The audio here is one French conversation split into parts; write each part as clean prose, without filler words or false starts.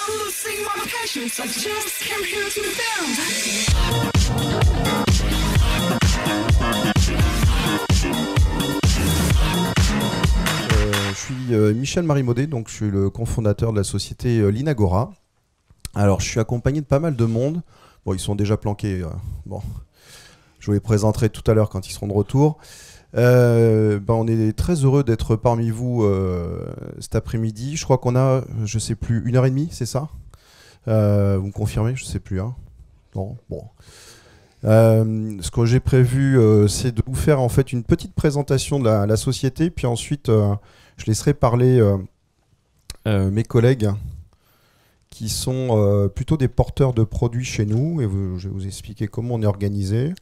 I'm losing my patience. I just came here to Je suis Michel Marimaudet, donc je suis le cofondateur de la société Linagora. Alors, je suis accompagné de pas mal de monde. Bon, ils sont déjà planqués. Bon, je vous les présenterai tout à l'heure quand ils seront de retour. On est très heureux d'être parmi vous cet après-midi. Je crois qu'on a, je sais plus, 1h30, c'est ça? Vous me confirmez? Je sais plus. Hein. Non, bon. Ce que j'ai prévu, c'est de vous faire en fait une petite présentation de la société, puis ensuite, je laisserai parler mes collègues qui sont plutôt des porteurs de produits chez nous, et je vais vous expliquer comment on est organisé.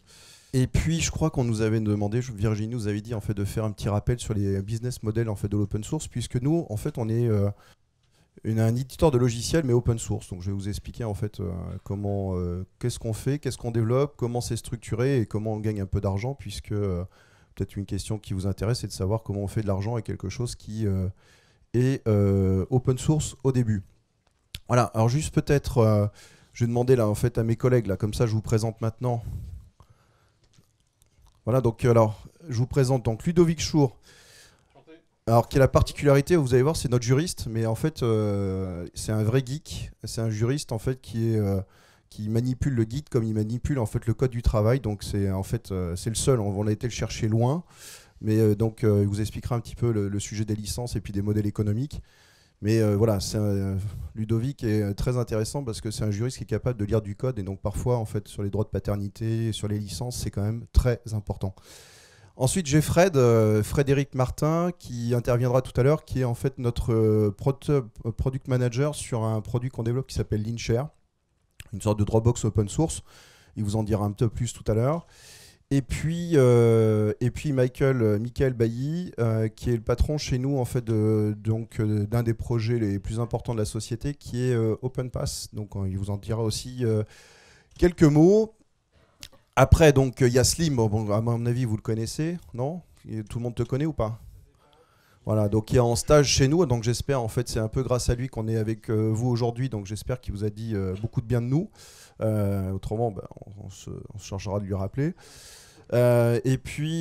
Et puis, je crois qu'on nous avait demandé, Virginie nous avait dit en fait de faire un petit rappel sur les business models en fait de l'open source, puisque nous, en fait, on est un éditeur de logiciels mais open source. Donc, je vais vous expliquer en fait comment, qu'est-ce qu'on fait, qu'est-ce qu'on développe, comment c'est structuré et comment on gagne un peu d'argent, puisque peut-être une question qui vous intéresse, c'est de savoir comment on fait de l'argent avec quelque chose qui est open source au début. Voilà. Alors juste peut-être, je vais demander là en fait à mes collègues là, comme ça, je vous présente maintenant. Voilà, donc alors, je vous présente donc Ludovic Chour. Alors, qui a la particularité, vous allez voir, c'est notre juriste, mais en fait, c'est un vrai geek. C'est un juriste en fait qui manipule le Git comme il manipule en fait le code du travail. Donc, c'est en fait, c'est le seul. On a été le chercher loin, mais donc, il vous expliquera un petit peu le sujet des licences et puis des modèles économiques. Mais voilà, Ludovic est très intéressant parce que c'est un juriste qui est capable de lire du code et donc parfois, en fait, sur les droits de paternité, sur les licences, c'est quand même très important. Ensuite, j'ai Frédéric Martin qui interviendra tout à l'heure, qui est en fait notre product manager sur un produit qu'on développe qui s'appelle Linshare, une sorte de Dropbox open source. Il vous en dira un peu plus tout à l'heure. Et puis Michael Bailly, qui est le patron chez nous en fait d'un des projets les plus importants de la société, qui est OpenPass. Donc il vous en dira aussi quelques mots. Après donc il y a Slim. Bon, à mon avis vous le connaissez, non? Tout le monde te connaît ou pas? Voilà, donc il est en stage chez nous, donc j'espère en fait c'est un peu grâce à lui qu'on est avec vous aujourd'hui. Donc j'espère qu'il vous a dit beaucoup de bien de nous. Autrement, on se chargera de lui rappeler. Et puis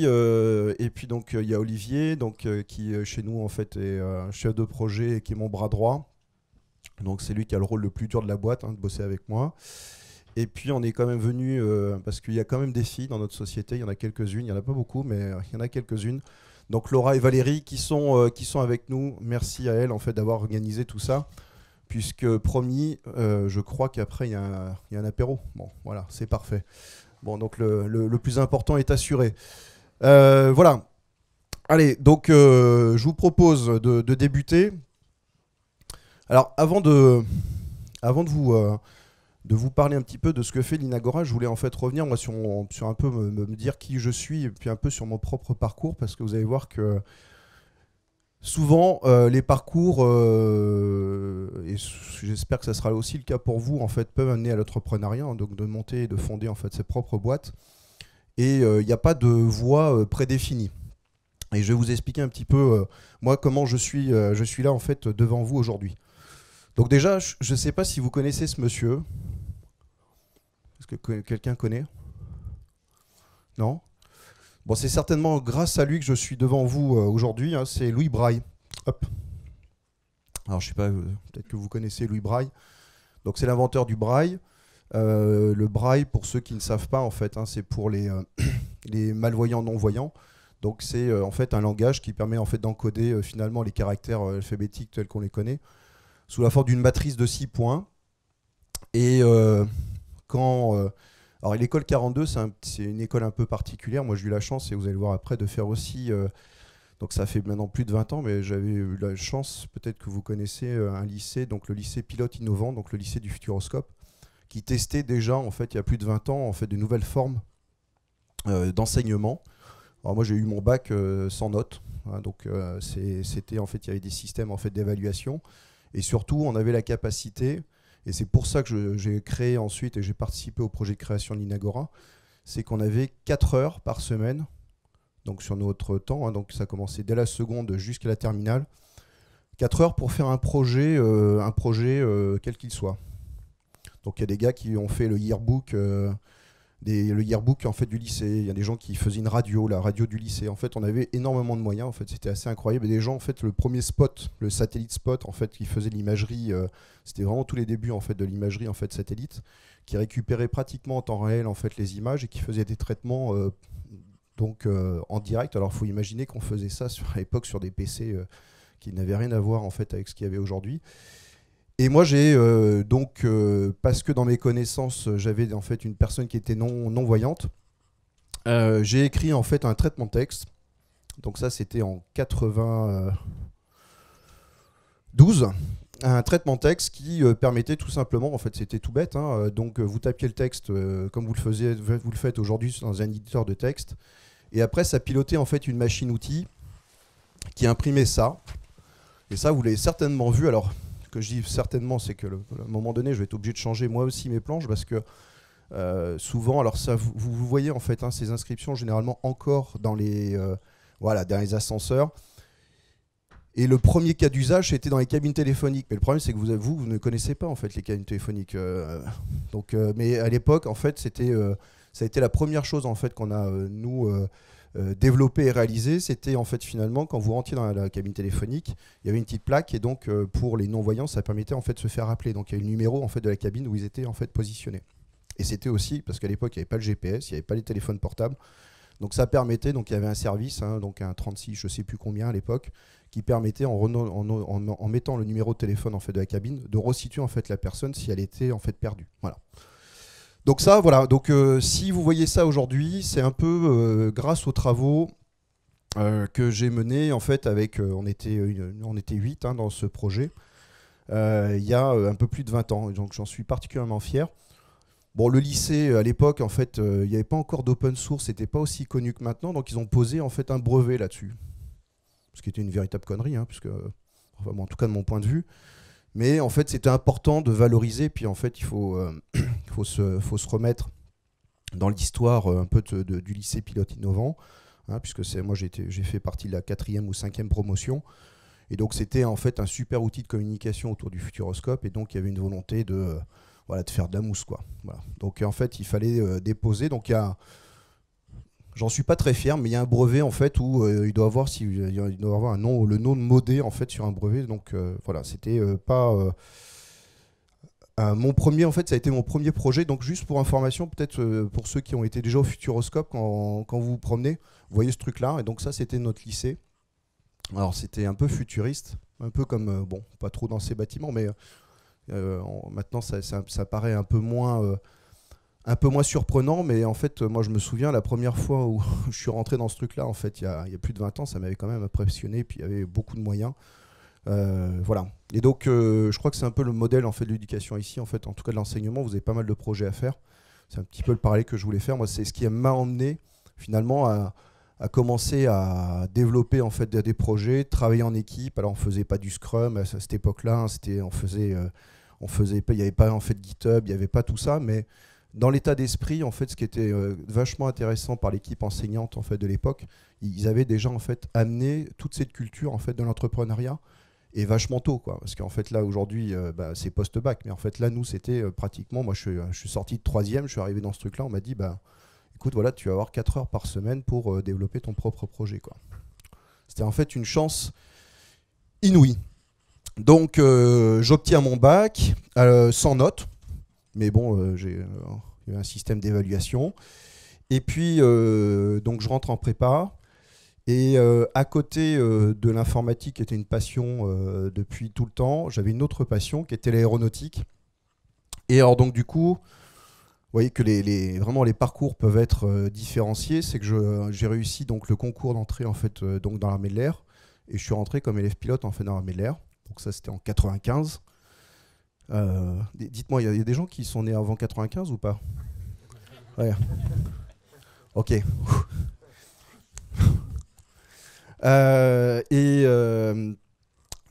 donc il y a Olivier donc qui chez nous en fait est chef de projet et qui est mon bras droit. Donc c'est lui qui a le rôle le plus dur de la boîte, de bosser avec moi. Et puis on est quand même venu parce qu'il y a quand même des filles dans notre société, il y en a quelques-unes, il y en a pas beaucoup mais il y en a quelques-unes. Donc Laura et Valérie qui sont avec nous. Merci à elles en fait d'avoir organisé tout ça. Puisque promis, je crois qu'après il y a un apéro. Bon voilà, c'est parfait. Bon, donc le plus important est assuré. Voilà. Allez, donc je vous propose de débuter. Alors, avant de vous parler un petit peu de ce que fait Linagora, je voulais en fait revenir moi, sur un peu me dire qui je suis et puis un peu sur mon propre parcours, parce que vous allez voir que souvent, les parcours, et j'espère que ça sera aussi le cas pour vous, en fait, peuvent amener à l'entrepreneuriat, donc de monter et de fonder en fait ses propres boîtes. Et il n'y a pas de voie prédéfinie. Et je vais vous expliquer un petit peu, moi, comment je suis là, en fait, devant vous aujourd'hui. Donc déjà, je ne sais pas si vous connaissez ce monsieur. Est-ce que quelqu'un connaît? Non? Bon, c'est certainement grâce à lui que je suis devant vous aujourd'hui. C'est Louis Braille. Hop. Alors, je sais pas, peut-être que vous connaissez Louis Braille. Donc, c'est l'inventeur du braille. Le braille, pour ceux qui ne savent pas, en fait, c'est pour les malvoyants, non-voyants. Donc, c'est en fait un langage qui permet en fait d'encoder finalement les caractères alphabétiques tels qu'on les connaît sous la forme d'une matrice de 6 points. Et alors l'école 42, c'est une école un peu particulière. Moi, j'ai eu la chance, et vous allez le voir après, de faire aussi... donc ça fait maintenant plus de 20 ans, mais j'avais eu la chance, peut-être que vous connaissez un lycée, donc le lycée Pilote Innovant, donc le lycée du Futuroscope, qui testait déjà, en fait, il y a plus de 20 ans, en fait, de nouvelles formes d'enseignement. Alors moi, j'ai eu mon bac sans notes. Donc c'était, en fait, il y avait des systèmes en fait, d'évaluation. Et surtout, on avait la capacité... Et c'est pour ça que j'ai créé ensuite et j'ai participé au projet de création de l'Inagora, c'est qu'on avait 4 heures par semaine, donc sur notre temps, donc ça commençait dès la seconde jusqu'à la terminale, 4 heures pour faire un projet quel qu'il soit. Donc il y a des gars qui ont fait le yearbook, le yearbook en fait du lycée. Il y a des gens qui faisaient une radio, la radio du lycée. En fait, on avait énormément de moyens. En fait, c'était assez incroyable. Et des gens, en fait, le premier spot, le satellite spot, en fait, qui faisait de l'imagerie. C'était vraiment tous les débuts en fait de l'imagerie en fait satellite, qui récupérait pratiquement en temps réel en fait les images et qui faisait des traitements en direct. Alors, il faut imaginer qu'on faisait ça à l'époque sur des PC qui n'avaient rien à voir en fait avec ce qu'il y avait aujourd'hui. Et moi, j'ai parce que dans mes connaissances, j'avais en fait une personne qui était non-voyante, j'ai écrit en fait un traitement de texte. Donc ça, c'était en 92. Un traitement de texte qui permettait tout simplement, en fait, c'était tout bête. Donc vous tapiez le texte comme vous le faites aujourd'hui dans un éditeur de texte. Et après, ça pilotait en fait une machine-outil qui imprimait ça. Et ça, vous l'avez certainement vu. Alors, que je dis certainement, c'est qu'à un moment donné, je vais être obligé de changer moi aussi mes planches parce que souvent, alors ça, vous voyez en fait ces inscriptions généralement encore dans dans les ascenseurs. Et le premier cas d'usage, c'était dans les cabines téléphoniques. Mais le problème, c'est que vous ne connaissez pas en fait les cabines téléphoniques. Mais à l'époque, en fait, ça a été la première chose en fait qu'on a développé et réalisé. C'était en fait finalement quand vous rentriez dans la cabine téléphonique, il y avait une petite plaque et donc pour les non-voyants, ça permettait en fait de se faire appeler. Donc il y a le numéro en fait de la cabine où ils étaient en fait positionnés. Et c'était aussi parce qu'à l'époque, il n'y avait pas le GPS, il n'y avait pas les téléphones portables. Donc ça permettait, donc il y avait un service, donc un 36, je ne sais plus combien à l'époque, qui permettait en mettant le numéro de téléphone en fait de la cabine de resituer en fait la personne si elle était en fait perdue. Voilà. Donc ça, voilà. Donc si vous voyez ça aujourd'hui, c'est un peu grâce aux travaux que j'ai menés en fait avec, on était 8 dans ce projet, il y a un peu plus de 20 ans. Donc j'en suis particulièrement fier. Bon, le lycée, à l'époque, en fait, il n'y avait pas encore d'open source, c'était pas aussi connu que maintenant, donc ils ont posé en fait un brevet là-dessus. Ce qui était une véritable connerie, puisque, enfin, bon, en tout cas de mon point de vue. Mais en fait, c'était important de valoriser, puis en fait, il faut se remettre dans l'histoire un peu du lycée pilote innovant, puisque moi j'ai fait partie de la 4e ou 5e promotion. Et donc c'était en fait un super outil de communication autour du Futuroscope, et donc il y avait une volonté de faire de la mousse, quoi. Voilà. Donc en fait, il fallait déposer. Donc j'en suis pas très fier, mais il y a un brevet en fait où il doit avoir un nom, le nom de modé en fait sur un brevet. Donc voilà, c'était pas mon premier, en fait, ça a été mon premier projet. Donc juste pour information, peut-être pour ceux qui ont été déjà au Futuroscope, quand vous vous promenez, vous voyez ce truc-là. Et donc ça, c'était notre lycée. Alors c'était un peu futuriste, un peu comme pas trop dans ces bâtiments, mais maintenant, ça paraît un peu moins surprenant, mais en fait, moi, je me souviens la première fois où je suis rentré dans ce truc-là, en fait, il y a plus de 20 ans, ça m'avait quand même impressionné, puis il y avait beaucoup de moyens. Voilà. Et donc, je crois que c'est un peu le modèle en fait, de l'éducation ici, en fait, en tout cas de l'enseignement, vous avez pas mal de projets à faire. C'est un petit peu le parallèle que je voulais faire. Moi, c'est ce qui m'a emmené, finalement, à commencer à développer en fait des projets, travailler en équipe. Alors, on faisait pas du Scrum à cette époque-là, il n'y avait pas en fait GitHub, il n'y avait pas tout ça, mais dans l'état d'esprit, en fait, ce qui était vachement intéressant par l'équipe enseignante en fait de l'époque, ils avaient déjà en fait amené toute cette culture en fait de l'entrepreneuriat et vachement tôt, quoi. Parce qu'en fait là aujourd'hui, c'est post-bac, mais en fait là nous c'était pratiquement, moi je suis sorti de 3e, je suis arrivé dans ce truc-là, on m'a dit écoute voilà, tu vas avoir 4 heures par semaine pour développer ton propre projet, quoi. C'était en fait une chance inouïe. Donc j'obtiens mon bac sans notes, mais bon, il y a un système d'évaluation. Et puis donc je rentre en prépa. Et à côté de l'informatique, qui était une passion depuis tout le temps, j'avais une autre passion qui était l'aéronautique. Et alors donc du coup, vous voyez que vraiment les parcours peuvent être différenciés. C'est que j'ai réussi donc le concours d'entrée en fait donc dans l'armée de l'air, et je suis rentré comme élève pilote en fait dans l'armée de l'air. Donc ça, c'était en 95. Dites-moi, il y a des gens qui sont nés avant 95 ou pas? Ouais. Ok.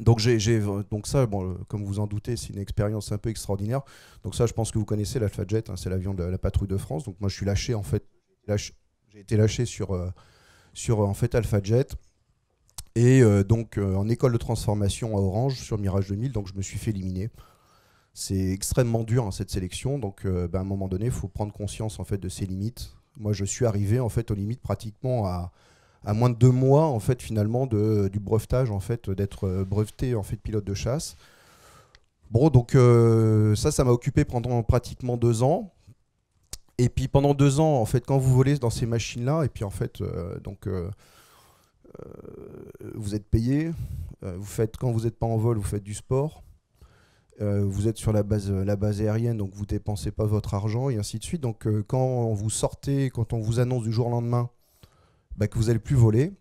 Donc ça, comme vous en doutez, c'est une expérience un peu extraordinaire. Donc ça, je pense que vous connaissez l'Alpha Jet, c'est l'avion de la patrouille de France. Donc moi, je suis lâché en fait. J'ai été lâché sur en fait Alpha Jet. Et donc en école de transformation à Orange sur Mirage 2000, donc je me suis fait éliminer. C'est extrêmement dur hein, cette sélection, donc à un moment donné, il faut prendre conscience en fait de ses limites. Moi, je suis arrivé en fait aux limites pratiquement à moins de 2 mois en fait finalement du brevetage en fait d'être breveté en fait pilote de chasse. Bon, donc ça m'a occupé pendant pratiquement 2 ans. Et puis pendant 2 ans, en fait, quand vous volez dans ces machines-là, et puis en fait, vous êtes payé. Vous faites, quand vous n'êtes pas en vol, vous faites du sport. Vous êtes sur la base aérienne, donc vous dépensez pas votre argent et ainsi de suite. Donc quand vous sortez, quand on vous annonce du jour au lendemain que vous n'allez plus voler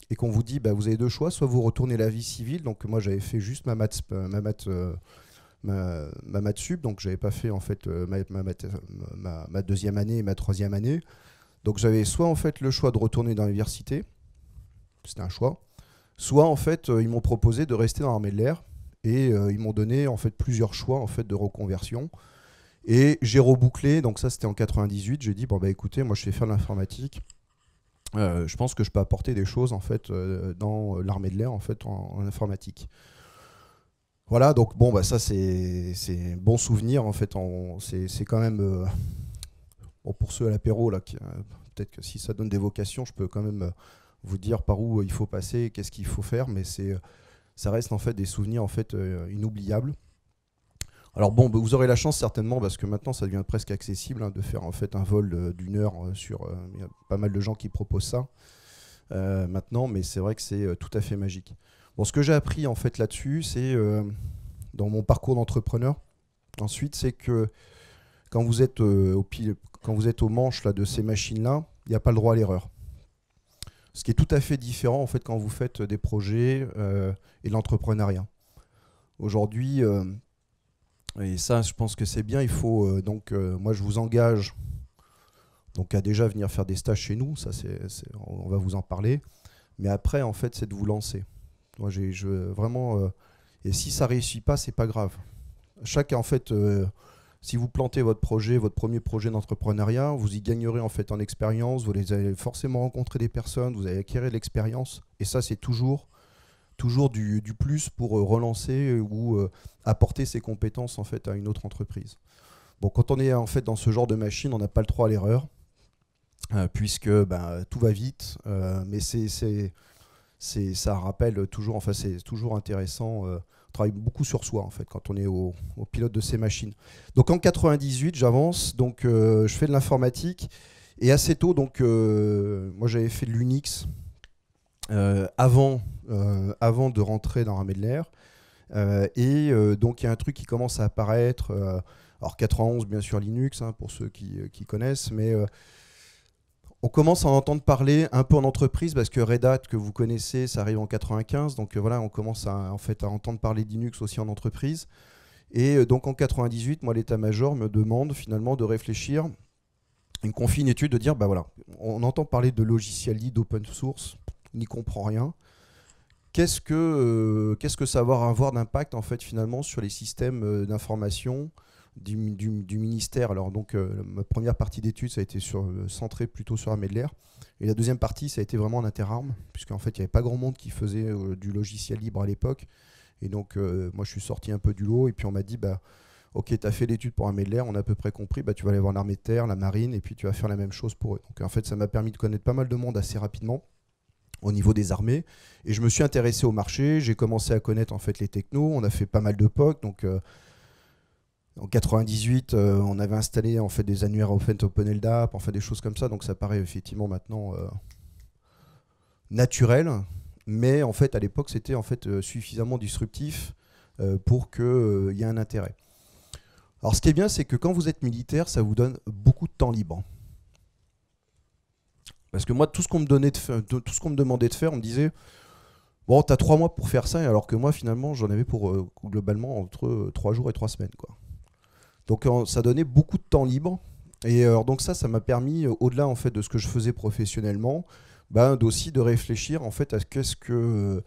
et qu'on vous dit vous avez deux choix, soit vous retournez à la vie civile. Donc moi j'avais fait juste ma maths sup, donc j'avais pas fait en fait ma deuxième année et ma troisième année. Donc j'avais soit en fait le choix de retourner dans l'université, c'était un choix, soit en fait ils m'ont proposé de rester dans l'armée de l'air. Et ils m'ont donné en fait plusieurs choix en fait de reconversion. Et j'ai rebouclé, donc ça c'était en 98. J'ai dit écoutez, moi je sais faire de l'informatique. Je pense que je peux apporter des choses en fait dans l'armée de l'air en fait en informatique. Voilà, donc ça c'est un bon souvenir en fait. C'est quand même pour ceux à l'apéro là, peut-être que si ça donne des vocations, je peux quand même vous dire par où il faut passer, qu'est-ce qu'il faut faire, mais ça reste en fait des souvenirs en fait inoubliables. Alors vous aurez la chance certainement parce que maintenant ça devient presque accessible de faire en fait un vol d'1 heure sur. Il y a pas mal de gens qui proposent ça maintenant, mais c'est vrai que c'est tout à fait magique. Bon, ce que j'ai appris en fait là-dessus, c'est dans mon parcours d'entrepreneur. Ensuite, c'est que quand vous êtes au manche là de ces machines-là, il n'y a pas le droit à l'erreur. Ce qui est tout à fait différent en fait quand vous faites des projets et l'entrepreneuriat. Aujourd'hui, et ça je pense que c'est bien, il faut moi je vous engage donc à déjà venir faire des stages chez nous, ça on va vous en parler, mais après en fait c'est de vous lancer. Moi vraiment et si ça réussit pas, c'est pas grave. Chaque en fait si vous plantez votre premier projet d'entrepreneuriat, vous y gagnerez en fait en expérience, vous allez forcément rencontrer des personnes, vous allez acquérir de l'expérience, et ça c'est toujours du plus pour relancer ou apporter ses compétences en fait à une autre entreprise. Bon, quand on est en fait dans ce genre de machine, on n'a pas le droit à l'erreur, puisque tout va vite, mais ça rappelle toujours, enfin c'est toujours intéressant. On travaille beaucoup sur soi en fait quand on est au pilote de ces machines. Donc en 98, j'avance, donc je fais de l'informatique et assez tôt, donc moi j'avais fait de l'Unix avant de rentrer dans l'armée de l'air. Donc il y a un truc qui commence à apparaître. Alors 91 bien sûr Linux pour ceux qui connaissent, mais on commence à en entendre parler un peu en entreprise parce que Red Hat, que vous connaissez, ça arrive en 95. Donc voilà, on commence à entendre parler de Linux aussi en entreprise. Et donc en 98, moi, l'état-major me demande finalement de réfléchir. Il me confie une étude de dire, on entend parler de logiciel libre, d'open source, on n'y comprend rien. Qu'est-ce que ça va avoir d'impact en fait finalement sur les systèmes d'information du ministère? Alors donc ma première partie d'études ça a été centrée plutôt sur l'armée de l'air, et la deuxième partie ça a été vraiment en interarmes, puisqu'en fait il n'y avait pas grand monde qui faisait du logiciel libre à l'époque, et donc moi je suis sorti un peu du lot, et puis on m'a dit ok, tu as fait l'étude pour l'armée de l'air, on a à peu près compris, tu vas aller voir l'armée de terre, la marine, et puis tu vas faire la même chose pour eux. Donc en fait ça m'a permis de connaître pas mal de monde assez rapidement au niveau des armées, et je me suis intéressé au marché, j'ai commencé à connaître en fait les technos, on a fait pas mal de POC, donc en 98, on avait installé en fait des annuaires OpenLDAP, enfin des choses comme ça, donc ça paraît effectivement maintenant naturel, mais en fait à l'époque c'était en fait suffisamment disruptif pour qu'il y ait un intérêt. Alors ce qui est bien, c'est que quand vous êtes militaire, ça vous donne beaucoup de temps libre. Parce que moi, tout ce qu'on me demandait de faire, on me disait bon, t'as 3 mois pour faire ça, alors que moi finalement j'en avais pour globalement entre 3 jours et 3 semaines, quoi. Donc ça donnait beaucoup de temps libre, et alors donc ça m'a permis au-delà en fait de ce que je faisais professionnellement, aussi de réfléchir en fait à qu'est-ce que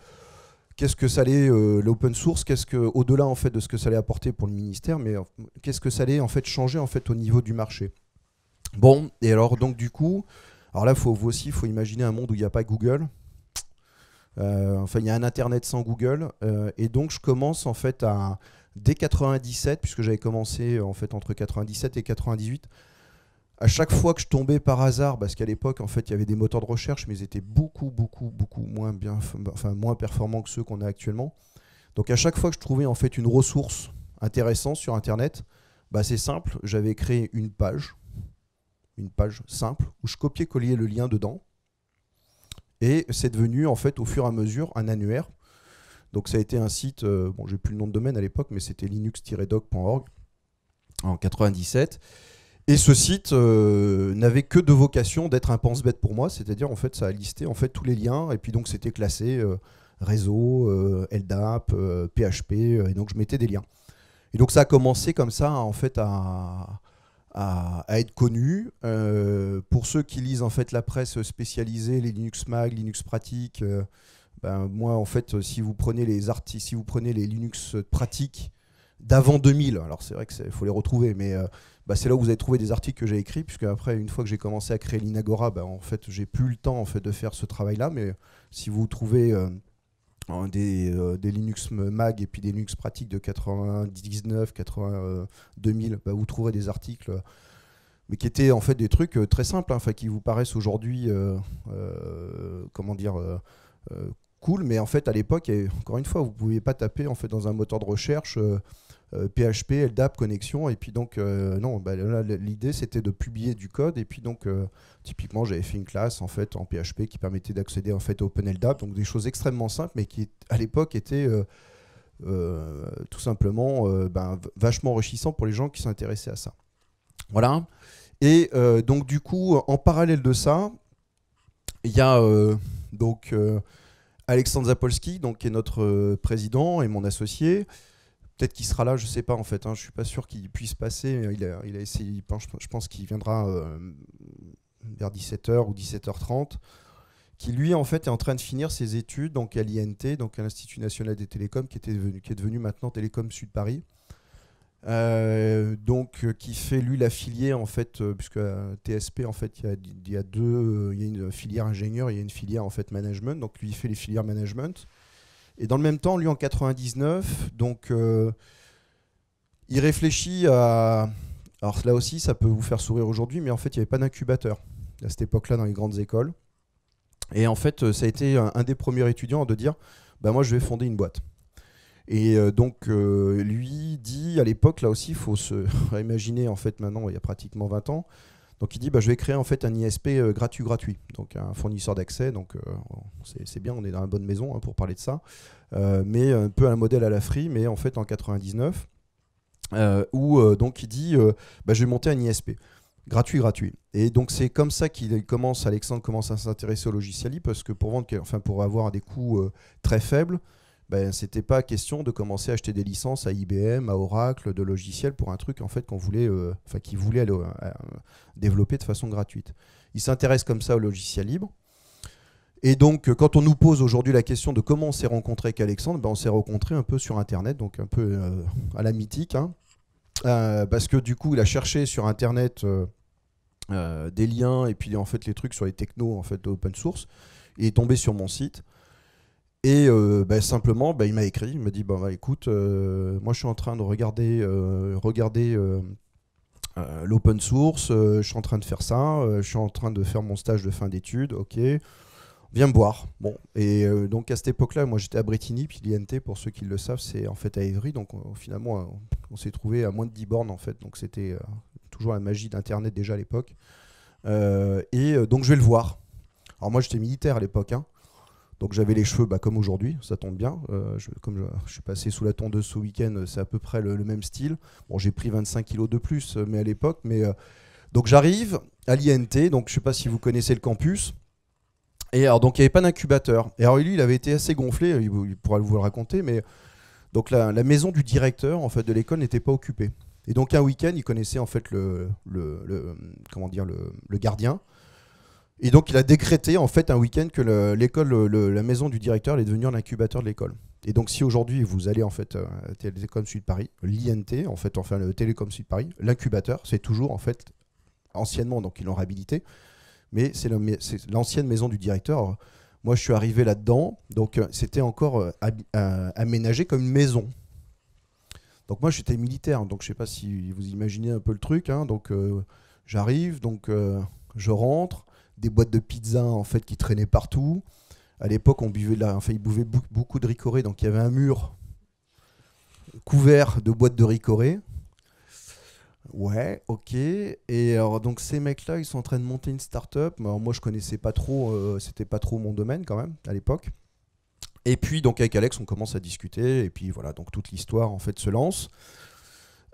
ça allait l'open source, au-delà en fait de ce que ça allait apporter pour le ministère, mais qu'est-ce que ça allait en fait changer en fait au niveau du marché. Bon, et alors donc du coup, alors là il faut imaginer un monde où il n'y a pas Google. Enfin, il y a un Internet sans Google. Et donc, je commence en fait dès 97, puisque j'avais commencé en fait entre 97 et 98. À chaque fois que je tombais par hasard, parce qu'à l'époque, en fait, il y avait des moteurs de recherche, mais ils étaient beaucoup, beaucoup, beaucoup moins bien, enfin, moins performants que ceux qu'on a actuellement. Donc, à chaque fois que je trouvais en fait une ressource intéressante sur Internet, bah, c'est simple, j'avais créé une page simple où je copiais-collais le lien dedans. Et c'est devenu en fait au fur et à mesure un annuaire. Donc ça a été un site, bon j'ai plus le nom de domaine à l'époque, mais c'était linux-doc.org en 97. Et ce site n'avait que de vocation d'être un pense-bête pour moi, c'est-à-dire en fait ça a listé en fait tous les liens et puis donc c'était classé réseau, LDAP, PHP et donc je mettais des liens. Et donc ça a commencé comme ça en fait à être connu. Pour ceux qui lisent en fait la presse spécialisée, les Linux Mag, Linux Pratique, ben, moi en fait si vous prenez si vous prenez les Linux pratiques d'avant 2000, alors c'est vrai qu'il faut les retrouver, mais bah, c'est là où vous allez trouver des articles que j'ai écrits, puisque après une fois que j'ai commencé à créer l'Inagora, ben, en fait j'ai plus le temps en fait de faire ce travail-là, mais si vous trouvez des Linux Mag et puis des Linux pratiques de 99, 80, 2000, bah, vous trouverez des articles, mais qui étaient en fait des trucs très simples, hein, qui vous paraissent aujourd'hui, comment dire, cool, mais en fait à l'époque, encore une fois, vous ne pouviez pas taper en fait dans un moteur de recherche PHP, LDAP, connexion, et puis donc non, bah, là, l'idée c'était de publier du code, et puis donc typiquement j'avais fait une classe en fait en PHP qui permettait d'accéder en fait à OpenLDAP, donc des choses extrêmement simples, mais qui à l'époque étaient tout simplement vachement enrichissants pour les gens qui s'intéressaient à ça. Voilà. Et donc du coup, en parallèle de ça, il y a Alexandre Zapolski, donc, qui est notre président et mon associé. Peut-être qu'il sera là, je ne sais pas en fait. Je ne suis pas sûr qu'il puisse passer. Il a essayé, je pense qu'il viendra vers 17h ou 17h30. Qui lui en fait est en train de finir ses études donc à l'INT, donc à l'Institut National des Télécoms, qui est devenu maintenant Télécom Sud Paris. Qui fait lui la filière en fait, puisque TSP en fait il y a une filière ingénieur, il y a une filière en fait management, donc lui il fait les filières management. Et dans le même temps, lui en 99, donc il réfléchit à, alors là aussi ça peut vous faire sourire aujourd'hui, mais en fait il n'y avait pas d'incubateur à cette époque-là dans les grandes écoles. Et en fait ça a été un des premiers étudiants de dire bah moi je vais fonder une boîte. Et lui dit à l'époque, là aussi, il faut se imaginer en fait maintenant, il y a pratiquement 20 ans. Donc il dit je vais créer en fait un ISP gratuit, donc un fournisseur d'accès. Donc c'est bien, on est dans la bonne maison pour parler de ça, mais un peu un modèle à la Free, mais en fait en 99, où donc il dit je vais monter un ISP gratuit. Et donc c'est comme ça Alexandre commence à s'intéresser au logiciel libre, parce que pour avoir des coûts très faibles. C'était pas question de commencer à acheter des licences à IBM, à Oracle, de logiciels pour un truc en fait qu'il voulait développer de façon gratuite. Il s'intéresse comme ça au logiciel libre. Et donc, quand on nous pose aujourd'hui la question de comment on s'est rencontré avec Alexandre, on s'est rencontré un peu sur Internet, donc un peu à la mythique, hein, parce que du coup, il a cherché sur Internet des liens et puis en fait les trucs sur les technos en fait open source, et est tombé sur mon site. Et simplement, il m'a écrit, il m'a dit écoute, moi je suis en train de regarder l'open source, je suis en train de faire ça, je suis en train de faire mon stage de fin d'études, ok, viens me voir. Bon, et donc à cette époque-là, moi j'étais à Bretigny, puis l'INT, pour ceux qui le savent, c'est en fait à Évry, donc finalement on s'est trouvé à moins de 10 bornes en fait, donc c'était toujours la magie d'Internet déjà à l'époque. Donc je vais le voir. Alors moi j'étais militaire à l'époque, hein. Donc j'avais les cheveux comme aujourd'hui, ça tombe bien. Comme je suis passé sous la tondeuse ce week-end, c'est à peu près le même style. Bon, j'ai pris 25 kilos de plus, mais à l'époque. Donc j'arrive à l'INT, donc je ne sais pas si vous connaissez le campus. Et alors donc il n'y avait pas d'incubateur. Et alors lui, il avait été assez gonflé, il pourra vous le raconter, mais donc la maison du directeur en fait de l'école n'était pas occupée. Et donc un week-end, il connaissait en fait le gardien. Et donc il a décrété en fait un week-end que la maison du directeur est devenue un incubateur de l'école. Et donc si aujourd'hui vous allez en fait à Télécom Sud Paris, l'INT, enfin le Télécom Sud Paris, l'incubateur, c'est toujours en fait anciennement, donc ils l'ont réhabilité, mais c'est l'ancienne maison du directeur. Alors, Moi, je suis arrivé là-dedans, donc c'était encore aménagé comme une maison. Donc moi, j'étais militaire, donc je sais pas si vous imaginez un peu le truc. Hein. Donc j'arrive, donc je rentre, des boîtes de pizza en fait qui traînaient partout. À l'époque, on buvait ils buvaient beaucoup de ricoré, donc il y avait un mur couvert de boîtes de ricoré. Ouais, ok. Et alors donc ces mecs-là, ils sont en train de monter une start-up. Alors, moi, je connaissais pas trop, c'était pas trop mon domaine quand même à l'époque. Et puis donc avec Alex, on commence à discuter. Et puis voilà, donc toute l'histoire en fait se lance.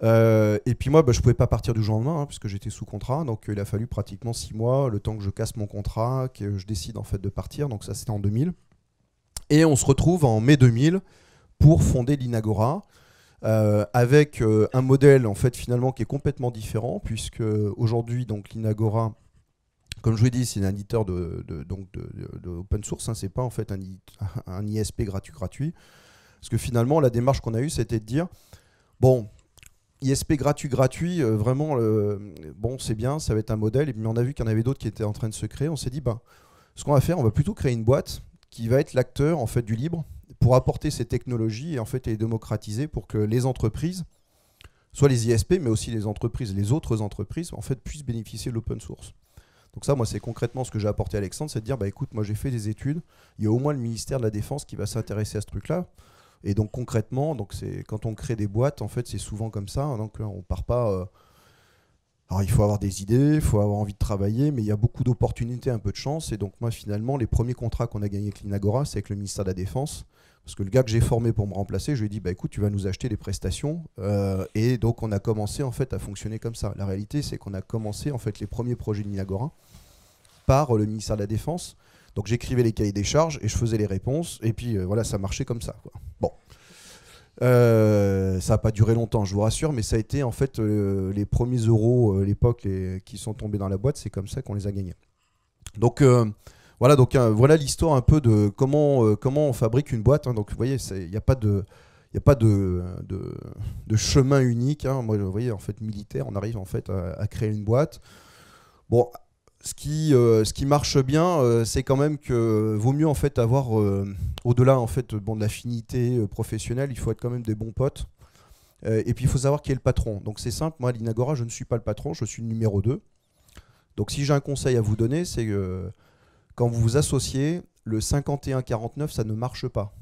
Et puis moi, je pouvais pas partir du jour au lendemain, hein, puisque j'étais sous contrat. Donc il a fallu pratiquement 6 mois, le temps que je casse mon contrat, que je décide en fait de partir. Donc ça, c'était en 2000. Et on se retrouve en mai 2000 pour fonder l'Inagora. Avec un modèle en fait finalement qui est complètement différent, puisque aujourd'hui donc l'Inagora, comme je vous l'ai dit, c'est un éditeur de open source, hein, c'est pas en fait un ISP gratuit, parce que finalement la démarche qu'on a eue, c'était de dire bon, ISP gratuit, vraiment bon, c'est bien, ça va être un modèle, mais on a vu qu'il y en avait d'autres qui étaient en train de se créer. On s'est dit ce qu'on va faire, on va plutôt créer une boîte qui va être l'acteur en fait du libre, pour apporter ces technologies et en fait les démocratiser pour que les entreprises, soit les ISP, mais aussi les entreprises, les autres entreprises, en fait puissent bénéficier de l'open source. Donc ça, moi, c'est concrètement ce que j'ai apporté à Alexandre, c'est de dire, écoute, moi j'ai fait des études, il y a au moins le ministère de la Défense qui va s'intéresser à ce truc-là. Et donc concrètement, donc quand on crée des boîtes, en fait, c'est souvent comme ça. Hein, donc on part pas. Alors il faut avoir des idées, il faut avoir envie de travailler, mais il y a beaucoup d'opportunités, un peu de chance. Et donc moi, finalement, les premiers contrats qu'on a gagnés avec l'Inagora, c'est avec le ministère de la Défense. Parce que le gars que j'ai formé pour me remplacer, je lui ai dit, écoute, tu vas nous acheter des prestations. Et donc, on a commencé en fait à fonctionner comme ça. La réalité, c'est qu'on a commencé en fait les premiers projets de l'Inagora par le ministère de la Défense. Donc, j'écrivais les cahiers des charges et je faisais les réponses. Et puis, voilà, ça marchait comme ça, quoi. Bon. Ça n'a pas duré longtemps, je vous rassure, mais ça a été en fait les premiers euros à l'époque qui sont tombés dans la boîte. C'est comme ça qu'on les a gagnés. Donc, voilà, voilà l'histoire un peu de comment on fabrique une boîte. Hein. Donc vous voyez, il n'y a pas de chemin unique. Hein. Moi, vous voyez, en fait, militaire, on arrive en fait à créer une boîte. Bon, ce qui marche bien, c'est quand même que vaut mieux en fait avoir au-delà en fait de l'affinité professionnelle, il faut être quand même des bons potes. Et puis il faut savoir qui est le patron. Donc c'est simple, moi à l'Inagora, je ne suis pas le patron, je suis le numéro 2. Donc si j'ai un conseil à vous donner, c'est que quand vous vous associez, le 51-49, ça ne marche pas.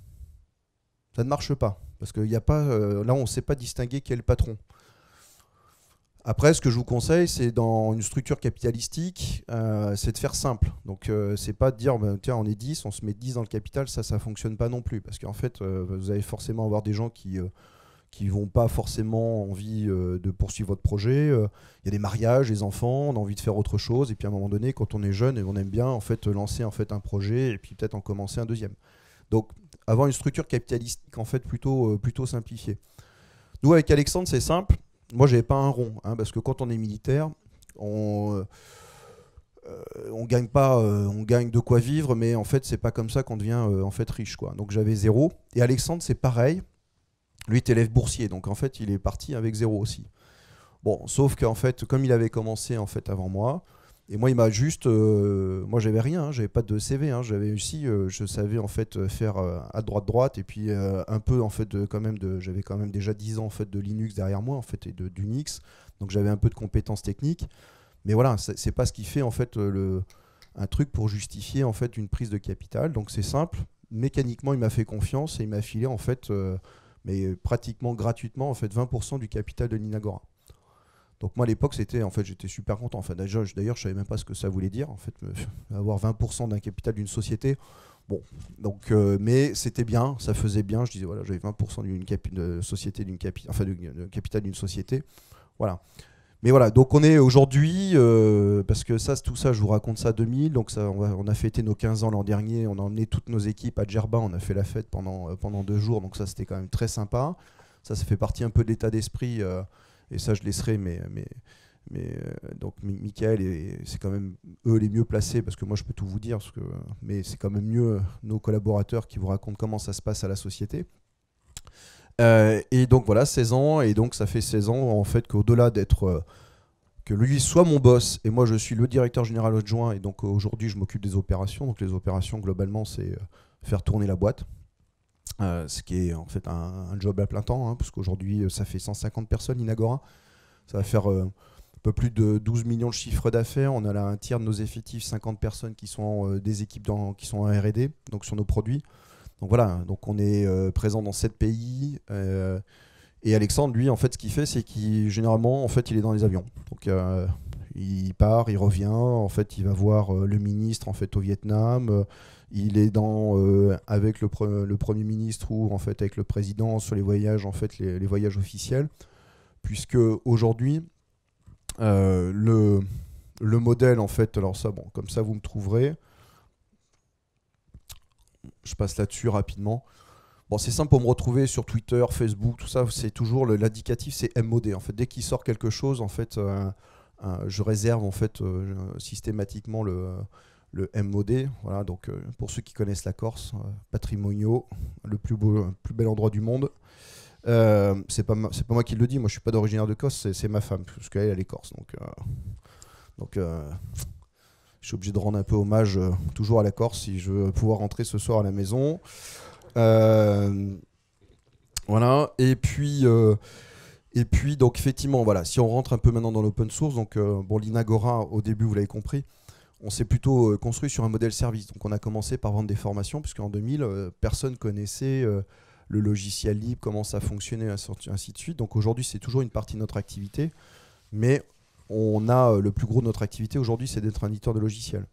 Ça ne marche pas. Parce que y a pas, là, on ne sait pas distinguer qui est le patron. Après, ce que je vous conseille, c'est dans une structure capitalistique, c'est de faire simple. Donc, c'est pas de dire, tiens, on est 10, on se met 10 dans le capital, ça ne fonctionne pas non plus. Parce qu'en fait, vous allez forcément avoir des gens qui vont pas forcément envie de poursuivre votre projet. Il y a des mariages, des enfants, on a envie de faire autre chose. Et puis à un moment donné, quand on est jeune, on aime bien en fait lancer en fait un projet et puis peut-être en commencer un deuxième. Donc avoir une structure capitalistique en fait plutôt simplifiée. Nous avec Alexandre, c'est simple. Moi, j'avais pas un rond, hein, parce que quand on est militaire, on gagne pas, on gagne de quoi vivre, mais en fait, c'est pas comme ça qu'on devient en fait riche, quoi. Donc j'avais 0. Et Alexandre, c'est pareil. Lui est élève boursier, donc en fait il est parti avec 0 aussi. Bon, sauf qu'en fait, comme il avait commencé en fait avant moi, et moi il m'a juste, moi j'avais rien, hein, j'avais pas de CV, hein, j'avais aussi, je savais en fait faire à droite, et puis un peu en fait j'avais quand même déjà 10 ans en fait de Linux derrière moi en fait et d'Unix, donc j'avais un peu de compétences techniques, mais voilà, c'est pas ce qui fait en fait un truc pour justifier en fait une prise de capital, donc c'est simple. Mécaniquement, il m'a fait confiance et il m'a filé en fait. Mais pratiquement gratuitement en fait 20% du capital de l'Inagora. Donc moi à l'époque j'étais super content. Enfin d'ailleurs je savais même pas ce que ça voulait dire en fait avoir 20% d'un capital d'une société. Bon donc mais c'était bien, ça faisait bien. Je disais voilà j'avais 20% d'une capital d'une société. Voilà. Mais voilà, donc on est aujourd'hui, parce que tout ça, je vous raconte ça 2000, donc ça, on a fêté nos 15 ans l'an dernier, on a emmené toutes nos équipes à Djerba, on a fait la fête pendant 2 jours, donc ça c'était quand même très sympa. Ça fait partie un peu de l'état d'esprit, et ça je laisserai, donc Michael, c'est quand même eux les mieux placés, parce que moi je peux tout vous dire, mais c'est quand même mieux nos collaborateurs qui vous racontent comment ça se passe à la société. Et donc voilà, 16 ans, et donc ça fait 16 ans en fait qu'au-delà d'être que lui soit mon boss et moi je suis le directeur général adjoint et donc aujourd'hui je m'occupe des opérations. Donc les opérations globalement c'est faire tourner la boîte, ce qui est en fait un job à plein temps, hein, parce qu'aujourd'hui ça fait 150 personnes Inagora, ça va faire un peu plus de 12 millions de chiffres d'affaires. On a là un tiers de nos effectifs, 50 personnes qui sont des équipes qui sont en R&D, donc sur nos produits. Donc voilà, donc on est présent dans 7 pays. Et Alexandre, lui, en fait, ce qu'il fait, c'est qu'il généralement, en fait, il est dans les avions. Donc il part, il revient. En fait, il va voir le ministre, en fait, au Vietnam. Il est avec le Premier ministre ou en fait avec le président sur les voyages, en fait, les voyages officiels. Puisque aujourd'hui, le modèle, en fait, alors ça, bon, comme ça, vous me trouverez. Je passe là-dessus rapidement. Bon, c'est simple pour me retrouver sur Twitter, Facebook, tout ça. C'est toujours l'indicatif, c'est MOD. En fait, dès qu'il sort quelque chose, en fait, je réserve en fait systématiquement le MOD. Voilà. Donc, pour ceux qui connaissent la Corse, Patrimonio, le plus bel endroit du monde. C'est pas moi qui le dis. Moi, je suis pas d'originaire de Corse. C'est ma femme, parce qu'elle elle est corse. Donc, je suis obligé de rendre un peu hommage toujours à la Corse si je veux pouvoir rentrer ce soir à la maison. Voilà. Et puis donc effectivement, voilà, si on rentre un peu maintenant dans l'open source, donc bon, l'Inagora, au début, vous l'avez compris, on s'est plutôt construit sur un modèle service. Donc on a commencé par vendre des formations, puisqu'en 2000, personne connaissait le logiciel libre, comment ça fonctionnait, ainsi de suite. Donc aujourd'hui, c'est toujours une partie de notre activité, mais on a le plus gros de notre activité aujourd'hui, c'est d'être un éditeur de logiciels.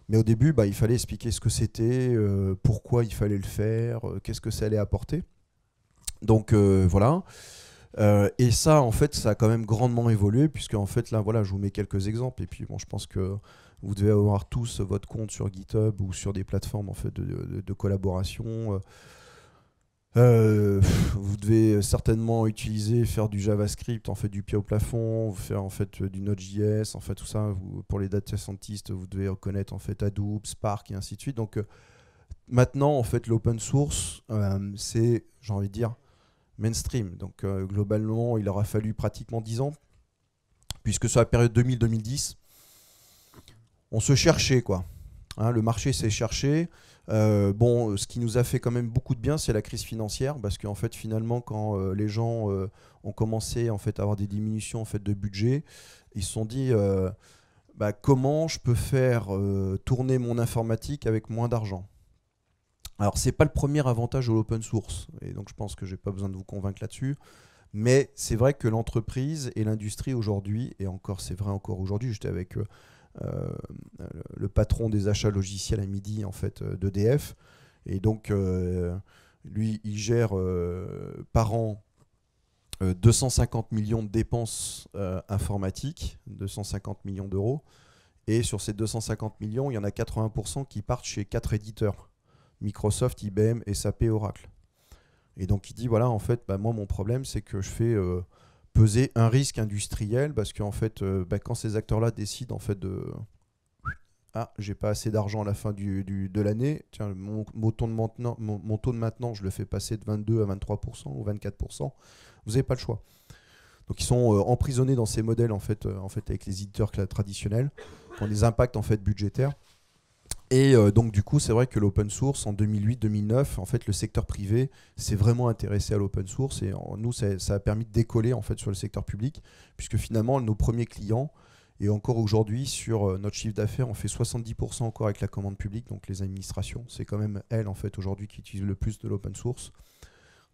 Mais au début, il fallait expliquer ce que c'était, pourquoi il fallait le faire, qu'est-ce que ça allait apporter. Donc voilà. Et ça, en fait, ça a quand même grandement évolué, puisque en fait, là, voilà, je vous mets quelques exemples. Et puis, bon, je pense que vous devez avoir tous votre compte sur GitHub ou sur des plateformes en fait de collaboration. Vous devez certainement faire du JavaScript, en fait du pied au plafond, faire en fait du Node.js, en fait tout ça. Pour les data scientists, vous devez reconnaître en fait Hadoop, Spark et ainsi de suite. Donc maintenant, en fait, l'open source, c'est, j'ai envie de dire, mainstream. Donc globalement, il aura fallu pratiquement 10 ans, puisque sur la période 2000-2010, on se cherchait quoi. Hein, le marché s'est cherché. Bon, ce qui nous a fait quand même beaucoup de bien, c'est la crise financière, parce qu'en fait, finalement, quand les gens ont commencé en fait à avoir des diminutions en fait de budget, ils se sont dit comment je peux faire tourner mon informatique avec moins d'argent. Alors, c'est pas le premier avantage de l'open source, et donc je pense que j'ai pas besoin de vous convaincre là-dessus. Mais c'est vrai que l'entreprise et l'industrie aujourd'hui, et encore, c'est vrai encore aujourd'hui, j'étais avec le patron des achats logiciels à midi en fait d'EDF, et donc lui il gère par an 250 millions de dépenses informatiques, 250 millions d'euros, et sur ces 250 millions il y en a 80% qui partent chez 4 éditeurs, Microsoft, IBM, SAP, Oracle. Et donc il dit voilà, en fait moi mon problème c'est que je fais peser un risque industriel, parce qu'en fait, quand ces acteurs-là décident en fait j'ai pas assez d'argent à la fin de l'année, tiens, mon taux de maintenance, je le fais passer de 22 à 23% ou 24%, vous n'avez pas le choix. Donc ils sont emprisonnés dans ces modèles en fait avec les éditeurs traditionnels, qui ont des impacts en fait budgétaires. Et donc du coup, c'est vrai que l'open source en 2008-2009, en fait, le secteur privé s'est vraiment intéressé à l'open source, et nous, ça a permis de décoller en fait sur le secteur public, puisque finalement, nos premiers clients, et encore aujourd'hui, sur notre chiffre d'affaires, on fait 70% encore avec la commande publique, donc les administrations. C'est quand même elles en fait aujourd'hui qui utilisent le plus de l'open source.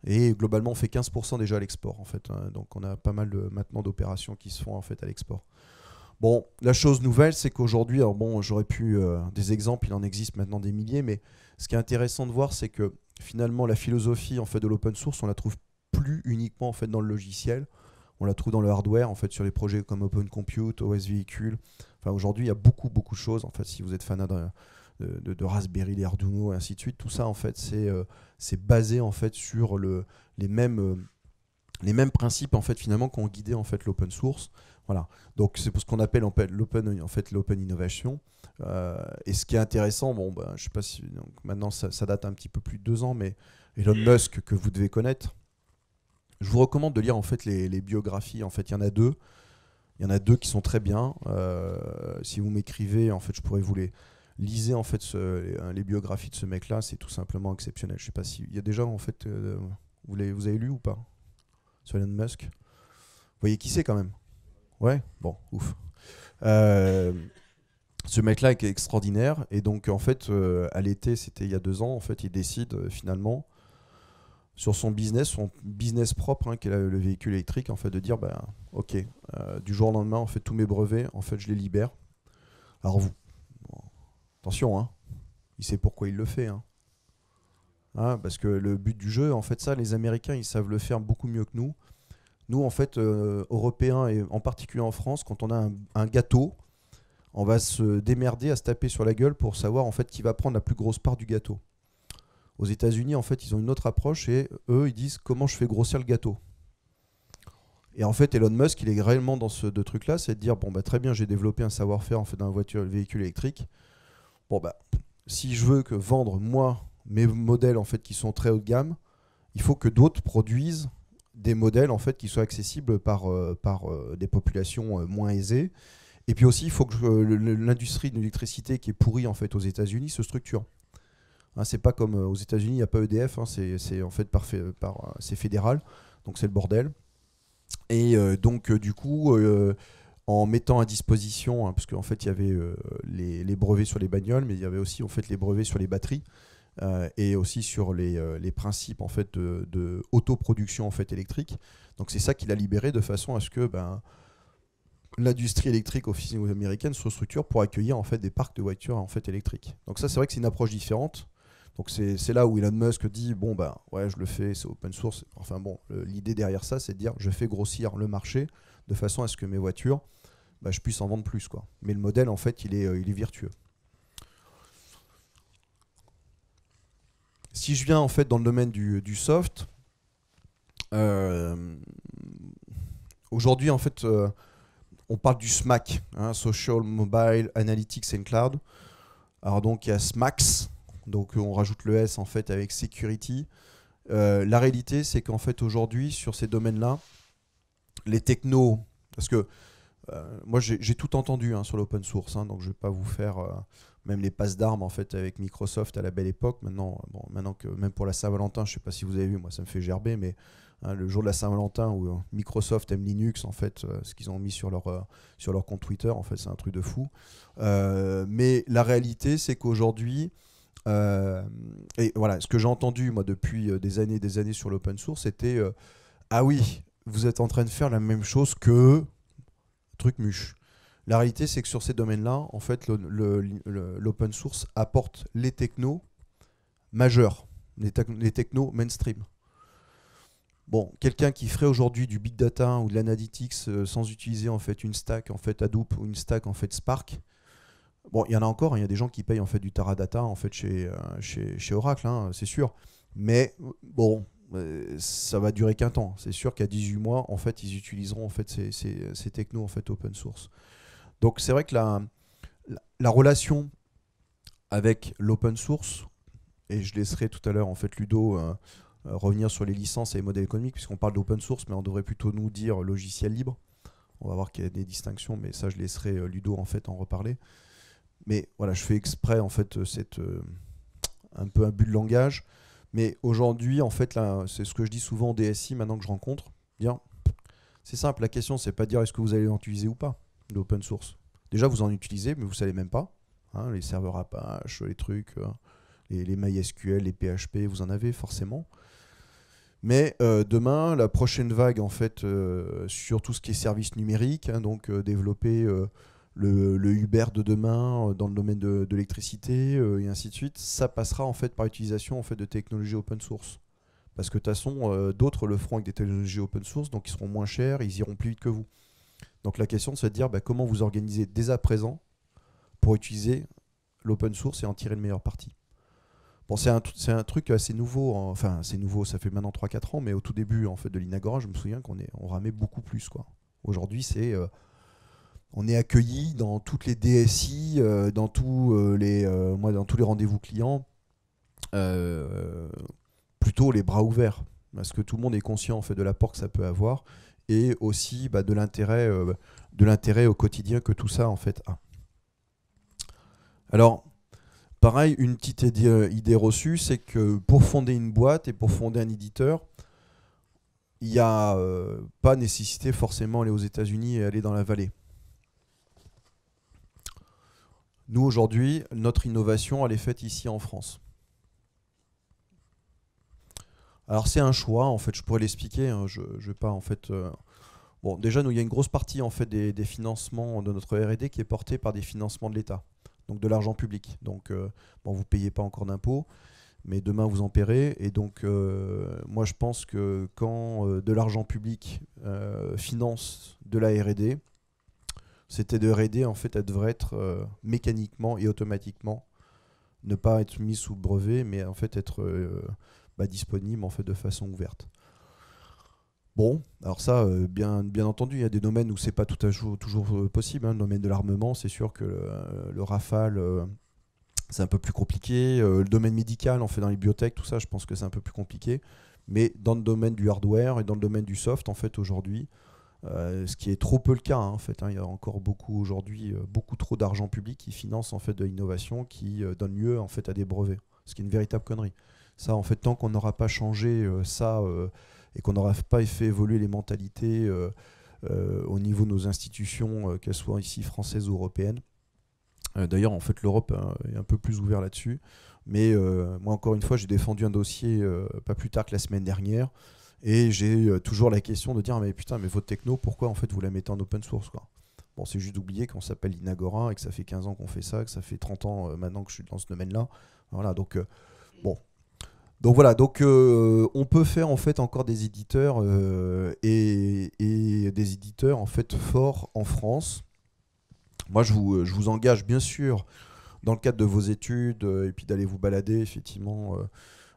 Et globalement, on fait 15% déjà à l'export en fait. Hein, donc on a pas mal maintenant d'opérations qui se font en fait à l'export. Bon, la chose nouvelle, c'est qu'aujourd'hui, alors bon, j'aurais pu des exemples, il en existe maintenant des milliers, mais ce qui est intéressant de voir, c'est que finalement, la philosophie en fait de l'open source, on la trouve plus uniquement en fait dans le logiciel, on la trouve dans le hardware, en fait, sur les projets comme Open Compute, OS Véhicule. Enfin, aujourd'hui, il y a beaucoup de choses. En fait, si vous êtes fan de Raspberry, les Arduino, et ainsi de suite, tout ça, en fait, c'est basé en fait sur les mêmes principes en fait finalement qui ont guidé en fait l'open source. Voilà. Donc c'est pour ce qu'on appelle l'open innovation. Et ce qui est intéressant, je sais pas si donc, maintenant ça date un petit peu plus de 2 ans, mais Elon Musk, que vous devez connaître, je vous recommande de lire en fait les biographies. En fait, il y en a 2. Il y en a deux qui sont très bien. Si vous m'écrivez, en fait, je pourrais vous les lisez en fait les biographies de ce mec-là. C'est tout simplement exceptionnel. Je sais pas si il y a déjà en fait, vous avez lu ou pas sur Elon Musk. Vous voyez qui c'est quand même. Ouais. Bon, ouf. Ce mec-là est extraordinaire et donc en fait à l'été, c'était il y a 2 ans, en fait, il décide finalement sur son business propre, hein, qui est le véhicule électrique, en fait, de dire, bah, ok, du jour au lendemain, en fait, tous mes brevets, en fait, je les libère. Alors vous, bon, attention, hein, il sait pourquoi il le fait, hein. Hein, parce que le but du jeu, en fait, ça, les Américains, ils savent le faire beaucoup mieux que nous. Nous, en fait, Européens et en particulier en France, quand on a un gâteau, on va se démerder à se taper sur la gueule pour savoir en fait qui va prendre la plus grosse part du gâteau. Aux États-Unis, en fait, ils ont une autre approche et eux, ils disent comment je fais grossir le gâteau. Et en fait, Elon Musk, il est réellement dans ce truc-là, c'est de dire bon bah très bien, j'ai développé un savoir-faire en fait d'un véhicule électrique. Bon bah si je veux que vendre moi mes modèles en fait qui sont très haut de gamme, il faut que d'autres produisent des modèles en fait qui soient accessibles par des populations moins aisées. Et puis aussi, il faut que l'industrie de l'électricité qui est pourrie en fait aux États-Unis se structure. Hein, c'est pas comme aux États-Unis, il n'y a pas EDF, hein, c'est en fait c'est fédéral, donc c'est le bordel. Et donc du coup, en mettant à disposition, hein, parce qu'en fait il y avait les brevets sur les bagnoles, mais il y avait aussi en fait les brevets sur les batteries et aussi sur les principes en fait de autoproduction en fait électrique. Donc c'est ça qu'il a libéré de façon à ce que l'industrie électrique officielle américaine se structure pour accueillir en fait des parcs de voitures en fait électriques. Donc ça c'est vrai que c'est une approche différente. Donc c'est là où Elon Musk dit bon bah ouais je le fais, c'est open source. Enfin bon, l'idée derrière ça c'est de dire je fais grossir le marché de façon à ce que mes voitures je puisse en vendre plus quoi. Mais le modèle en fait il est vertueux. Si je viens en fait dans le domaine du soft, aujourd'hui en fait on parle du SMAC, hein, Social Mobile Analytics and Cloud. Alors donc il y a SMAX, donc on rajoute le S en fait avec Security. La réalité c'est qu'en fait aujourd'hui sur ces domaines-là, les technos, parce que moi j'ai tout entendu hein, sur l'open source, hein, donc je ne vais pas vous faire même les passes d'armes en fait avec Microsoft à la belle époque. Maintenant que même pour la Saint-Valentin, je ne sais pas si vous avez vu, moi ça me fait gerber, mais hein, le jour de la Saint-Valentin où Microsoft aime Linux, en fait, ce qu'ils ont mis sur leur compte Twitter, en fait, c'est un truc de fou. Mais la réalité, c'est qu'aujourd'hui, et voilà, ce que j'ai entendu moi depuis des années sur l'open source, c'était ah oui, vous êtes en train de faire la même chose que truc muche. La réalité, c'est que sur ces domaines-là, en fait, l'open source apporte les technos majeurs, les technos mainstream. Bon, quelqu'un qui ferait aujourd'hui du big data ou de l'analytics sans utiliser en fait une stack en fait Hadoop ou une stack en fait Spark, bon, il y en a encore, il y a des gens qui payent en fait du Teradata en fait chez Oracle, hein, c'est sûr. Mais bon, ça va durer qu'un temps. C'est sûr qu'à 18 mois, en fait, ils utiliseront en fait ces technos en fait open source. Donc c'est vrai que la relation avec l'open source, et je laisserai tout à l'heure en fait Ludo revenir sur les licences et les modèles économiques, puisqu'on parle d'open source, mais on devrait plutôt nous dire logiciel libre. On va voir qu'il y a des distinctions, mais ça je laisserai Ludo en fait en reparler. Mais voilà, je fais exprès en fait un peu un but de langage. Mais aujourd'hui, en fait, là, c'est ce que je dis souvent au DSI maintenant que je rencontre. Bien, c'est simple, la question c'est pas de dire est-ce que vous allez en utiliser ou pas l'open source. Déjà vous en utilisez, mais vous savez même pas. Hein, les serveurs Apache, les trucs, les MySQL, les PHP, vous en avez forcément. Mais demain, la prochaine vague en fait sur tout ce qui est services numériques, hein, donc développer le Uber de demain dans le domaine de l'électricité et ainsi de suite, ça passera en fait par l'utilisation en fait de technologies open source. Parce que de toute façon, d'autres le feront avec des technologies open source, donc ils seront moins chers, ils iront plus vite que vous. Donc la question c'est de dire comment vous organisez dès à présent pour utiliser l'open source et en tirer le meilleur parti. Bon, c'est un truc assez nouveau, hein. Enfin c'est nouveau, ça fait maintenant 3-4 ans, mais au tout début en fait, de l'Inagora, je me souviens on ramait beaucoup plus, quoi. Aujourd'hui on est accueilli dans toutes les DSI, dans tous les rendez-vous clients, plutôt les bras ouverts, parce que tout le monde est conscient en fait, de l'apport que ça peut avoir, et aussi de l'intérêt au quotidien que tout ça en fait a. Alors, pareil, une petite idée reçue, c'est que pour fonder une boîte et pour fonder un éditeur, il n'y a pas nécessité forcément aller aux États-Unis et aller dans la vallée. Nous, aujourd'hui, notre innovation, elle est faite ici en France. Alors, c'est un choix, en fait, je pourrais l'expliquer. Hein, je vais pas, en fait... Bon, déjà, nous, il y a une grosse partie, en fait, des financements de notre R&D qui est portée par des financements de l'État, donc de l'argent public. Donc, bon, vous ne payez pas encore d'impôts, mais demain, vous en paierez. Et donc, moi, je pense que quand de l'argent public finance de la R&D, c'était de R&D, en fait, elle devrait être mécaniquement et automatiquement, ne pas être mise sous brevet, mais en fait être disponible en fait, de façon ouverte. Bon, alors ça, bien entendu, il y a des domaines où c'est pas toujours possible. Hein. Le domaine de l'armement, c'est sûr que le Rafale, c'est un peu plus compliqué. Le domaine médical, en fait, dans les biotech, tout ça, je pense que c'est un peu plus compliqué. Mais dans le domaine du hardware et dans le domaine du soft, en fait, aujourd'hui, ce qui est trop peu le cas, hein, en fait. Hein, il y a encore beaucoup aujourd'hui, beaucoup trop d'argent public qui finance en fait de l'innovation, qui donne lieu en fait à des brevets. Ce qui est une véritable connerie. Ça, en fait, tant qu'on n'aura pas changé ça et qu'on n'aura pas fait évoluer les mentalités au niveau de nos institutions, qu'elles soient ici françaises ou européennes. D'ailleurs, en fait, l'Europe est un peu plus ouverte là-dessus. Mais moi, encore une fois, j'ai défendu un dossier pas plus tard que la semaine dernière. Et j'ai toujours la question de dire mais putain, mais votre techno, pourquoi en fait vous la mettez en open source quoi. Bon, c'est juste d'oublier qu'on s'appelle Inagora et que ça fait 15 ans qu'on fait ça, que ça fait 30 ans maintenant que je suis dans ce domaine-là. Voilà, donc bon. Donc voilà, donc on peut faire en fait encore des éditeurs et des éditeurs en fait forts en France. Moi, je vous engage bien sûr dans le cadre de vos études et puis d'aller vous balader effectivement.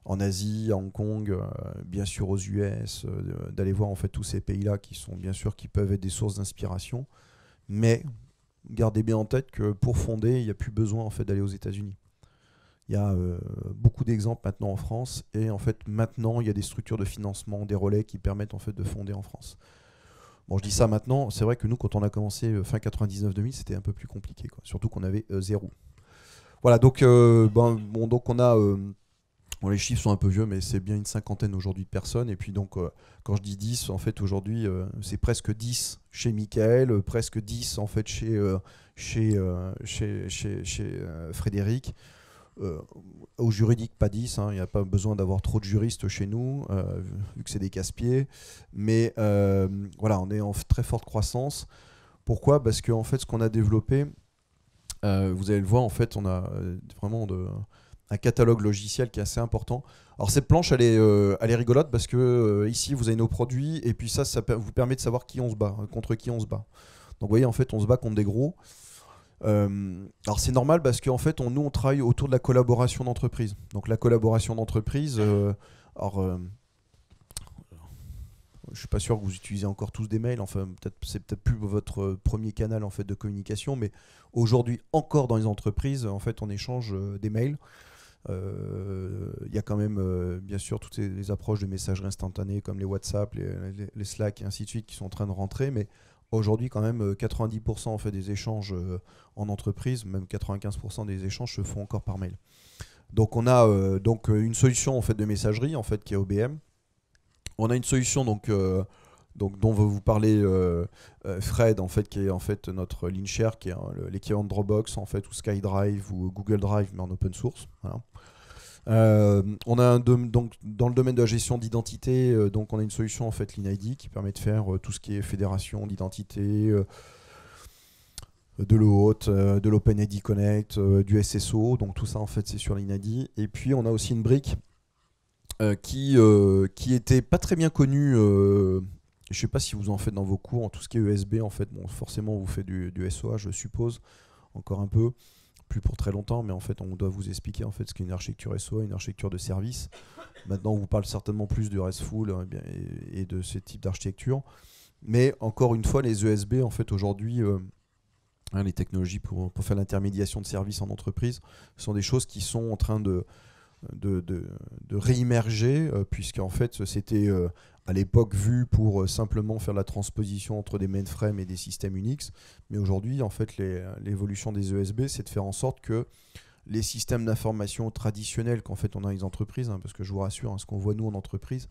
En Asie, à Hong Kong, bien sûr aux US, d'aller voir en fait tous ces pays-là qui sont bien sûr qui peuvent être des sources d'inspiration. Mais gardez bien en tête que pour fonder, il n'y a plus besoin en fait d'aller aux États-Unis. Il y a beaucoup d'exemples maintenant en France et en fait maintenant il y a des structures de financement, des relais qui permettent en fait de fonder en France. Bon, je dis ça maintenant, c'est vrai que nous quand on a commencé fin 99-2000, c'était un peu plus compliqué, quoi. Surtout qu'on avait zéro. Voilà, donc donc on a bon, les chiffres sont un peu vieux, mais c'est bien une cinquantaine aujourd'hui de personnes. Et puis donc, quand je dis 10, en fait, aujourd'hui, c'est presque 10 chez Michael, presque 10 en fait chez Frédéric. Au juridique, pas 10, hein, il n'y a pas besoin d'avoir trop de juristes chez nous, vu que c'est des casse-pieds. Mais voilà, on est en très forte croissance. Pourquoi ? Parce que en fait, ce qu'on a développé, vous allez le voir, en fait, on a vraiment un catalogue logiciel qui est assez important. Alors cette planche, elle est rigolote parce que ici, vous avez nos produits et puis ça vous permet de savoir qui on se bat, contre qui on se bat. Donc vous voyez, en fait, on se bat contre des gros. Alors c'est normal parce qu'en fait, nous, on travaille autour de la collaboration d'entreprise. Donc la collaboration d'entreprise, je suis pas sûr que vous utilisez encore tous des mails. Enfin, c'est peut-être plus votre premier canal en fait de communication, mais aujourd'hui encore dans les entreprises, en fait, on échange des mails. Il y a quand même bien sûr toutes les approches de messagerie instantanée comme les WhatsApp, les Slack et ainsi de suite qui sont en train de rentrer, mais aujourd'hui quand même 90% en fait des échanges en entreprise, même 95% des échanges se font encore par mail. Donc on a une solution en fait de messagerie en fait qui est OBM. On a une solution donc dont va vous parler Fred en fait, qui est en fait notre LeanShare, qui est l'équivalent de Dropbox en fait, ou SkyDrive ou Google Drive mais en open source. Voilà. On a donc dans le domaine de la gestion d'identité, donc on a une solution en fait LeanID qui permet de faire tout ce qui est fédération d'identité, de l'OAuth, de l'OpenID Connect, du SSO, donc tout ça en fait c'est sur LeanID. Et puis on a aussi une brique qui était pas très bien connue. Je sais pas si vous en faites dans vos cours, en tout ce qui est USB en fait. Bon, forcément vous faites du SOA, je suppose, encore un peu. Plus pour très longtemps, mais en fait on doit vous expliquer en fait ce qu'est une architecture SOA, une architecture de service. Maintenant on vous parle certainement plus de RESTful et de ce type d'architecture, mais encore une fois les ESB en fait aujourd'hui, les technologies pour faire l'intermédiation de services en entreprise sont des choses qui sont en train de réimmerger, puisqu'en fait c'était à l'époque vu pour simplement faire la transposition entre des mainframes et des systèmes Unix. Mais aujourd'hui, en fait, l'évolution des ESB, c'est de faire en sorte que les systèmes d'information traditionnels qu'en fait on a dans les entreprises, hein, parce que je vous rassure, hein, ce qu'on voit nous en entreprise,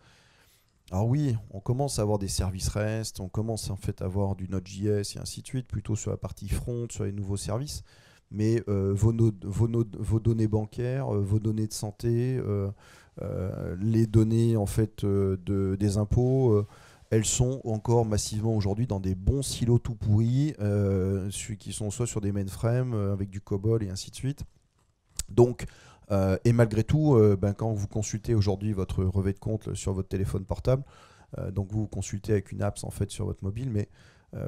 alors oui, on commence à avoir des services REST, on commence en fait à avoir du Node.js et ainsi de suite, plutôt sur la partie front, sur les nouveaux services. Mais vos données bancaires, vos données de santé, les données en fait des impôts, elles sont encore massivement aujourd'hui dans des bons silos tout pourris, qui sont soit sur des mainframes avec du COBOL et ainsi de suite. Donc, et malgré tout, quand vous consultez aujourd'hui votre relevé de compte sur votre téléphone portable, donc vous consultez avec une app en fait sur votre mobile, mais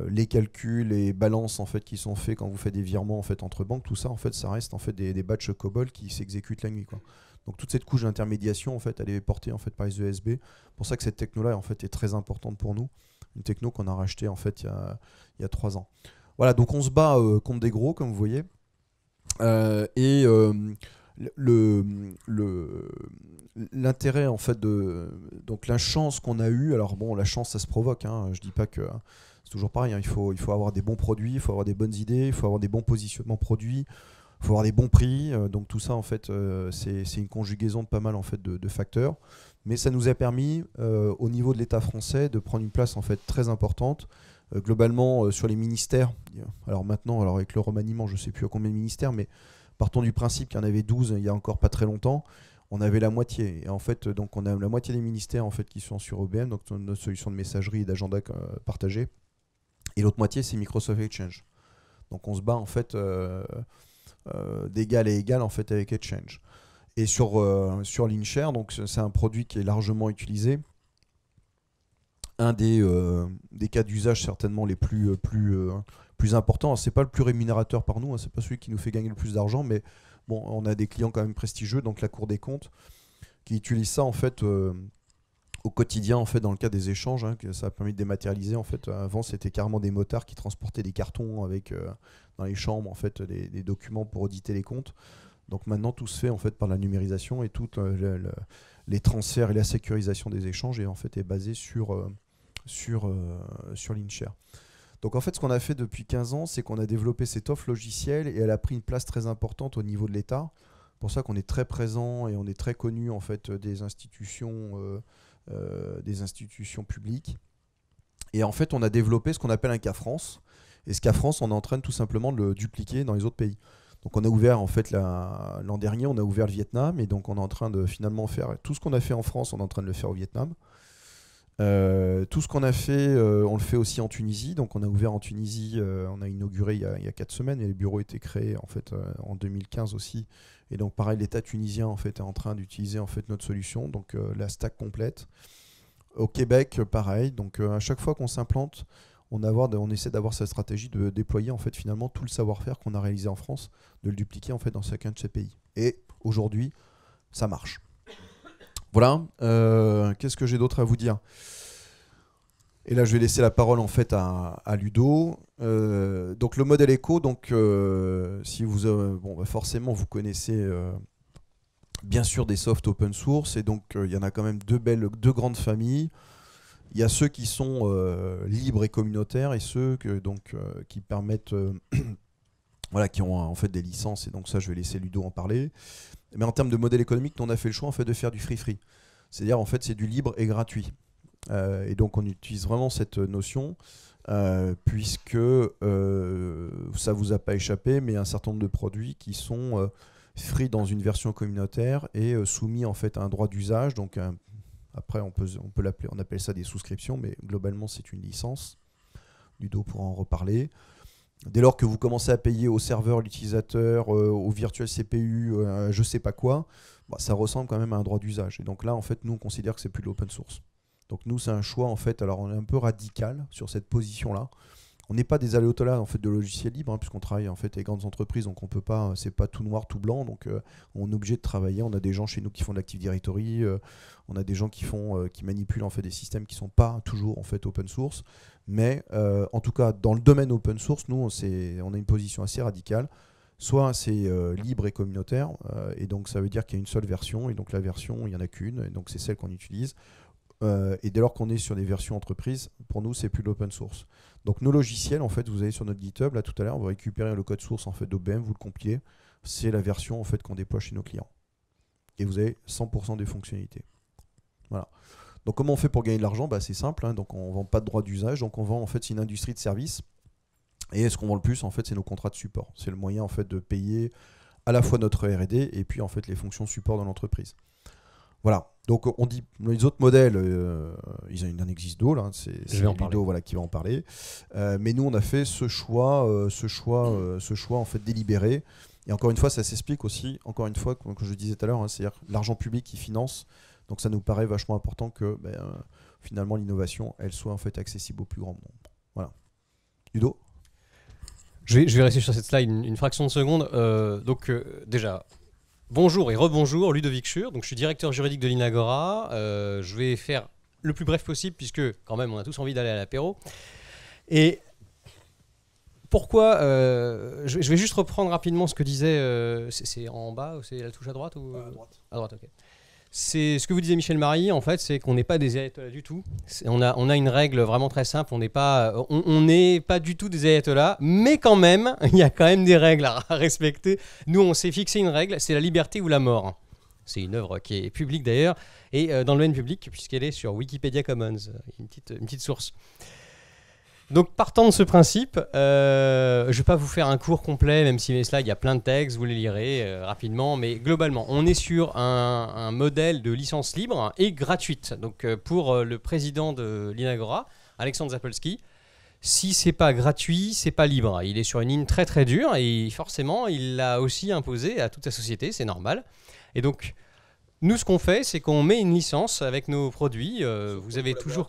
les calculs, les balances en fait qui sont faits quand vous faites des virements en fait entre banques, tout ça en fait ça reste en fait des batchs COBOL qui s'exécutent la nuit, quoi. Donc toute cette couche d'intermédiation en fait elle est portée en fait par les ESB. C'est pour ça que cette techno là en fait est très importante pour nous, une techno qu'on a rachetée en fait il y a 3 ans. Voilà, donc on se bat contre des gros comme vous voyez. L'intérêt en fait donc la chance qu'on a eue, alors bon, la chance ça se provoque, hein, je dis pas que c'est toujours pareil, hein, il faut avoir des bons produits, il faut avoir des bonnes idées, il faut avoir des bons positionnements produits, il faut avoir des bons prix, donc tout ça en fait c'est une conjugaison de pas mal en fait de facteurs, mais ça nous a permis au niveau de l'État français de prendre une place en fait très importante. Globalement sur les ministères, alors maintenant, alors avec le remaniement je sais plus à combien de ministères, mais partons du principe qu'il y en avait 12 il y a encore pas très longtemps, on avait la moitié. Et en fait, donc on a la moitié des ministères en fait, qui sont sur OBM, donc notre solution de messagerie et d'agenda partagé. Et l'autre moitié, c'est Microsoft Exchange. Donc on se bat en fait d'égal à égal en fait, avec Exchange. Et sur LeanShare, donc c'est un produit qui est largement utilisé. Un des cas d'usage certainement les plus importants. C'est pas le plus rémunérateur par nous, hein, c'est pas celui qui nous fait gagner le plus d'argent, mais bon, on a des clients quand même prestigieux, donc la Cour des comptes, qui utilisent ça en fait au quotidien en fait dans le cas des échanges, hein, que ça a permis de dématérialiser. En fait, avant c'était carrément des motards qui transportaient des cartons avec dans les chambres en fait des documents pour auditer les comptes. Donc maintenant tout se fait en fait par la numérisation et tout les transferts et la sécurisation des échanges est en fait est basé sur LeanShare. Donc en fait ce qu'on a fait depuis 15 ans, c'est qu'on a développé cette offre logicielle et elle a pris une place très importante au niveau de l'État. C'est pour ça qu'on est très présent et on est très connu en fait des institutions publiques. Et en fait on a développé ce qu'on appelle un cas France. Et ce cas France, on est en train tout simplement de le dupliquer dans les autres pays. Donc on a ouvert en fait l'an dernier, on a ouvert le Vietnam et donc on est en train de finalement faire tout ce qu'on a fait en France, on est en train de le faire au Vietnam. Tout ce qu'on a fait, on le fait aussi en Tunisie. Donc on a ouvert en Tunisie, on a inauguré il y a 4 semaines et les bureaux étaient créés en fait en 2015 aussi. Et donc pareil, l'État tunisien en fait est en train d'utiliser en fait notre solution, donc la stack complète. Au Québec, pareil. Donc à chaque fois qu'on s'implante, on essaie d'avoir cette stratégie de déployer en fait finalement tout le savoir-faire qu'on a réalisé en France, de le dupliquer en fait dans chacun de ces pays. Et aujourd'hui, ça marche. Voilà. Qu'est-ce que j'ai d'autre à vous dire ? Et là, je vais laisser la parole en fait à Ludo. Donc le modèle éco, donc si vous, forcément vous connaissez bien sûr des softs open source et donc il y en a quand même deux grandes familles. Il y a ceux qui sont libres et communautaires et ceux qui permettent, voilà, qui ont en fait des licences. Et donc ça, je vais laisser Ludo en parler. Mais en termes de modèle économique, nous, on a fait le choix en fait de faire du free. C'est-à-dire en fait c'est du libre et gratuit. Et donc on utilise vraiment cette notion puisque ça vous a pas échappé, mais un certain nombre de produits qui sont free dans une version communautaire et soumis en fait à un droit d'usage. Donc après on peut l'appeler, on appelle ça des souscriptions, mais globalement c'est une licence. Ludo pourra en reparler. Dès lors que vous commencez à payer au serveur, l'utilisateur, au virtual CPU, je sais pas quoi, ça ressemble quand même à un droit d'usage. Et donc là, en fait, nous, on considère que c'est plus de l'open source. Donc nous, c'est un choix, en fait, alors on est un peu radical sur cette position-là. On n'est pas des ayatollahs en fait, de logiciels libres, hein, puisqu'on travaille en fait avec grandes entreprises, donc on peut pas, c'est pas tout noir, tout blanc, donc on est obligé de travailler. On a des gens chez nous qui font de l'Active Directory, on a des gens qui manipulent en fait des systèmes qui sont pas toujours en fait open source, mais en tout cas dans le domaine open source, nous on a une position assez radicale. Soit c'est libre et communautaire, et donc ça veut dire qu'il y a une seule version, et donc la version il y en a qu'une, et donc c'est celle qu'on utilise. Et dès lors qu'on est sur des versions entreprises, pour nous, c'est plus de l'open source. Donc nos logiciels, en fait, vous allez sur notre GitHub, là tout à l'heure, vous récupérez le code source en fait, d'OBM, vous le compilez. C'est la version en fait, qu'on déploie chez nos clients. Et vous avez 100% des fonctionnalités. Voilà. Donc comment on fait pour gagner de l'argent? C'est simple, hein. Donc on ne vend pas de droits d'usage, donc on vend en fait, c'est une industrie de services. Et ce qu'on vend le plus, en fait, c'est nos contrats de support. C'est le moyen en fait, de payer à la fois notre R&D et puis en fait, les fonctions support de l'entreprise. Voilà. Donc on dit les autres modèles, il en existe d'autres, hein. C'est Ludo qui va en parler. Mais nous on a fait ce choix en fait délibéré. Et encore une fois, ça s'explique aussi, encore une fois, comme je disais tout à l'heure, hein, c'est-à-dire l'argent public qui finance. Donc ça nous paraît vachement important que finalement l'innovation, elle soit en fait accessible au plus grand nombre. Voilà. Ludo? Je vais rester sur cette slide une fraction de seconde. Déjà, bonjour et rebonjour, Ludovic Schur. Donc je suis directeur juridique de l'Inagora. Je vais faire le plus bref possible puisque quand même on a tous envie d'aller à l'apéro. Et pourquoi je vais juste reprendre rapidement ce que disait. C'est en bas ou c'est la touche à droite ou À droite. À droite, ok. C'est ce que vous disait Michel Marie, en fait, c'est qu'on n'est pas des ayatollahs du tout. On a une règle vraiment très simple, on n'est pas du tout des ayatollahs, mais quand même, il y a quand même des règles à respecter. Nous, on s'est fixé une règle, c'est la liberté ou la mort. C'est une œuvre qui est publique d'ailleurs, et dans le domaine public, puisqu'elle est sur Wikipedia Commons, une petite source. Donc partant de ce principe, je ne vais pas vous faire un cours complet, même si les slides, il y a plein de textes, vous les lirez rapidement, mais globalement, on est sur un modèle de licence libre et gratuite. Donc pour le président de l'Inagora, Alexandre Zapolski, si c'est pas gratuit, c'est pas libre. Il est sur une ligne très très dure et forcément, il l'a aussi imposé à toute sa société, c'est normal. Et donc, nous, ce qu'on fait, c'est qu'on met une licence avec nos produits. Vous avez toujours...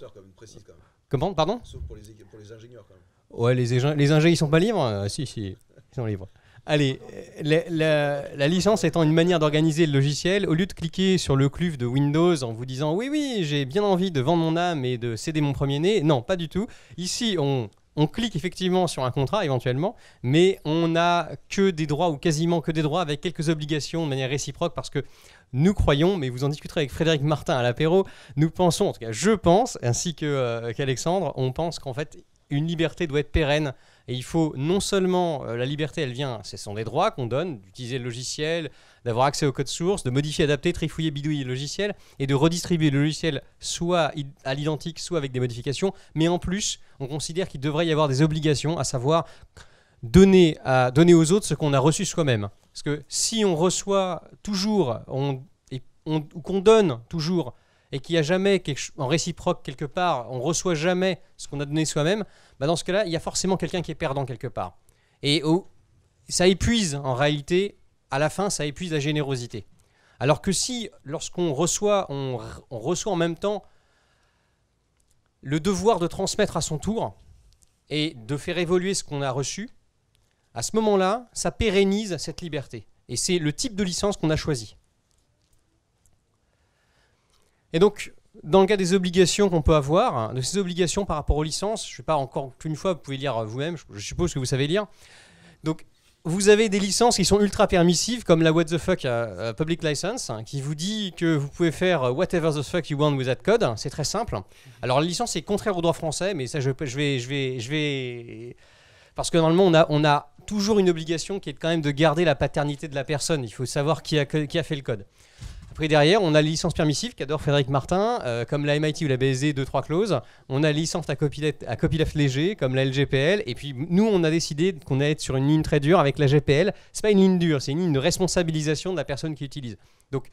Comment, pardon? Sauf pour les ingénieurs quand même. Ouais, les ingénieurs, ils sont pas libres? Si, ils sont libres. Allez, la licence étant une manière d'organiser le logiciel, au lieu de cliquer sur le cluf de Windows en vous disant « Oui, j'ai bien envie de vendre mon âme et de céder mon premier-né », non, pas du tout. Ici, on clique effectivement sur un contrat éventuellement, mais on n'a que des droits ou quasiment que des droits avec quelques obligations de manière réciproque parce que nous croyons, mais vous en discuterez avec Frédéric Martin à l'apéro, nous pensons, en tout cas je pense, ainsi qu'Alexandre, on pense qu'en fait une liberté doit être pérenne et il faut non seulement la liberté, elle vient, ce sont des droits qu'on donne, d'utiliser le logiciel, d'avoir accès au code source, de modifier, adapter, trifouiller, bidouiller le logiciel et de redistribuer le logiciel soit à l'identique, soit avec des modifications, mais en plus, on considère qu'il devrait y avoir des obligations, à savoir donner aux autres ce qu'on a reçu soi-même. Parce que si on reçoit toujours, ou qu'on donne toujours, et qu'il n'y a jamais en réciproque quelque part, on ne reçoit jamais ce qu'on a donné soi-même, dans ce cas-là, il y a forcément quelqu'un qui est perdant quelque part. Et ça épuise, en réalité, à la fin, ça épuise la générosité. Alors que si, lorsqu'on reçoit, on reçoit en même temps le devoir de transmettre à son tour et de faire évoluer ce qu'on a reçu, à ce moment-là, ça pérennise cette liberté. Et c'est le type de licence qu'on a choisi. Et donc, dans le cas des obligations qu'on peut avoir, de ces obligations par rapport aux licences, je ne sais pas, encore une fois, vous pouvez lire vous-même, je suppose que vous savez lire. Donc, vous avez des licences qui sont ultra permissives, comme la What the Fuck Public License, qui vous dit que vous pouvez faire whatever the fuck you want with that code. C'est très simple. Alors, la licence est contraire au droit français, mais ça, je vais parce que normalement, on a toujours une obligation qui est quand même de garder la paternité de la personne. Il faut savoir qui a fait le code. Après, derrière, on a les licences permissives qu'adore Frédéric Martin, comme la MIT ou la BSD, 2-3 clauses. On a les licences à copyleft léger, comme la LGPL. Et puis, nous, on a décidé qu'on allait être sur une ligne très dure avec la GPL. Ce n'est pas une ligne dure, c'est une ligne de responsabilisation de la personne qui utilise. Donc,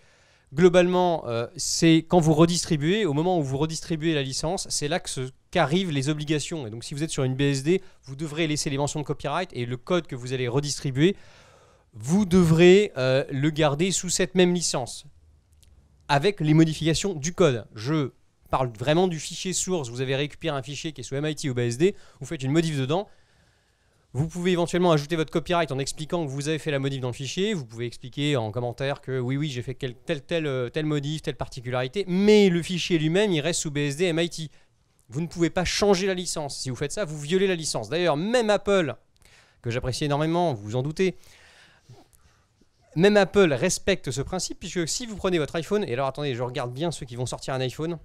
globalement, c'est quand vous redistribuez, au moment où vous redistribuez la licence, c'est là qu'arrivent les obligations. Et donc, si vous êtes sur une BSD, vous devrez laisser les mentions de copyright et le code que vous allez redistribuer, vous devrez le garder sous cette même licence, avec les modifications du code. Je parle vraiment du fichier source. Vous avez récupéré un fichier qui est sous MIT ou BSD, vous faites une modif dedans. Vous pouvez éventuellement ajouter votre copyright en expliquant que vous avez fait la modif dans le fichier. Vous pouvez expliquer en commentaire que oui, j'ai fait telle modif, telle particularité, mais le fichier lui-même, il reste sous BSD MIT. Vous ne pouvez pas changer la licence. Si vous faites ça, vous violez la licence. D'ailleurs, même Apple, que j'apprécie énormément, vous vous en doutez, même Apple respecte ce principe, puisque si vous prenez votre iPhone, et alors attendez, je regarde bien ceux qui vont sortir un iPhone.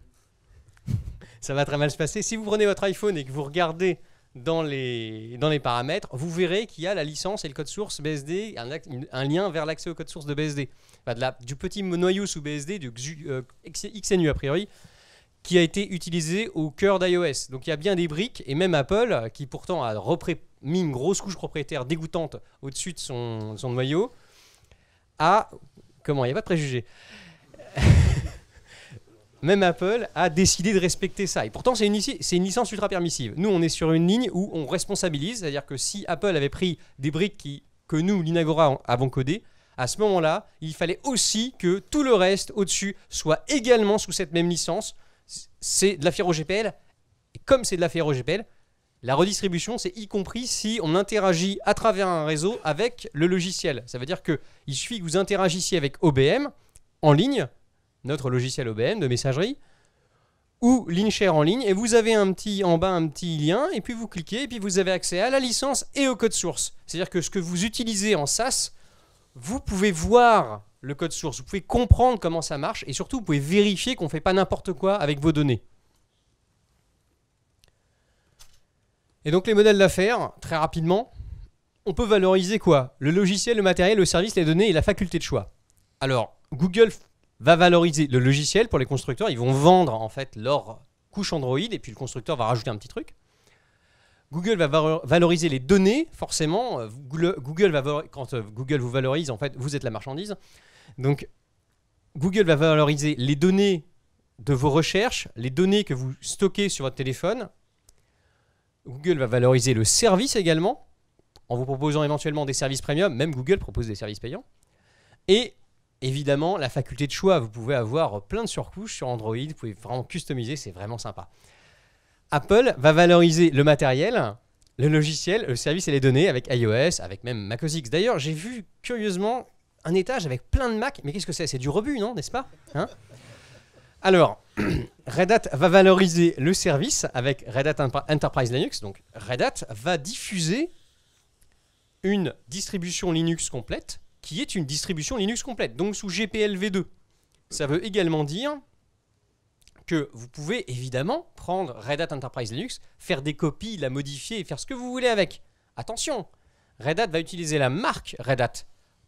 ça va très mal se passer. Si vous prenez votre iPhone et que vous regardez dans les paramètres, vous verrez qu'il y a la licence et le code source BSD, un lien vers l'accès au code source de BSD. Enfin, du petit noyau sous BSD, du XNU a priori, qui a été utilisé au cœur d'iOS. Donc il y a bien des briques, et même Apple, qui pourtant a mis une grosse couche propriétaire dégoûtante au-dessus de son noyau, comment, il n'y a pas de préjugés. Même Apple a décidé de respecter ça. Et pourtant, c'est une licence ultra permissive. Nous, on est sur une ligne où on responsabilise, c'est-à-dire que si Apple avait pris des briques que nous, l'Inagora, avons codées, à ce moment-là, il fallait aussi que tout le reste au-dessus soit également sous cette même licence. C'est de la Fiero GPL. Et comme c'est de la Fiero GPL, la redistribution, c'est y compris si on interagit à travers un réseau avec le logiciel. Ça veut dire qu'il suffit que vous interagissiez avec OBM en ligne, notre logiciel OBM de messagerie, ou LineShare en ligne, et vous avez en bas un petit lien, et puis vous cliquez, et puis vous avez accès à la licence et au code source. C'est-à-dire que ce que vous utilisez en SaaS, vous pouvez voir le code source, vous pouvez comprendre comment ça marche, et surtout vous pouvez vérifier qu'on ne fait pas n'importe quoi avec vos données. Et donc les modèles d'affaires, très rapidement, on peut valoriser quoi? Le logiciel, le matériel, le service, les données et la faculté de choix. Alors, Google va valoriser le logiciel pour les constructeurs. Ils vont vendre en fait leur couche Android et puis le constructeur va rajouter un petit truc. Google va valoriser les données, forcément. Quand Google vous valorise, en fait, vous êtes la marchandise. Donc, Google va valoriser les données de vos recherches, les données que vous stockez sur votre téléphone. Google va valoriser le service également, en vous proposant éventuellement des services premium. Même Google propose des services payants. Et évidemment, la faculté de choix, vous pouvez avoir plein de surcouches sur Android, vous pouvez vraiment customiser, c'est vraiment sympa. Apple va valoriser le matériel, le logiciel, le service et les données avec iOS, avec même Mac OS X. D'ailleurs, j'ai vu curieusement un étage avec plein de Mac, mais qu'est-ce que c'est? C'est du rebut, non? N'est-ce pas, hein? Alors, Red Hat va valoriser le service avec Red Hat Enterprise Linux. Donc, Red Hat va diffuser une distribution Linux complète qui est une distribution Linux complète, donc sous GPL v2. Ça veut également dire que vous pouvez évidemment prendre Red Hat Enterprise Linux, faire des copies, la modifier et faire ce que vous voulez avec. Attention, Red Hat va utiliser la marque Red Hat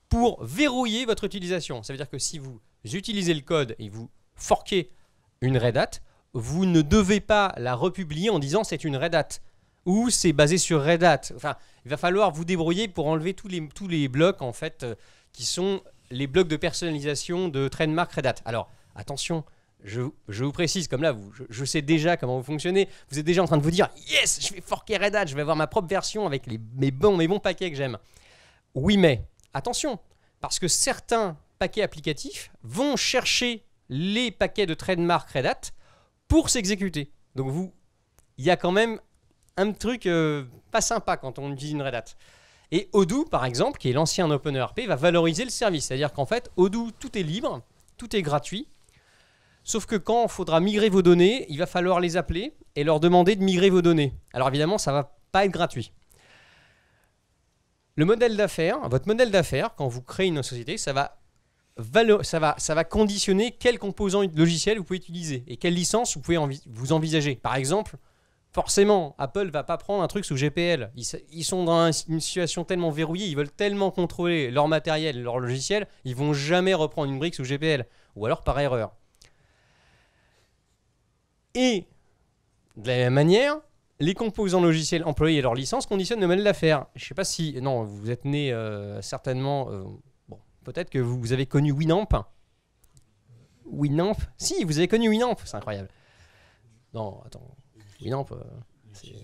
pour verrouiller votre utilisation. Ça veut dire que si vous utilisez le code et vous forquez une Red Hat, vous ne devez pas la republier en disant c'est une Red Hat ou c'est basé sur Red Hat. Enfin, il va falloir vous débrouiller pour enlever tous les blocs en fait qui sont les blocs de personnalisation de trademark Red Hat. Alors, attention, je vous précise, comme là, je sais déjà comment vous fonctionnez. Vous êtes déjà en train de vous dire « Yes, je vais forquer Red Hat, je vais avoir ma propre version avec mes bons paquets que j'aime. » Oui, mais attention, parce que certains paquets applicatifs vont chercher les paquets de trademark Red Hat pour s'exécuter. Donc, il y a quand même un truc pas sympa quand on utilise une Red Hat. Et Odoo, par exemple, qui est l'ancien OpenERP, va valoriser le service. C'est-à-dire qu'en fait, Odoo, tout est libre, tout est gratuit. Sauf que quand il faudra migrer vos données, il va falloir les appeler et leur demander de migrer vos données. Alors évidemment, ça ne va pas être gratuit. Le modèle d'affaires, votre modèle d'affaires, quand vous créez une société, ça va conditionner quels composants logiciels vous pouvez utiliser et quelle licence vous pouvez vous envisager. Par exemple, forcément, Apple ne va pas prendre un truc sous GPL. Ils sont dans une situation tellement verrouillée, ils veulent tellement contrôler leur matériel, leur logiciel, ils ne vont jamais reprendre une brique sous GPL, ou alors par erreur. Et de la même manière, les composants logiciels employés et leurs licences conditionnent le modèle d'affaires. Je ne sais pas si... Non, vous êtes né certainement... bon, peut-être que vous avez connu Winamp. Winamp? Si, vous avez connu Winamp, c'est incroyable. Non, attends... Winamp, c'est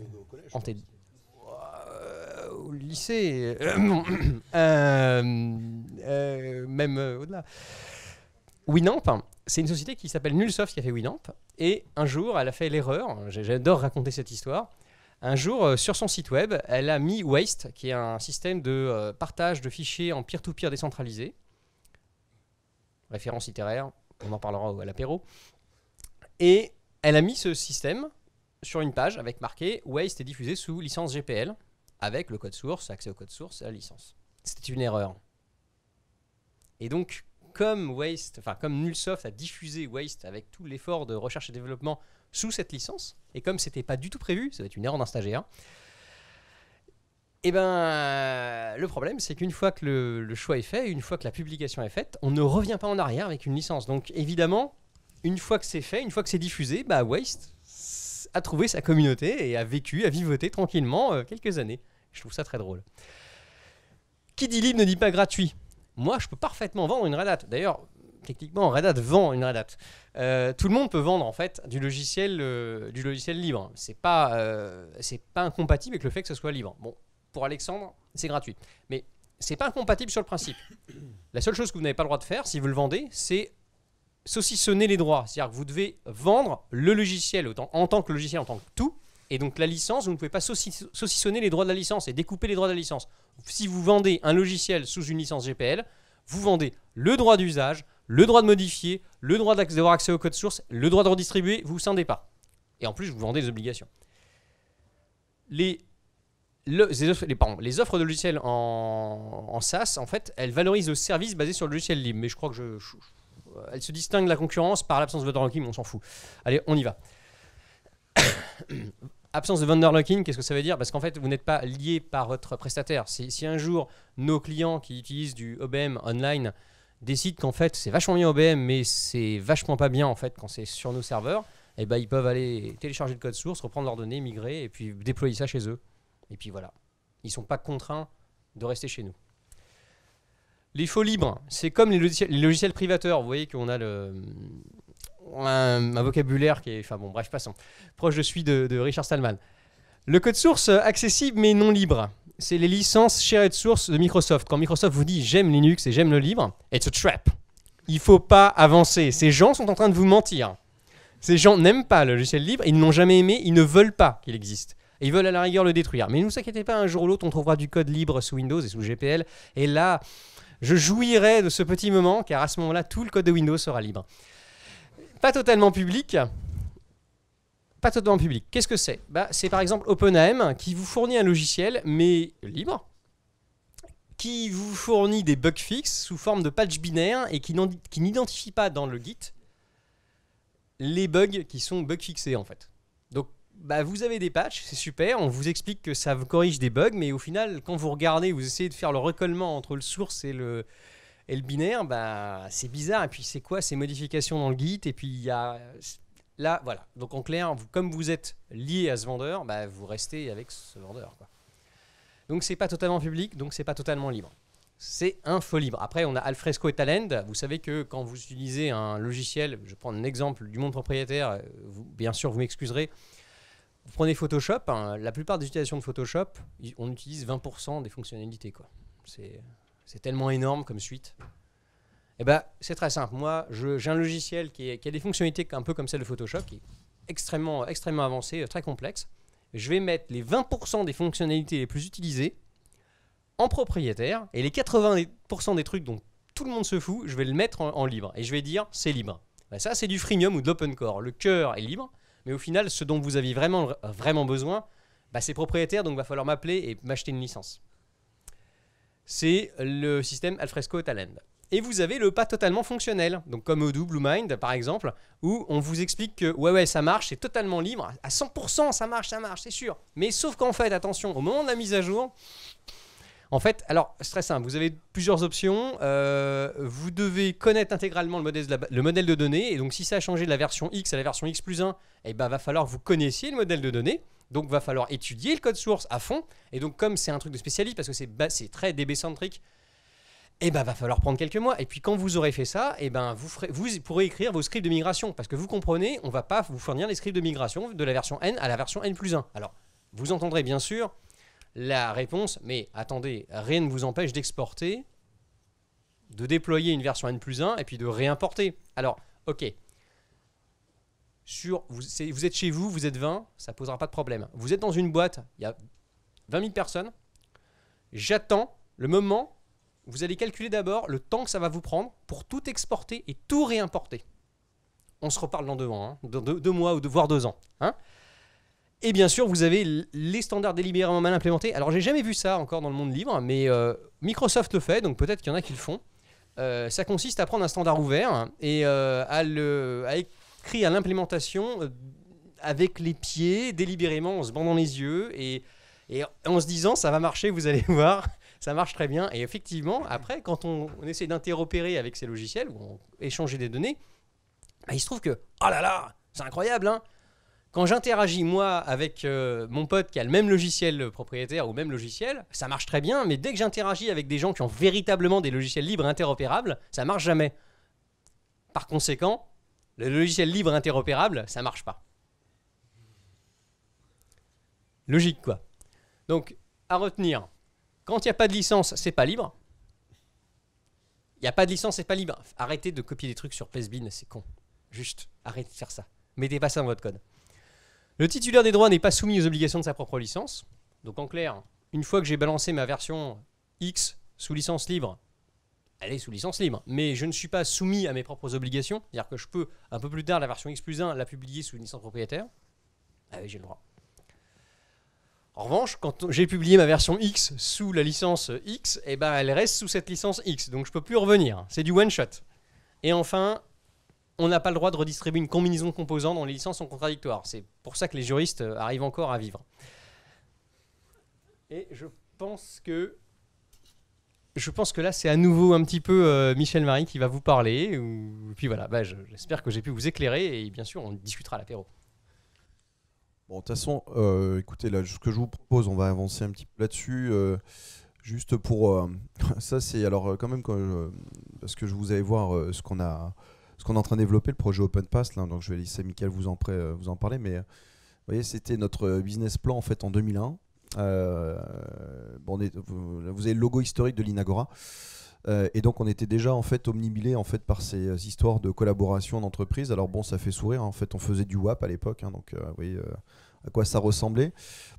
au lycée, même au-delà. Winamp, c'est une société qui s'appelle Nullsoft qui a fait Winamp. Et un jour, elle a fait l'erreur, j'adore raconter cette histoire. Un jour, sur son site web, elle a mis Waste, qui est un système de partage de fichiers en peer-to-peer décentralisé. Référence littéraire, on en parlera à l'apéro. Et elle a mis ce système sur une page avec marqué « Waste est diffusé sous licence GPL » avec le code source, accès au code source et la licence. C'était une erreur. Et donc, comme Waste, enfin comme Nullsoft a diffusé Waste avec tout l'effort de recherche et développement sous cette licence, et comme c'était pas du tout prévu, ça va être une erreur d'un stagiaire. Et ben, le problème, c'est qu'une fois que le choix est fait, une fois que la publication est faite, on ne revient pas en arrière avec une licence. Donc évidemment, une fois que c'est fait, une fois que c'est diffusé, bah Waste a trouvé sa communauté et a vivoté tranquillement quelques années. Je trouve ça très drôle. Qui dit libre ne dit pas gratuit. Moi, je peux parfaitement vendre une Red Hat. D'ailleurs, techniquement, Red Hat vend une Red Hat. Tout le monde peut vendre en fait du logiciel libre. C'est pas incompatible avec le fait que ce soit libre. Bon. Pour Alexandre, c'est gratuit. Mais c'est pas incompatible sur le principe. La seule chose que vous n'avez pas le droit de faire, si vous le vendez, c'est saucissonner les droits. C'est-à-dire que vous devez vendre le logiciel en tant que logiciel, en tant que tout. Et donc la licence, vous ne pouvez pas saucissonner les droits de la licence et découper les droits de la licence. Si vous vendez un logiciel sous une licence GPL, vous vendez le droit d'usage, le droit de modifier, le droit d'avoir accès au code source, le droit de redistribuer, vous ne scindez pas. Et en plus, vous vendez des obligations. Les offres de logiciels en SaaS, en fait, elles valorisent le service basé sur le logiciel libre. Mais je crois que elles se distinguent de la concurrence par l'absence de vendor locking, mais on s'en fout. Allez, on y va. Absence de vendor locking, qu'est-ce que ça veut dire? Parce qu'en fait, vous n'êtes pas lié par votre prestataire. Si un jour, nos clients qui utilisent du OBM online décident qu'en fait, c'est vachement bien OBM, mais c'est vachement pas bien en fait quand c'est sur nos serveurs, eh ben, ils peuvent aller télécharger le code source, reprendre leurs données, migrer et puis déployer ça chez eux. Et puis voilà, ils ne sont pas contraints de rester chez nous. Les faux libres, c'est comme les logiciels privateurs. Vous voyez qu'on a un vocabulaire qui est... Enfin bon, bref, passons. Proche de celui de Richard Stallman. Le code source accessible mais non libre, c'est les licences shared source de Microsoft. Quand Microsoft vous dit « j'aime Linux et j'aime le libre », it's a trap. Il ne faut pas avancer. Ces gens sont en train de vous mentir. Ces gens n'aiment pas le logiciel libre, ils ne l'ont jamais aimé, ils ne veulent pas qu'il existe. Ils veulent à la rigueur le détruire. Mais ne vous inquiétez pas, un jour ou l'autre, on trouvera du code libre sous Windows et sous GPL. Et là, je jouirai de ce petit moment, car à ce moment-là, tout le code de Windows sera libre. Pas totalement public. Pas totalement public. Qu'est-ce que c'est? C'est par exemple OpenAM qui vous fournit un logiciel, mais libre, qui vous fournit des bug fixes sous forme de patch binaire et qui n'identifie pas dans le Git les bugs qui sont bug fixés en fait. Donc, vous avez des patchs, c'est super, on vous explique que ça vous corrige des bugs, mais au final, quand vous regardez, vous essayez de faire le recollement entre le source et le binaire, c'est bizarre. Et puis, c'est quoi ces modifications dans le Git? Et puis, il y a... Là, voilà. Donc, en clair, comme vous êtes lié à ce vendeur, vous restez avec ce vendeur, quoi. Donc, c'est pas totalement public, donc c'est pas totalement libre. C'est un faux libre. Après, on a Alfresco et Talend. Vous savez que quand vous utilisez un logiciel, je prends un exemple du monde propriétaire, bien sûr, vous m'excuserez. Vous prenez Photoshop, la plupart des utilisations de Photoshop, on utilise 20% des fonctionnalités, quoi. C'est tellement énorme comme suite. Et c'est très simple. Moi, j'ai un logiciel qui a des fonctionnalités un peu comme celle de Photoshop, qui est extrêmement, extrêmement avancé, très complexe. Je vais mettre les 20% des fonctionnalités les plus utilisées en propriétaire, et les 80% des trucs dont tout le monde se fout, je vais le mettre en libre. Et je vais dire, c'est libre. Ça, c'est du freemium ou de l'open core. Le cœur est libre, mais au final, ce dont vous aviez vraiment, vraiment besoin, c'est propriétaire, donc il va falloir m'appeler et m'acheter une licence. C'est le système Alfresco Talend. Et vous avez le pas totalement fonctionnel, donc comme Odoo, Bluemind par exemple, où on vous explique que ouais, ça marche, c'est totalement libre, à 100% ça marche, c'est sûr. Mais sauf qu'en fait, attention, au moment de la mise à jour, en fait, alors c'est très simple, vous avez plusieurs options, vous devez connaître intégralement le modèle de données, et donc si ça a changé de la version X à la version X plus 1, va falloir que vous connaissiez le modèle de données, donc va falloir étudier le code source à fond, et donc comme c'est un truc de spécialiste, parce que c'est très DB-centrique, va falloir prendre quelques mois, et puis quand vous aurez fait ça, vous pourrez écrire vos scripts de migration, parce que vous comprenez, on ne va pas vous fournir les scripts de migration de la version N à la version N plus 1. Alors, vous entendrez bien sûr la réponse, mais attendez, rien ne vous empêche d'exporter, de déployer une version N plus 1 et puis de réimporter. Alors, ok, vous êtes chez vous, vous êtes 20, ça ne posera pas de problème. Vous êtes dans une boîte, il y a 20 000 personnes, j'attends le moment, vous allez calculer d'abord le temps que ça va vous prendre pour tout exporter et tout réimporter. On se reparle dans 2 ans, dans 2 mois ou voire 2 ans. Et bien sûr, vous avez les standards délibérément mal implémentés. Alors, j'ai jamais vu ça encore dans le monde libre, mais Microsoft le fait, donc peut-être qu'il y en a qui le font. ça consiste à prendre un standard ouvert et à écrire l'implémentation avec les pieds, délibérément, en se bandant les yeux et en se disant ça va marcher, vous allez voir, ça marche très bien. Et effectivement, après, quand on essaie d'interopérer avec ces logiciels ou on échanger des données, il se trouve que, oh là là, c'est incroyable, hein. Quand j'interagis, moi, avec mon pote qui a le même logiciel propriétaire ou même logiciel, ça marche très bien, mais dès que j'interagis avec des gens qui ont véritablement des logiciels libres interopérables, ça marche jamais. Par conséquent, le logiciel libre interopérable, ça marche pas. Logique, quoi. Donc, à retenir, quand il n'y a pas de licence, c'est pas libre. Il n'y a pas de licence, c'est pas libre. Arrêtez de copier des trucs sur Pastebin, c'est con. Juste, arrêtez de faire ça. Mettez pas ça dans votre code. Le titulaire des droits n'est pas soumis aux obligations de sa propre licence. Donc en clair, une fois que j'ai balancé ma version X sous licence libre, elle est sous licence libre. Mais je ne suis pas soumis à mes propres obligations. C'est-à-dire que je peux, un peu plus tard, la version X+1, la publier sous une licence propriétaire. Ah oui, j'ai le droit. En revanche, quand j'ai publié ma version X sous la licence X, eh ben, elle reste sous cette licence X. Donc je ne peux plus revenir. C'est du one-shot. Et enfin, on n'a pas le droit de redistribuer une combinaison de composants dont les licences sont contradictoires. C'est pour ça que les juristes arrivent encore à vivre. Et je pense que là, c'est à nouveau un petit peu Michel Marie qui va vous parler. Et puis voilà, j'espère que j'ai pu vous éclairer et bien sûr, on discutera à l'apéro. Bon, de toute façon, écoutez, là, ce que je vous propose, on va avancer un petit peu là-dessus. Juste pour... ça, c'est alors quand même... parce que je vous allez voir ce qu'on est en train de développer, le projet OpenPass. Là, donc je vais laisser Mickaël vous en parler. Mais vous voyez, c'était notre business plan en fait en 2001. Bon, vous avez le logo historique de l'Inagora. Et donc on était déjà en fait omnibilé en fait par ces histoires de collaboration d'entreprise. Alors bon, ça fait sourire, hein. En fait on faisait du WAP à l'époque, hein, donc vous voyez à quoi ça ressemblait.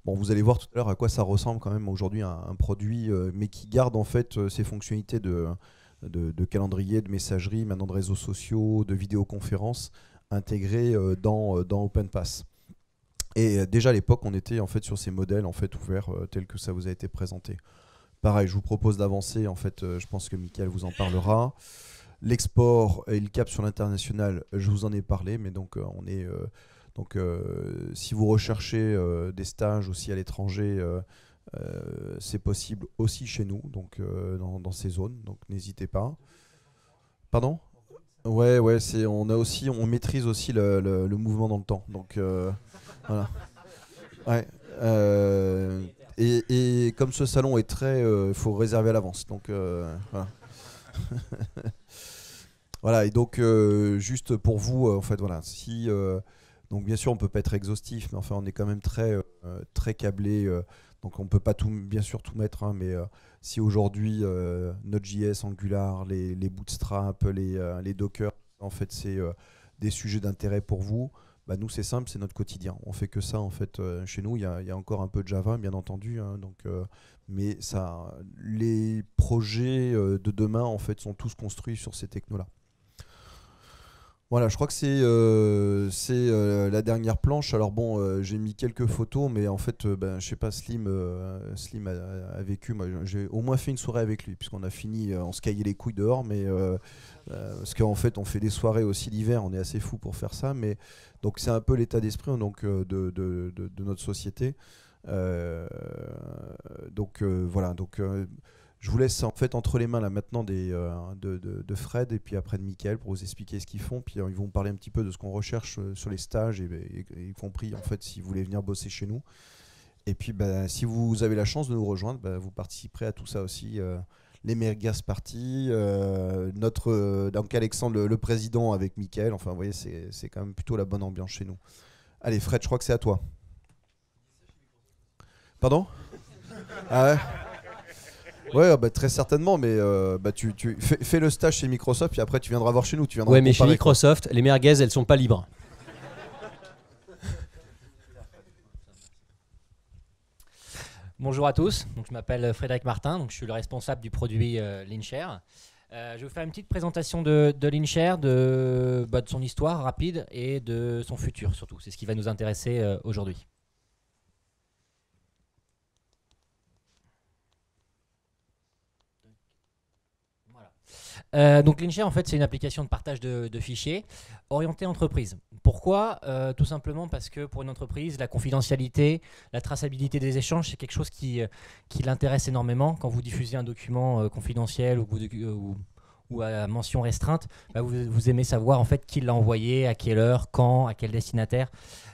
Bon, vous allez voir tout à l'heure à quoi ça ressemble quand même aujourd'hui un produit, mais qui garde en fait ses fonctionnalités de calendrier, de messagerie, maintenant de réseaux sociaux, de vidéoconférences intégrées dans OpenPass. Et déjà à l'époque on était en fait sur ces modèles en fait ouverts tels que ça vous a été présenté. Pareil, je vous propose d'avancer. En fait, je pense que Mickaël vous en parlera. L'export et le cap sur l'international, je vous en ai parlé, mais donc on est si vous recherchez des stages aussi à l'étranger, c'est possible aussi chez nous, donc dans ces zones. Donc n'hésitez pas. Pardon ? Ouais, on maîtrise aussi le mouvement dans le temps. Donc voilà. Ouais. Et comme ce salon est très, faut réserver à l'avance. Donc voilà. Voilà. Et donc juste pour vous, en fait, voilà. Si donc bien sûr on peut pas être exhaustif, mais enfin on est quand même très câblé. Donc on peut pas bien sûr tout mettre, hein, mais si aujourd'hui Node.js, Angular, les Bootstrap, les Docker, en fait c'est des sujets d'intérêt pour vous. Bah nous c'est simple, c'est notre quotidien. On fait que ça en fait chez nous. Il y a encore un peu de Java bien entendu, hein, donc, mais ça, les projets de demain en fait sont tous construits sur ces technos-là. Voilà, je crois que c'est la dernière planche. Alors bon, j'ai mis quelques photos, mais en fait, je sais pas, Slim a vécu. Moi, j'ai au moins fait une soirée avec lui, puisqu'on a fini, on se caillait les couilles dehors, mais parce qu'en fait, on fait des soirées aussi l'hiver. On est assez fou pour faire ça, mais donc c'est un peu l'état d'esprit donc de notre société. Voilà, donc. Je vous laisse en fait entre les mains là maintenant de Fred et puis après de Mickaël pour vous expliquer ce qu'ils font. Puis ils vont vous parler un petit peu de ce qu'on recherche sur les stages et y compris en fait si vous voulez venir bosser chez nous. Et puis si vous avez la chance de nous rejoindre, vous participerez à tout ça aussi. Les Mergas Party, donc Alexandre le président avec Mickaël. Enfin vous voyez c'est quand même plutôt la bonne ambiance chez nous. Allez Fred, je crois que c'est à toi. Pardon ? Ah ouais. Ouais, très certainement, mais tu fais le stage chez Microsoft, puis après tu viendras voir chez nous. Tu viendras ouais, mais chez Microsoft, les merguez, elles sont pas libres. Bonjour à tous, donc, je m'appelle Frédéric Martin, donc, je suis le responsable du produit Linshare. Je vais vous faire une petite présentation de Linshare, de son histoire rapide et de son futur surtout. C'est ce qui va nous intéresser aujourd'hui. Donc Linshare, en fait, c'est une application de partage de fichiers orientée entreprise. Pourquoi Tout simplement parce que pour une entreprise, la confidentialité, la traçabilité des échanges, c'est quelque chose qui l'intéresse énormément. Quand vous diffusez un document confidentiel ou à mention restreinte, bah, vous aimez savoir en fait qui l'a envoyé, à quelle heure, quand, à quel destinataire.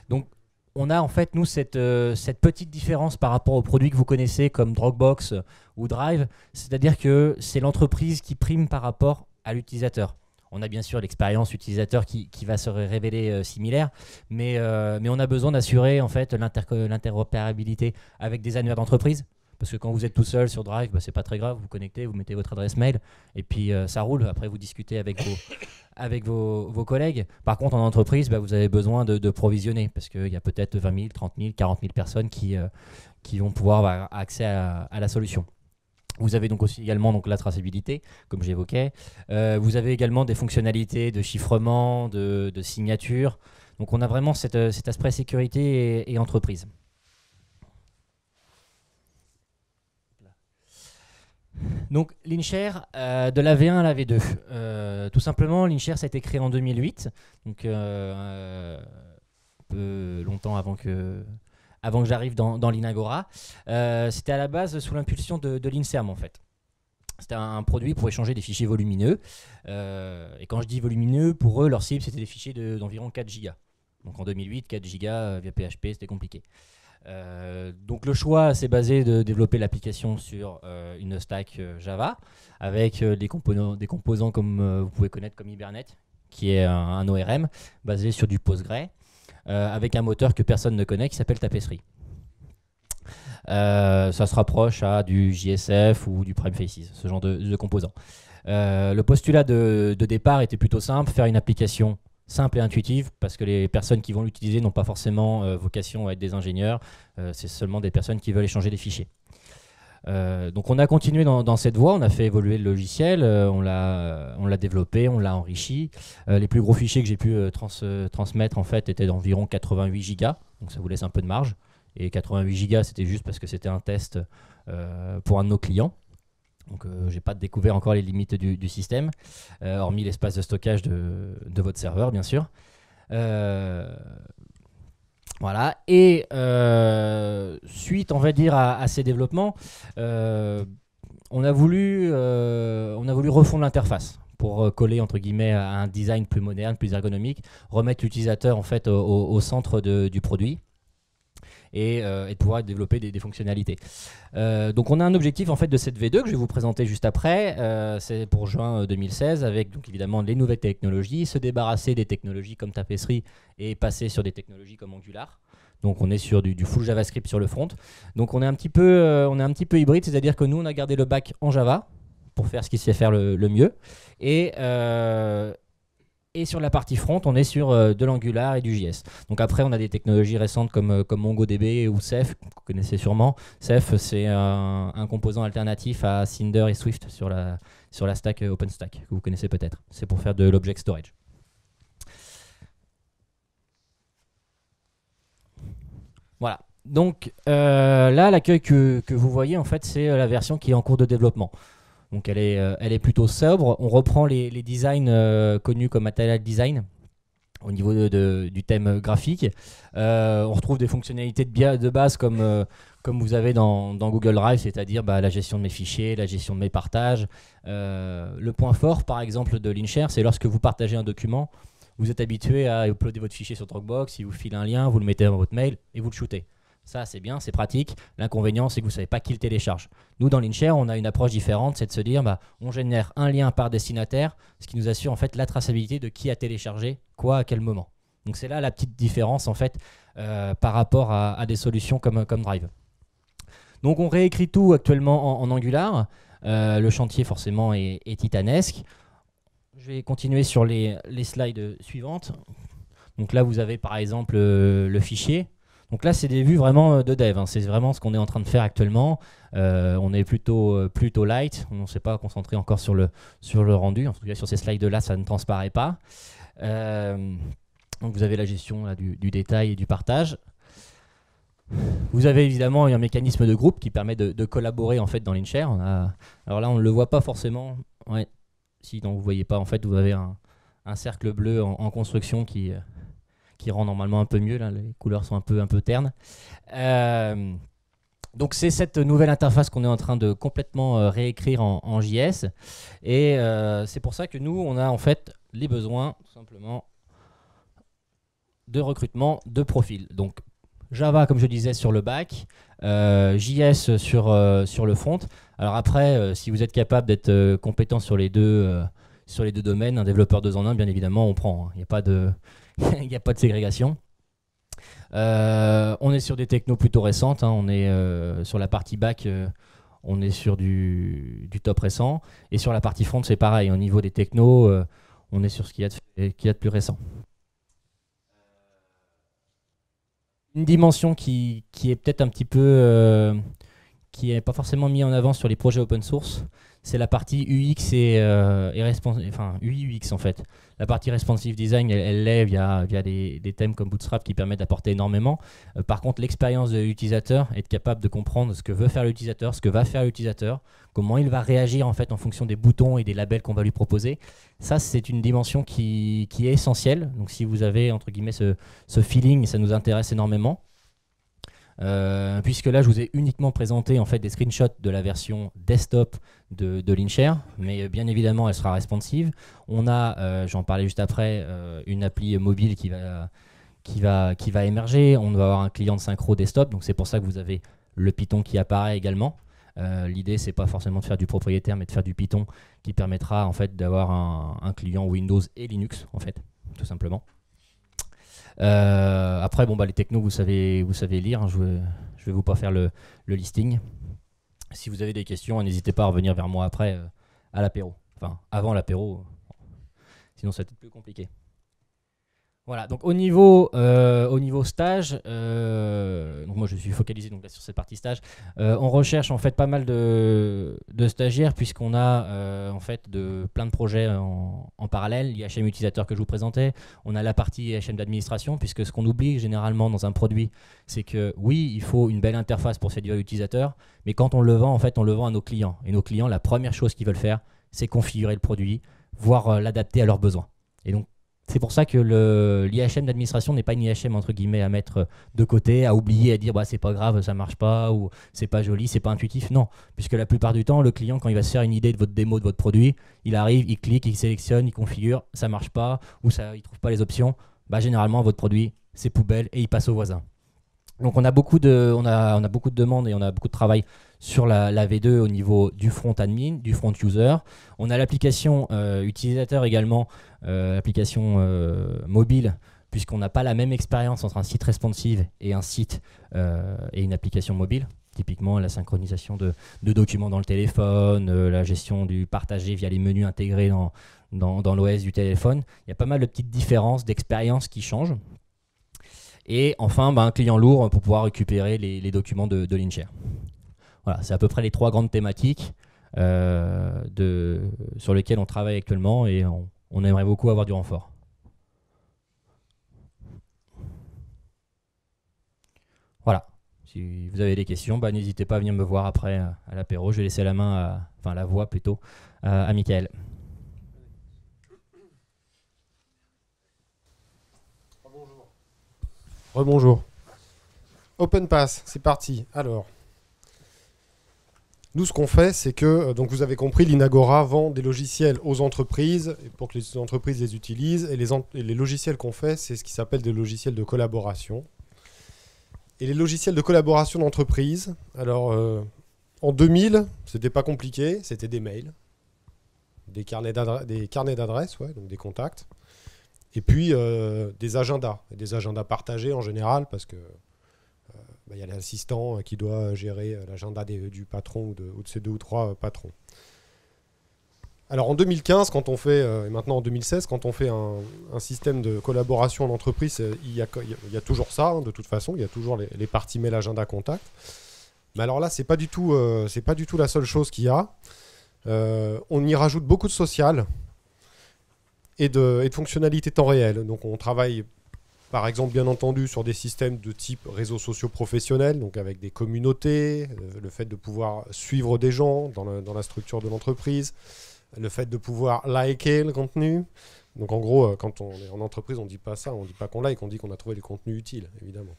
Donc on a en fait nous cette petite différence par rapport aux produits que vous connaissez comme Dropbox ou Drive, c'est-à-dire que c'est l'entreprise qui prime par rapport à l'utilisateur. On a bien sûr l'expérience utilisateur qui va se révéler similaire, mais on a besoin d'assurer en fait l'interopérabilité avec des annuaires d'entreprise. Parce que quand vous êtes tout seul sur Drive, bah, c'est pas très grave, vous connectez, vous mettez votre adresse mail et puis ça roule. Après, vous discutez avec vos collègues. Par contre, en entreprise, bah, vous avez besoin de provisionner parce qu'il y a peut-être 20 000, 30 000, 40 000 personnes qui vont pouvoir avoir accès à la solution. Vous avez donc aussi également donc, la traçabilité, comme j'évoquais. Vous avez également des fonctionnalités de chiffrement, de signature. Donc, on a vraiment cet aspect sécurité et entreprise. Donc Linshare, de la V1 à la V2. Tout simplement, Linshare, ça a été créé en 2008, donc un peu longtemps avant que j'arrive dans l'Inagora. C'était à la base sous l'impulsion de l'INSERM en fait. C'était un produit pour échanger des fichiers volumineux. Et quand je dis volumineux, pour eux, leur cible, c'était des fichiers d'environ 4 gigas. Donc en 2008, 4 gigas via PHP, c'était compliqué. Donc le choix s'est basé de développer l'application sur une stack Java avec des composants comme vous pouvez connaître comme Hibernate qui est un ORM basé sur du Postgre avec un moteur que personne ne connaît qui s'appelle Tapestry. Ça se rapproche à du JSF ou du Prime Faces, ce genre de composants. Le postulat de départ était plutôt simple, faire une application simple et intuitive parce que les personnes qui vont l'utiliser n'ont pas forcément vocation à être des ingénieurs, c'est seulement des personnes qui veulent échanger des fichiers. Donc on a continué dans cette voie, on a fait évoluer le logiciel, on l'a développé, on l'a enrichi. Les plus gros fichiers que j'ai pu transmettre en fait étaient d'environ 88 gigas, donc ça vous laisse un peu de marge. Et 88 gigas c'était juste parce que c'était un test pour un de nos clients. Donc j'ai pas découvert encore les limites du système, hormis l'espace de stockage de votre serveur bien sûr. Voilà, et suite on va dire à ces développements, on a voulu refondre l'interface pour coller entre guillemets à un design plus moderne, plus ergonomique, remettre l'utilisateur en fait au centre du produit. Et de pouvoir développer des fonctionnalités. Donc on a un objectif en fait de cette V2 que je vais vous présenter juste après, c'est pour juin 2016 avec donc évidemment les nouvelles technologies, se débarrasser des technologies comme Tapestry et passer sur des technologies comme Angular. Donc on est sur du full JavaScript sur le front. Donc on est un petit peu hybride, c'est-à-dire que nous on a gardé le back en Java pour faire ce qui sait faire le mieux et sur la partie front, on est sur de l'Angular et du JS. Donc après, on a des technologies récentes comme MongoDB ou Ceph, que vous connaissez sûrement. Ceph, c'est un composant alternatif à Cinder et Swift sur la stack OpenStack, que vous connaissez peut-être. C'est pour faire de l'object storage. Voilà. Donc là, l'accueil que vous voyez, en fait, c'est la version qui est en cours de développement. Donc elle est plutôt sobre. On reprend les designs connus comme Material Design au niveau du thème graphique. On retrouve des fonctionnalités de base comme vous avez dans Google Drive, c'est-à-dire la gestion de mes fichiers, la gestion de mes partages. Le point fort, par exemple, de Linshare, c'est lorsque vous partagez un document, vous êtes habitué à uploader votre fichier sur Dropbox, il vous file un lien, vous le mettez dans votre mail et vous le shootez. Ça, c'est bien, c'est pratique. L'inconvénient, c'est que vous ne savez pas qui le télécharge. Nous, dans Linshare, on a une approche différente, c'est de se dire, on génère un lien par destinataire, ce qui nous assure en fait la traçabilité de qui a téléchargé quoi à quel moment. Donc c'est là la petite différence en fait par rapport à des solutions comme Drive. Donc on réécrit tout actuellement en Angular. Le chantier forcément est titanesque. Je vais continuer sur les slides suivantes. Donc là, vous avez par exemple le fichier. Donc là, c'est des vues vraiment de dev, hein. C'est vraiment ce qu'on est en train de faire actuellement. On est plutôt light, on ne s'est pas concentré encore sur le rendu. En tout cas, sur ces slides-là, ça ne transparaît pas. Donc vous avez la gestion là, du détail et du partage. Vous avez évidemment un mécanisme de groupe qui permet de collaborer en fait dans Linshare. Alors là, on ne le voit pas forcément. Ouais. sinon vous ne voyez pas, en fait, vous avez un cercle bleu en construction qui rend normalement un peu mieux. Là, les couleurs sont un peu ternes. Donc c'est cette nouvelle interface qu'on est en train de complètement réécrire en JS. Et c'est pour ça que nous, on a en fait les besoins, tout simplement, de recrutement de profils. Donc Java, comme je disais, sur le back, JS sur le front. Alors après, si vous êtes capable d'être compétent sur les deux domaines, un développeur 2 en 1, bien évidemment, on prend. Il n'y a pas de ségrégation. On est sur des technos plutôt récentes. On est sur la partie back, on est sur du top récent. Et sur la partie front, c'est pareil. Au niveau des technos, on est sur ce qu'il y a de plus récent. Une dimension qui est peut-être un petit peu qui n'est pas forcément mis en avant sur les projets open source, c'est la partie UX et UI/UX en fait. La partie responsive design, elle l'est via des thèmes comme Bootstrap qui permettent d'apporter énormément. Par contre, l'expérience de l'utilisateur, être capable de comprendre ce que veut faire l'utilisateur, ce que va faire l'utilisateur, comment il va réagir en fait en fonction des boutons et des labels qu'on va lui proposer. Ça, c'est une dimension qui est essentielle. Donc, si vous avez entre guillemets ce feeling, ça nous intéresse énormément. Puisque là je vous ai uniquement présenté en fait des screenshots de la version desktop de Linshare, mais bien évidemment elle sera responsive. On a, j'en parlais juste après, une appli mobile qui va émerger. On va avoir un client de synchro desktop, donc c'est pour ça que vous avez le Python qui apparaît également. L'idée c'est pas forcément de faire du propriétaire, mais de faire du Python qui permettra en fait d'avoir un client Windows et Linux en fait, tout simplement. Après, les technos, vous savez lire. Hein, je vais vous pas faire le listing. Si vous avez des questions, n'hésitez pas à revenir vers moi après à l'apéro. Enfin, avant l'apéro. Sinon, ça va être plus compliqué. Voilà, donc au niveau stage, donc moi je suis focalisé donc là, sur cette partie stage. On recherche en fait pas mal de stagiaires puisqu'on a en fait plein de projets en parallèle. L'IHM utilisateur que je vous présentais, on a la partie IHM d'administration puisque ce qu'on oublie généralement dans un produit, c'est que oui, il faut une belle interface pour séduire l'utilisateur, mais quand on le vend, en fait, on le vend à nos clients. Et nos clients, la première chose qu'ils veulent faire, c'est configurer le produit, voire l'adapter à leurs besoins. Et donc c'est pour ça que l'IHM d'administration n'est pas une IHM entre guillemets à mettre de côté, à oublier, à dire c'est pas grave, ça marche pas, ou c'est pas joli, c'est pas intuitif. Non, puisque la plupart du temps, le client, quand il va se faire une idée de votre démo, de votre produit, il arrive, il clique, il sélectionne, il configure, ça marche pas, ou il trouve pas les options. Généralement, votre produit, c'est poubelle et il passe au voisin. Donc on a beaucoup de demandes et on a beaucoup de travail sur la V2 au niveau du front admin, du front user. On a l'application utilisateur également, l'application mobile, puisqu'on n'a pas la même expérience entre un site responsive et un site et une application mobile. Typiquement la synchronisation de documents dans le téléphone, la gestion du partagé via les menus intégrés dans l'OS du téléphone. Il y a pas mal de petites différences d'expérience qui changent. Et enfin, un client lourd pour pouvoir récupérer les documents de Linshare. Voilà, c'est à peu près les 3 grandes thématiques sur lesquelles on travaille actuellement et on aimerait beaucoup avoir du renfort. Voilà, si vous avez des questions, n'hésitez pas à venir me voir après à l'apéro. Je vais laisser la voix plutôt à Michael. Rebonjour. OpenPass, c'est parti. Alors, nous, ce qu'on fait, c'est que, donc vous avez compris, l'Inagora vend des logiciels aux entreprises pour que les entreprises les utilisent. Et les logiciels qu'on fait, c'est ce qui s'appelle des logiciels de collaboration. Et les logiciels de collaboration d'entreprise, alors, en 2000, c'était pas compliqué, c'était des mails, des carnets d'adresses, donc des contacts. Et puis des agendas partagés en général, parce que y a l'assistant qui doit gérer l'agenda du patron ou de ses 2 ou 3 patrons. Alors en 2015, quand on fait, et maintenant en 2016, quand on fait un système de collaboration en entreprise, il y a toujours ça, de toute façon, il y a toujours les parties mail, agenda, contact. Mais alors là, c'est pas du tout la seule chose qu'il y a. On y rajoute beaucoup de social. Et de fonctionnalités temps réel. Donc on travaille par exemple bien entendu sur des systèmes de type réseaux sociaux professionnels, donc avec des communautés, le fait de pouvoir suivre des gens dans la structure de l'entreprise, le fait de pouvoir liker le contenu. Donc en gros, quand on est en entreprise, on ne dit pas ça, on ne dit pas qu'on like, on dit qu'on a trouvé les contenus utiles, évidemment.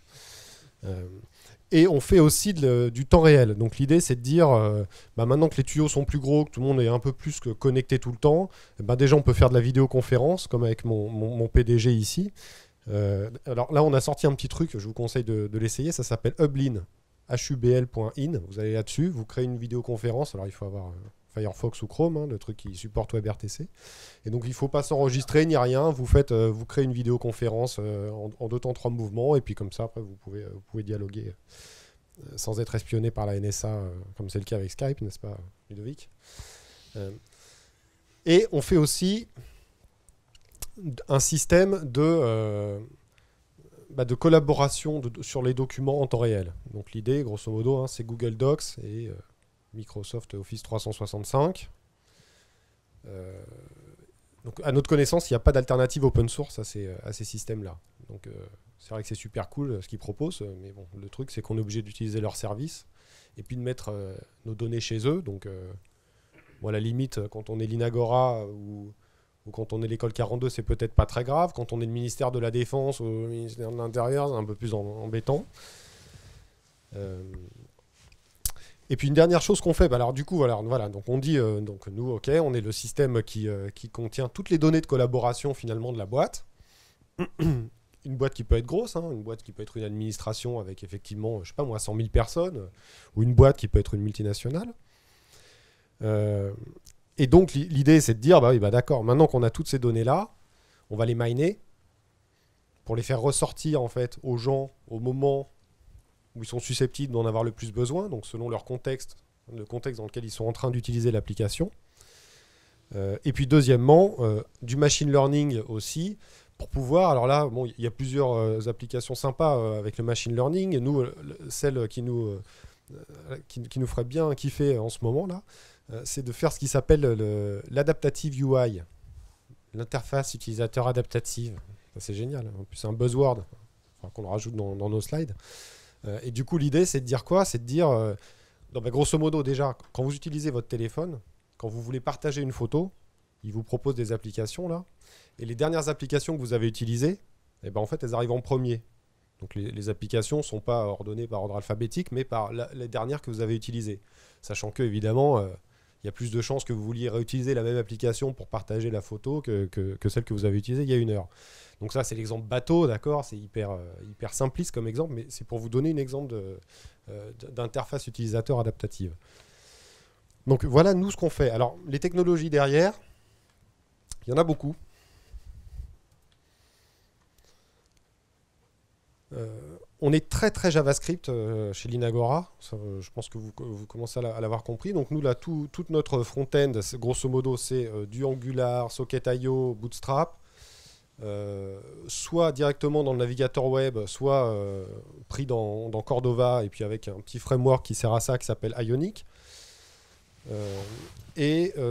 Et on fait aussi du temps réel. Donc l'idée, c'est de dire, maintenant que les tuyaux sont plus gros, que tout le monde est un peu plus connecté tout le temps, déjà on peut faire de la vidéoconférence, comme avec mon PDG ici. Alors là, on a sorti un petit truc, je vous conseille de l'essayer, ça s'appelle Hublin, hubl.in. Vous allez là-dessus, vous créez une vidéoconférence. Alors il faut avoir Firefox ou Chrome, hein, le truc qui supporte WebRTC. Et donc il ne faut pas s'enregistrer ni rien. Vous créez une vidéoconférence en 2 temps 3 mouvements, et puis comme ça, après, vous pouvez dialoguer sans être espionné par la NSA, comme c'est le cas avec Skype, n'est-ce pas, Ludovic? Et on fait aussi un système de collaboration sur les documents en temps réel. Donc l'idée, grosso modo, hein, c'est Google Docs et Microsoft Office 365. Donc à notre connaissance, il n'y a pas d'alternative open source à ces systèmes-là. Donc c'est vrai que c'est super cool ce qu'ils proposent, mais bon, le truc, c'est qu'on est obligé d'utiliser leurs services et puis de mettre nos données chez eux. Donc à la limite, quand on est l'Inagora ou quand on est l'école 42, c'est peut-être pas très grave. Quand on est le ministère de la Défense ou le ministère de l'Intérieur, c'est un peu plus embêtant. Et puis une dernière chose qu'on fait, alors du coup, voilà, donc on dit, donc nous, ok, on est le système qui contient toutes les données de collaboration finalement de la boîte. Une boîte qui peut être grosse, hein, une boîte qui peut être une administration avec effectivement, je sais pas moi, 100 000 personnes, ou une boîte qui peut être une multinationale. Et donc l'idée, c'est de dire, d'accord, maintenant qu'on a toutes ces données-là, on va les miner pour les faire ressortir en fait aux gens au moment où ils sont susceptibles d'en avoir le plus besoin, donc selon leur contexte, le contexte dans lequel ils sont en train d'utiliser l'application. Et puis deuxièmement, du machine learning aussi, pour pouvoir, alors là, bon, il y a plusieurs applications sympas avec le machine learning. Nous, celle qui nous ferait bien kiffer en ce moment là, c'est de faire ce qui s'appelle l'adaptative UI, l'interface utilisateur adaptative. Ça, c'est génial. En plus, c'est un buzzword qu'on le rajoute dans nos slides. Et du coup, l'idée, c'est de dire quoi? C'est de dire, grosso modo, déjà, quand vous utilisez votre téléphone, quand vous voulez partager une photo, il vous propose des applications là. Et les dernières applications que vous avez utilisées, en fait, elles arrivent en premier. Donc les applications ne sont pas ordonnées par ordre alphabétique, mais par les dernières que vous avez utilisées. Sachant que, évidemment, il y a plus de chances que vous vouliez réutiliser la même application pour partager la photo que celle que vous avez utilisée il y a 1 heure. Donc ça, c'est l'exemple bateau, d'accord, c'est hyper simpliste comme exemple, mais c'est pour vous donner un exemple d'interface utilisateur adaptative. Donc voilà, nous, ce qu'on fait. Alors, les technologies derrière, il y en a beaucoup. On est très très JavaScript chez l'Inagora. Je pense que vous commencez à l'avoir compris. Donc nous, là, toute notre front-end, grosso modo, c'est du Angular, Socket.io, Bootstrap. Soit directement dans le navigateur web, soit pris dans Cordova, et puis avec un petit framework qui sert à ça, qui s'appelle Ionic.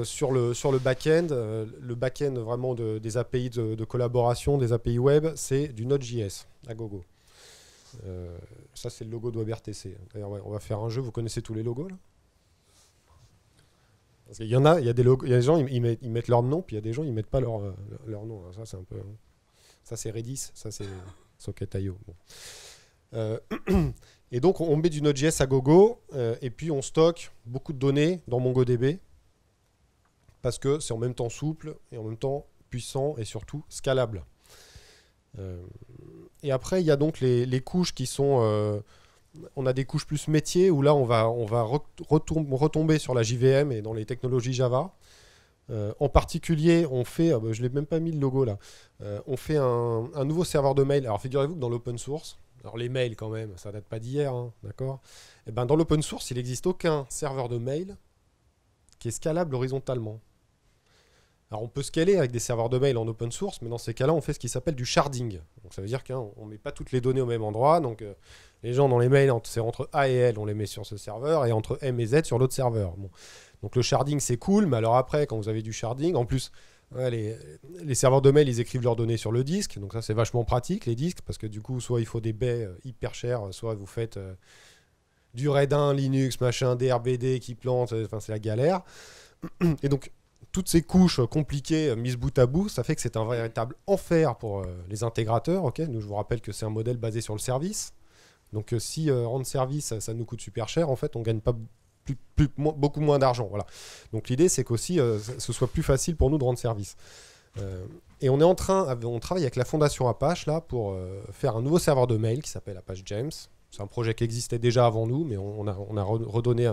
Sur le back-end, le back-end vraiment des API de collaboration, des API web, c'est du Node.js à gogo. Ça, c'est le logo de WebRTC. D'ailleurs, on va faire un jeu. Vous connaissez tous les logos là? Parce qu'il y en a, il y a des logos, il y a des gens, ils mettent leur nom, puis il y a des gens, ils mettent pas leur nom. Alors ça, c'est un peu. Ça, c'est Redis, ça, c'est Socket.io. Bon. Et donc, on met du Node.js à gogo, et puis on stocke beaucoup de données dans MongoDB, parce que c'est en même temps souple, et en même temps puissant, et surtout scalable. Et après, il y a donc les couches qui sont... on a des couches plus métiers, où là, on va retomber sur la JVM et dans les technologies Java. En particulier, on fait... je ne l'ai même pas mis le logo là. On fait un nouveau serveur de mail. Alors, figurez-vous que dans l'open source... Alors les mails quand même, ça date pas d'hier, hein, d'accord? Et dans l'open source, il n'existe aucun serveur de mail qui est scalable horizontalement. Alors on peut scaler avec des serveurs de mail en open source, mais dans ces cas-là, on fait ce qui s'appelle du sharding. Donc ça veut dire qu'on ne met pas toutes les données au même endroit. Donc les gens dans les mails, c'est entre A et L, on les met sur ce serveur, et entre M et Z sur l'autre serveur. Bon. Donc le sharding, c'est cool, mais alors après, quand vous avez du sharding, en plus... Ouais, les serveurs de mail, ils écrivent leurs données sur le disque, donc ça c'est vachement pratique, les disques, parce que du coup, soit il faut des baies hyper chères, soit vous faites du RAID 1, Linux, machin, DRBD qui plante, enfin c'est la galère. Et donc toutes ces couches compliquées mises bout à bout, ça fait que c'est un véritable enfer pour les intégrateurs. Nous, je vous rappelle que c'est un modèle basé sur le service. Donc si rendre service, ça nous coûte super cher, en fait, on ne gagne pas beaucoup moins d'argent. Voilà. Donc l'idée, c'est qu'aussi, ce soit plus facile pour nous de rendre service. Et on travaille avec la fondation Apache là, pour faire un nouveau serveur de mail qui s'appelle Apache James. C'est un projet qui existait déjà avant nous, mais on a redonné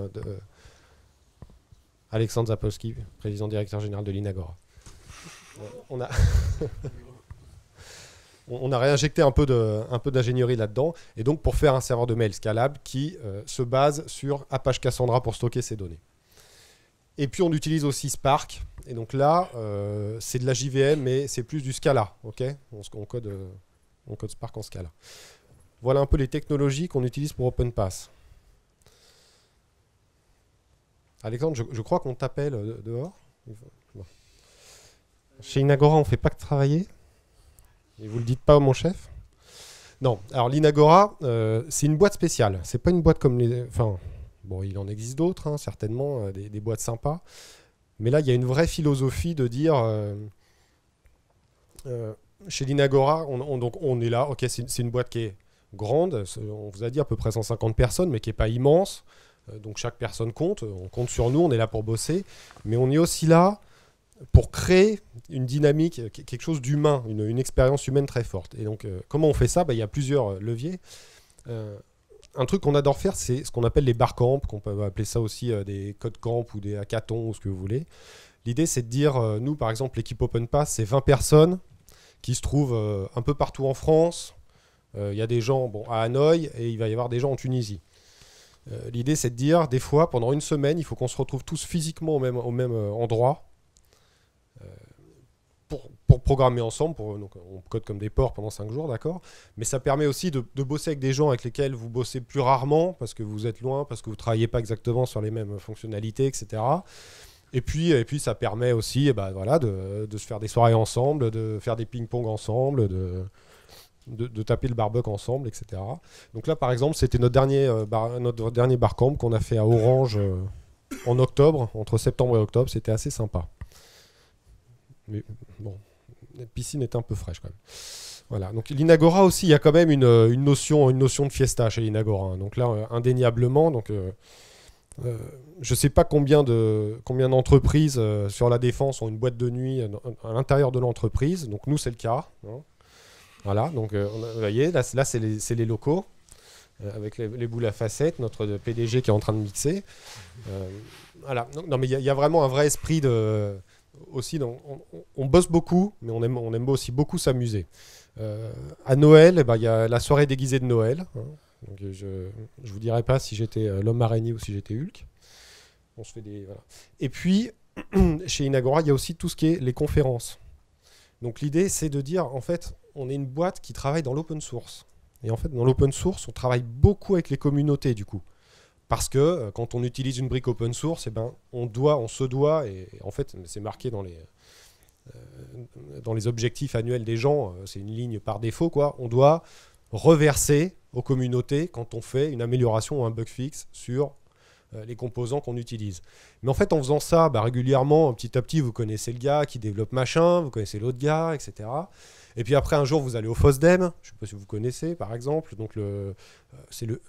Alexandre Zapolski, président directeur général de l'Inagora. On a réinjecté un peu d'ingénierie là-dedans, et donc pour faire un serveur de mail scalable qui se base sur Apache Cassandra pour stocker ses données. Et puis on utilise aussi Spark, et donc là, c'est de la JVM, mais c'est plus du Scala. On code Spark en Scala. Voilà un peu les technologies qu'on utilise pour OpenPass. Alexandre, je crois qu'on t'appelle dehors. Bon. Chez Inagora, on ne fait pas que travailler. Et vous ne le dites pas à mon chef. Non, alors l'Inagora, c'est une boîte spéciale. C'est pas une boîte comme les... Enfin, bon, il en existe d'autres, certainement, des boîtes sympas. Mais là, il y a une vraie philosophie de dire... chez l'Inagora, on est là. Ok, c'est une boîte qui est grande. On vous a dit à peu près 150 personnes, mais qui n'est pas immense. Donc chaque personne compte. On compte sur nous, on est là pour bosser. Mais on est aussi là pour créer une dynamique, quelque chose d'humain, une expérience humaine très forte. Et donc, comment on fait ça ? Il y a plusieurs leviers. Un truc qu'on adore faire, c'est ce qu'on appelle les barcamps, qu'on peut appeler ça aussi des code camps ou des hackathons ou ce que vous voulez. L'idée, c'est de dire, nous, par exemple, l'équipe OpenPass, c'est 20 personnes qui se trouvent un peu partout en France. Il y a des gens à Hanoï et il va y avoir des gens en Tunisie. L'idée, c'est de dire, des fois, pendant une semaine, il faut qu'on se retrouve tous physiquement au même endroit pour programmer ensemble. Donc, on code comme des porcs pendant 5 jours, d'accord ? Mais ça permet aussi de bosser avec des gens avec lesquels vous bossez plus rarement, parce que vous êtes loin, parce que vous ne travaillez pas exactement sur les mêmes fonctionnalités, etc. Et puis ça permet aussi de se faire des soirées ensemble, de faire des ping-pong ensemble, de taper le barbecue ensemble, etc. Donc là, par exemple, c'était notre dernier barcamp qu'on a fait à Orange en octobre, entre septembre et octobre. C'était assez sympa. Mais bon, la piscine était un peu fraîche quand même. Voilà. Donc l'Inagora aussi, il y a quand même une notion de fiesta chez l'Inagora. Donc là, indéniablement, je ne sais pas combien d'entreprises sur la défense ont une boîte de nuit à l'intérieur de l'entreprise. Donc nous, c'est le cas. Voilà. Donc vous voyez, là c'est les locaux avec les boules à facettes, notre PDG qui est en train de mixer. Voilà. Non, mais il y a vraiment un vrai esprit de... Aussi, on bosse beaucoup, mais on aime aussi beaucoup s'amuser. À Noël, il y a la soirée déguisée de Noël. Donc, je ne vous dirai pas si j'étais l'homme araignée ou si j'étais Hulk. On se fait voilà. Et puis, chez Inagora, il y a aussi tout ce qui est les conférences. Donc l'idée, c'est de dire, en fait, on est une boîte qui travaille dans l'open source. Et en fait, dans l'open source, on travaille beaucoup avec les communautés, du coup. Parce que quand on utilise une brique open source, on se doit, et en fait c'est marqué dans les objectifs annuels des gens, c'est une ligne par défaut, on doit reverser aux communautés quand on fait une amélioration ou un bug fixe sur les composants qu'on utilise. Mais en fait, en faisant ça régulièrement, petit à petit, vous connaissez le gars qui développe machin, vous connaissez l'autre gars, etc. Et puis après, un jour, vous allez au FOSDEM, je ne sais pas si vous connaissez, par exemple, donc c'est le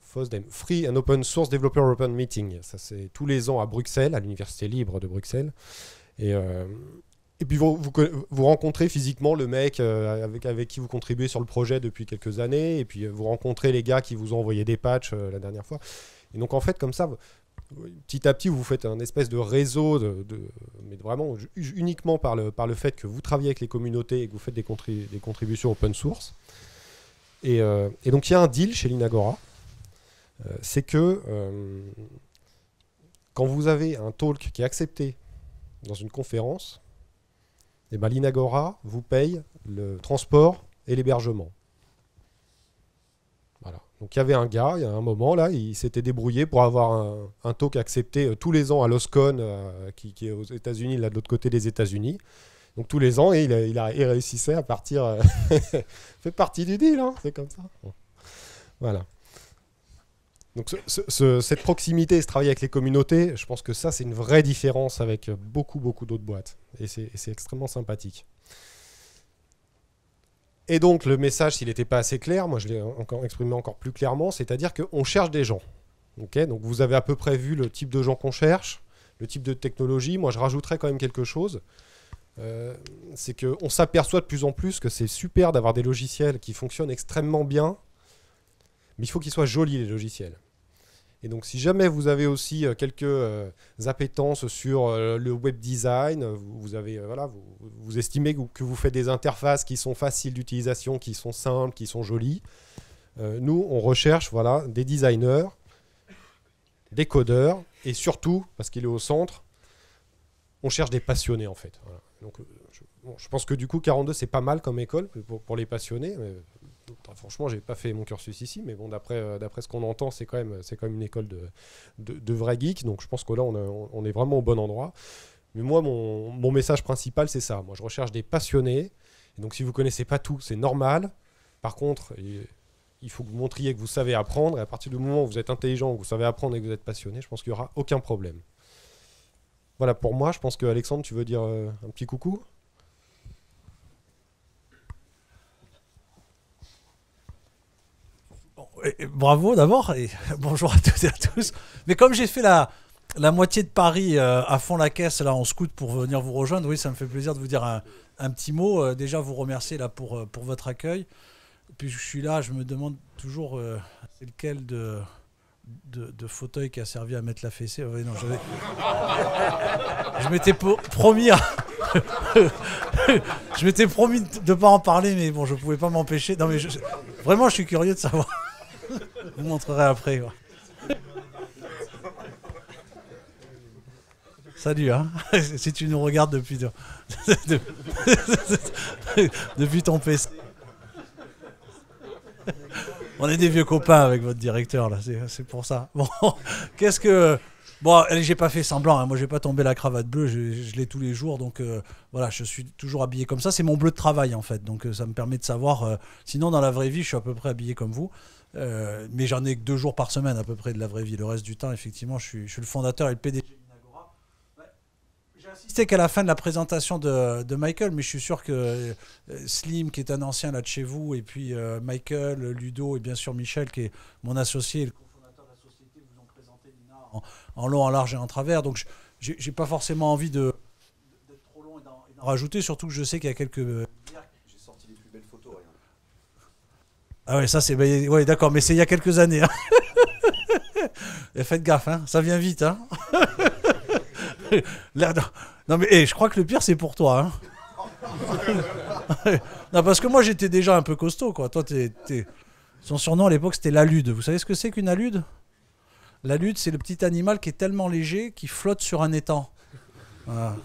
FOSDEM, Free and Open Source Developer Open Meeting. Ça, c'est tous les ans à Bruxelles, à l'Université libre de Bruxelles. Et puis, vous rencontrez physiquement le mec avec qui vous contribuez sur le projet depuis quelques années. Et puis, vous rencontrez les gars qui vous ont envoyé des patchs la dernière fois. Et donc, en fait, comme ça, petit à petit, vous faites un espèce de réseau, mais vraiment uniquement par le fait que vous travaillez avec les communautés et que vous faites des contributions open source. Et donc, il y a un deal chez l'Inagora. C'est que quand vous avez un talk qui est accepté dans une conférence, l'Inagora vous paye le transport et l'hébergement. Voilà. Donc il y avait un gars, il y a un moment, là, il s'était débrouillé pour avoir un talk accepté tous les ans à l'OSCON, qui est aux États-Unis, là de l'autre côté des États-Unis. Donc tous les ans, et il réussissait à partir... fait partie du deal, c'est comme ça. Bon. Voilà. Donc cette proximité, ce travail avec les communautés, je pense que ça, c'est une vraie différence avec beaucoup d'autres boîtes. Et c'est extrêmement sympathique. Et donc, le message, s'il n'était pas assez clair, moi, je l'ai exprimé encore plus clairement, c'est-à-dire qu'on cherche des gens. Okay, donc, vous avez à peu près vu le type de gens qu'on cherche, le type de technologie. Moi, je rajouterais quand même quelque chose. C'est qu'on s'aperçoit de plus en plus que c'est super d'avoir des logiciels qui fonctionnent extrêmement bien, mais il faut qu'ils soient jolis, les logiciels. Et donc, si jamais vous avez aussi quelques appétences sur le web design, vous estimez que vous faites des interfaces qui sont faciles d'utilisation, qui sont simples, qui sont jolies, nous, on recherche des designers, des codeurs, et surtout, parce qu'il est au centre, on cherche des passionnés, en fait. Voilà. Donc, je pense que du coup, 42, c'est pas mal comme école pour les passionnés. Franchement, j'ai pas fait mon cursus ici, mais bon, d'après ce qu'on entend, c'est quand même une école de vrais geeks. Donc, je pense que là, on est vraiment au bon endroit. Mais moi, mon message principal, c'est ça. Moi, je recherche des passionnés. Et donc, si vous connaissez pas tout, c'est normal. Par contre, il faut que vous montriez que vous savez apprendre. Et à partir du moment où vous êtes intelligent, que vous savez apprendre et que vous êtes passionné, je pense qu'il y aura aucun problème. Voilà pour moi. Je pense que Alexandre, tu veux dire un petit coucou ? Bravo d'abord et bonjour à toutes et à tous. Mais comme j'ai fait la moitié de Paris à fond la caisse là en scout pour venir vous rejoindre, oui, ça me fait plaisir de vous dire un petit mot. Déjà vous remercier là pour votre accueil. Et puis je suis là, je me demande toujours c'est lequel de fauteuil qui a servi à mettre la fessée. Oui, non, je m'étais promis je m'étais promis de ne pas en parler, mais bon, je pouvais pas m'empêcher. Non mais vraiment, je suis curieux de savoir. Je vous montrerai après. Ouais. Salut, hein. Si tu nous regardes depuis depuis ton PC. On est des vieux copains avec votre directeur, là. C'est pour ça. Bon, qu'est-ce que... Bon, allez, j'ai pas fait semblant, hein. Moi j'ai pas tombé la cravate bleue, je l'ai tous les jours, donc voilà, je suis toujours habillé comme ça, c'est mon bleu de travail en fait, donc ça me permet de savoir, sinon dans la vraie vie je suis à peu près habillé comme vous, mais j'en ai que 2 jours par semaine à peu près de la vraie vie, le reste du temps effectivement je suis le fondateur et le PDG de l'Inagora. Ouais. J'ai assisté qu'à la fin de la présentation de Michael, mais je suis sûr que Slim qui est un ancien là de chez vous, et puis Michael, Ludo et bien sûr Michel qui est mon associé, en long, en large et en travers, donc j'ai pas forcément envie d'être trop long et d'en rajouter, surtout que je sais qu'il y a quelques... J'ai sorti les plus belles photos, rien. Ah ouais, ça c'est... Ouais, d'accord, mais c'est il y a quelques années. Hein. Et faites gaffe, hein, ça vient vite. Hein. Non mais je crois que le pire c'est pour toi. Hein. Non, parce que moi j'étais déjà un peu costaud, quoi. Toi, son surnom à l'époque c'était l'alude. Vous savez ce que c'est qu'une alude ? L'alude, c'est le petit animal qui est tellement léger qu'il flotte sur un étang. Voilà.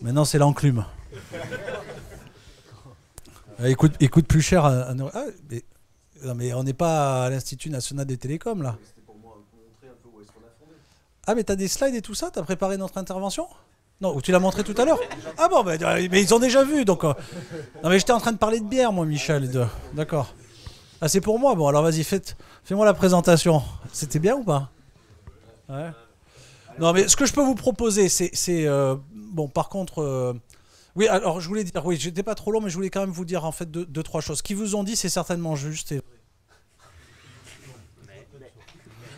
Maintenant, c'est l'enclume. Il coûte plus cher. Non, mais on n'est pas à l'Institut National des Télécoms, là. C'était pour moi montrer un peu où est-ce qu'on a fondé. Ah, mais t'as des slides et tout ça ? T'as préparé notre intervention ? Non, ou tu l'as montré tout à l'heure ? Ah bon, mais ils ont déjà vu, donc... Non, mais j'étais en train de parler de bière, moi, Michel. D'accord. Ah, c'est pour moi. Bon, alors vas-y, fais-moi la présentation. C'était bien ou pas ? Ouais. Non, mais ce que je peux vous proposer, c'est bon, par contre... oui, alors je voulais dire... Oui, j'étais pas trop long, mais je voulais quand même vous dire en fait deux, trois choses. Ce qu'ils vous ont dit, c'est certainement juste.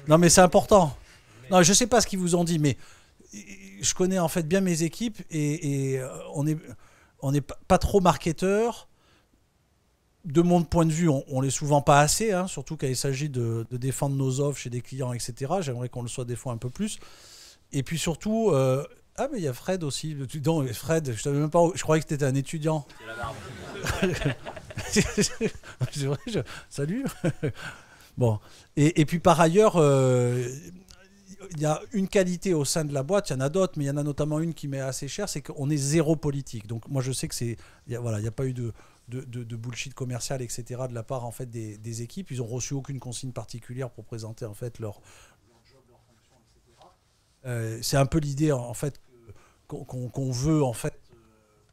Non, mais c'est important. Non, je sais pas ce qu'ils vous ont dit, mais je connais en fait bien mes équipes et on est pas trop marketeurs. De mon point de vue, on l'est souvent pas assez, hein, surtout quand il s'agit de défendre nos offres chez des clients, etc. J'aimerais qu'on le soit des fois un peu plus. Et puis surtout, ah mais il y a Fred aussi. Non, Fred, je savais même pas. Je croyais que c'était un étudiant. C'est vrai. Salut. Bon. Et puis par ailleurs, il y a une qualité au sein de la boîte. Il y en a d'autres, mais il y en a notamment une qui m'est assez chère, c'est qu'on est zéro politique. Donc moi, je sais que il n'y a pas eu de bullshit commercial, etc. de la part en fait des équipes. Ils ont reçu aucune consigne particulière pour présenter en fait leur job, leur fonction, etc. C'est un peu l'idée en fait qu'on veut en fait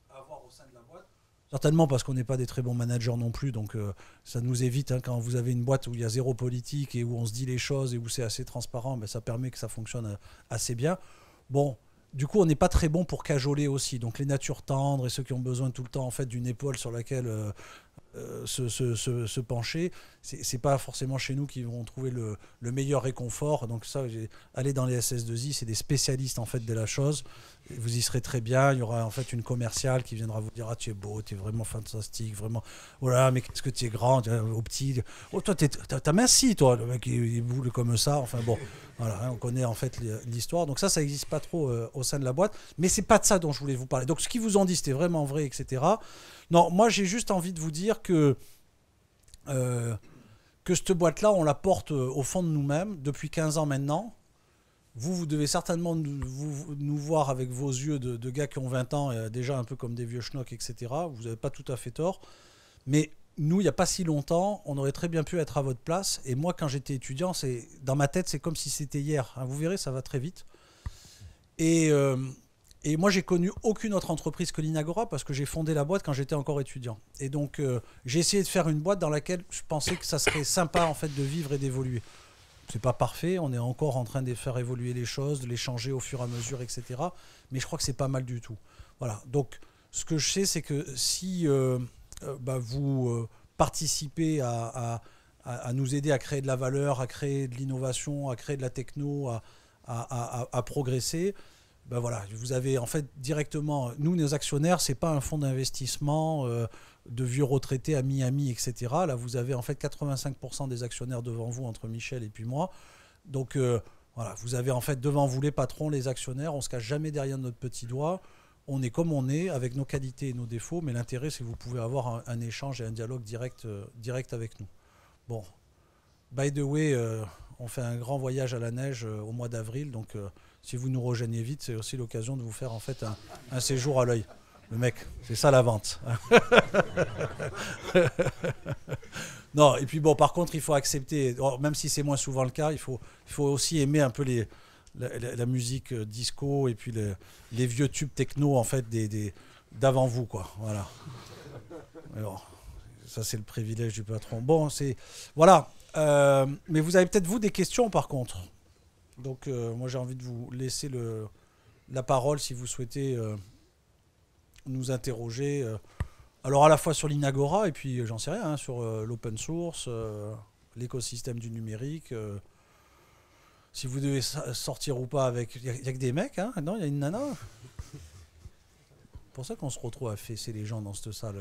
avoir au sein de la boîte. Certainement parce qu'on n'est pas des très bons managers non plus, donc ça nous évite, hein, quand vous avez une boîte où il y a zéro politique et où on se dit les choses et où c'est assez transparent, ben, ça permet que ça fonctionne assez bien. Bon, du coup, on n'est pas très bon pour cajoler aussi. Donc les natures tendres et ceux qui ont besoin tout le temps en fait d'une épaule sur laquelle se pencher, c'est pas forcément chez nous qui vont trouver le meilleur réconfort. Donc ça, allez dans les SS2I, c'est des spécialistes en fait de la chose. Vous y serez très bien. Il y aura en fait une commerciale qui viendra vous dire: ah, tu es beau, tu es vraiment fantastique, vraiment. Voilà, mais qu'est-ce que tu es grand, au petit. Oh, toi, t'as minci, toi, le mec il boule comme ça. Enfin bon, voilà, hein, on connaît en fait l'histoire. Donc ça n'existe pas trop au sein de la boîte. Mais c'est pas de ça dont je voulais vous parler. Donc ce qu'ils vous ont dit, c'était vraiment vrai, etc. Non, moi j'ai juste envie de vous dire que cette boîte-là, on la porte au fond de nous-mêmes depuis 15 ans maintenant. Vous devez certainement nous voir avec vos yeux de gars qui ont 20 ans, déjà un peu comme des vieux schnocks, etc. Vous n'avez pas tout à fait tort. Mais nous, il n'y a pas si longtemps, on aurait très bien pu être à votre place. Et moi, quand j'étais étudiant, dans ma tête, c'est comme si c'était hier. Hein, vous verrez, ça va très vite. Et moi, j'ai connu aucune autre entreprise que l'Inagora parce que j'ai fondé la boîte quand j'étais encore étudiant. Et donc, j'ai essayé de faire une boîte dans laquelle je pensais que ça serait sympa en fait de vivre et d'évoluer. C'est pas parfait, on est encore en train de faire évoluer les choses, de les changer au fur et à mesure, etc. Mais je crois que c'est pas mal du tout. Voilà. Donc, ce que je sais, c'est que si vous participez à nous aider à créer de la valeur, à créer de l'innovation, à créer de la techno, à progresser, ben voilà, vous avez en fait directement, nous, nos actionnaires, c'est pas un fonds d'investissement de vieux retraités à Miami, etc. Là, vous avez en fait 85% des actionnaires devant vous, entre Michel et puis moi. Donc voilà, vous avez en fait devant vous les patrons, les actionnaires. On se cache jamais derrière notre petit doigt. On est comme on est, avec nos qualités et nos défauts. Mais l'intérêt, c'est que vous pouvez avoir un échange et un dialogue direct avec nous. Bon, by the way, on fait un grand voyage à la neige au mois d'avril. Donc si vous nous rejoignez vite, c'est aussi l'occasion de vous faire en fait un séjour à l'œil. Le mec, c'est ça la vente. Non, et puis bon, par contre, il faut accepter, même si c'est moins souvent le cas, il faut aussi aimer un peu la musique disco et puis les vieux tubes techno en fait d'avant vous, quoi. Voilà. Alors, ça c'est le privilège du patron. Bon, c'est voilà. Mais vous avez peut-être vous des questions par contre. Donc moi j'ai envie de vous laisser la parole si vous souhaitez nous interroger. Alors à la fois sur l'Inagora et puis j'en sais rien, hein, sur l'open source, l'écosystème du numérique. Si vous devez sortir ou pas avec... Il n'y a que des mecs, hein? Non, il y a une nana. C'est pour ça qu'on se retrouve à fesser les gens dans cette salle.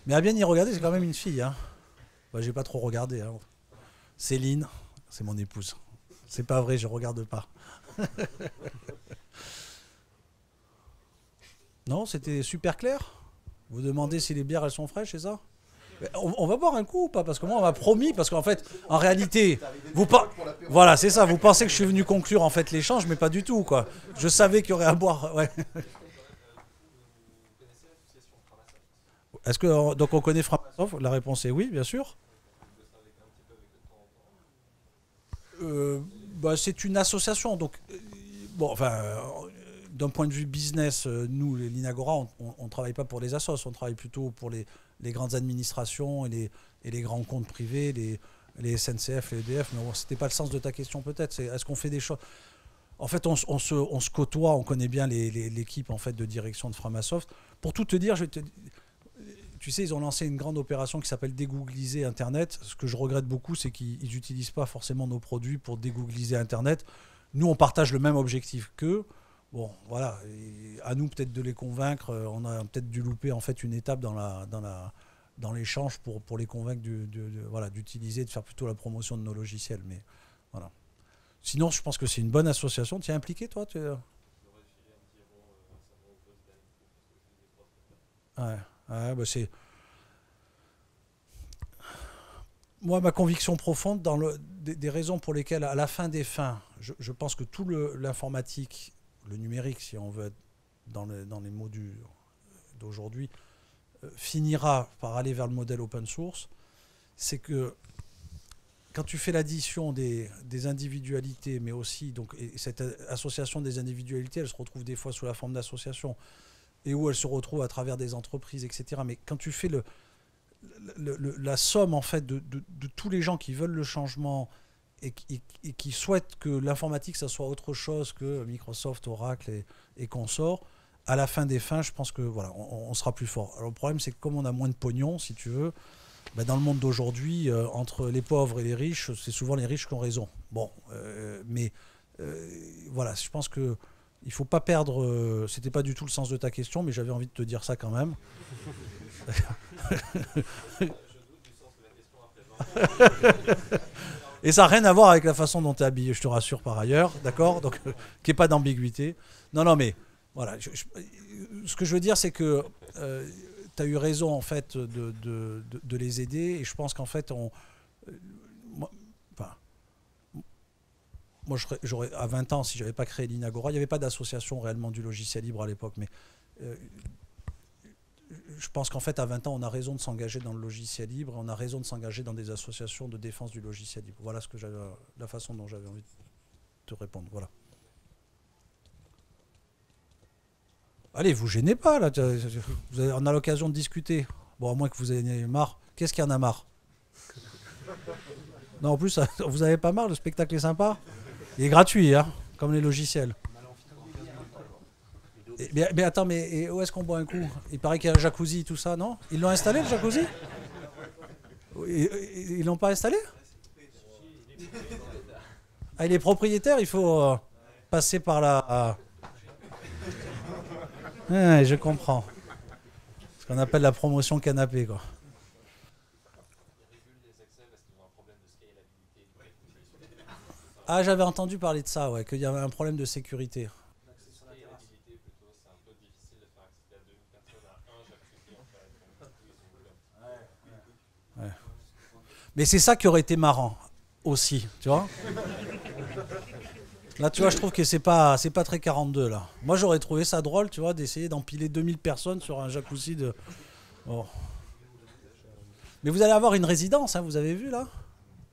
Mais à bien y regarder, c'est quand même une fille. Hein. Bah, j'ai pas trop regardé. Hein. Céline, c'est mon épouse. C'est pas vrai, je regarde pas. Non, c'était super clair. Vous demandez si les bières elles sont fraîches, c'est ça? On va boire un coup ou pas? Parce que moi on m'a promis, parce qu'en fait, en réalité, voilà, c'est ça. Vous pensez que je suis venu conclure en fait l'échange, mais pas du tout, quoi. Je savais qu'il y aurait à boire. Ouais. Est-ce que donc on connaît Framasoft? La réponse est oui, bien sûr. C'est une association, donc bon, enfin. D'un point de vue business, nous, l'Inagora, on ne travaille pas pour les assos, on travaille plutôt pour les grandes administrations et les grands comptes privés, les SNCF, les EDF. Mais bon, ce n'était pas le sens de ta question peut-être. Est-ce qu'on fait des choses? En fait, on se côtoie, on connaît bien l'équipe en fait, de direction de Framasoft. Pour tout te dire, tu sais, ils ont lancé une grande opération qui s'appelle dégoogliser Internet. Ce que je regrette beaucoup, c'est qu'ils n'utilisent pas forcément nos produits pour dégoogliser Internet. Nous, on partage le même objectif qu'eux. Bon, voilà, et à nous peut-être de les convaincre. On a peut-être dû louper en fait une étape dans l'échange pour les convaincre d'utiliser, de faire plutôt la promotion de nos logiciels. Mais voilà. Sinon, je pense que c'est une bonne association. Tu es impliqué, toi? C'est moi ma conviction profonde dans des raisons pour lesquelles, à la fin des fins, je pense que tout l'informatique, le numérique, si on veut être dans les mots d'aujourd'hui, finira par aller vers le modèle open source. C'est que quand tu fais l'addition des individualités, mais aussi, donc, et cette association des individualités, elle se retrouve des fois sous la forme d'association, et où elle se retrouve à travers des entreprises, etc. Mais quand tu fais la somme en fait de tous les gens qui veulent le changement et qui souhaitent que l'informatique ça soit autre chose que Microsoft, Oracle et consorts, à la fin des fins, je pense que voilà, on sera plus fort. Alors le problème c'est que comme on a moins de pognon, si tu veux, bah, dans le monde d'aujourd'hui, entre les pauvres et les riches, c'est souvent les riches qui ont raison. Bon, mais voilà, je pense que il faut pas perdre. C'était pas du tout le sens de ta question, mais j'avais envie de te dire ça quand même. Et ça n'a rien à voir avec la façon dont tu es habillé, je te rassure par ailleurs, d'accord? Donc, qu'il n'y ait pas d'ambiguïté. Non, mais voilà. Ce que je veux dire, c'est que tu as eu raison en fait de les aider, et je pense qu'en fait, moi j'aurais à 20 ans, si j'avais pas créé l'Inagora, il n'y avait pas d'association réellement du logiciel libre à l'époque, mais je pense qu'en fait, à 20 ans, on a raison de s'engager dans le logiciel libre, on a raison de s'engager dans des associations de défense du logiciel libre. Voilà la façon dont j'avais envie de te répondre. Voilà. Allez, vous gênez pas, là. On a l'occasion de discuter. Bon, à moins que vous ayez marre. Qu'est-ce qu'il y en a marre? Non, en plus, vous avez pas marre, le spectacle est sympa. Il est gratuit, hein, comme les logiciels. Mais attends, mais où est-ce qu'on boit un coup? Il paraît qu'il y a un jacuzzi, tout ça, non? Ils l'ont installé, le jacuzzi? Ils l'ont pas installé? Ah, il est propriétaire, il faut passer par là. Ah, je comprends. Ce qu'on appelle la promotion canapé, quoi. Ah, j'avais entendu parler de ça, ouais, qu'il y avait un problème de sécurité. Ouais. Mais c'est ça qui aurait été marrant aussi, tu vois. Là, tu vois, je trouve que c'est pas très 42 là. Moi, j'aurais trouvé ça drôle, tu vois, d'essayer d'empiler 2000 personnes sur un jacuzzi de. Bon. Mais vous allez avoir une résidence, hein, vous avez vu là.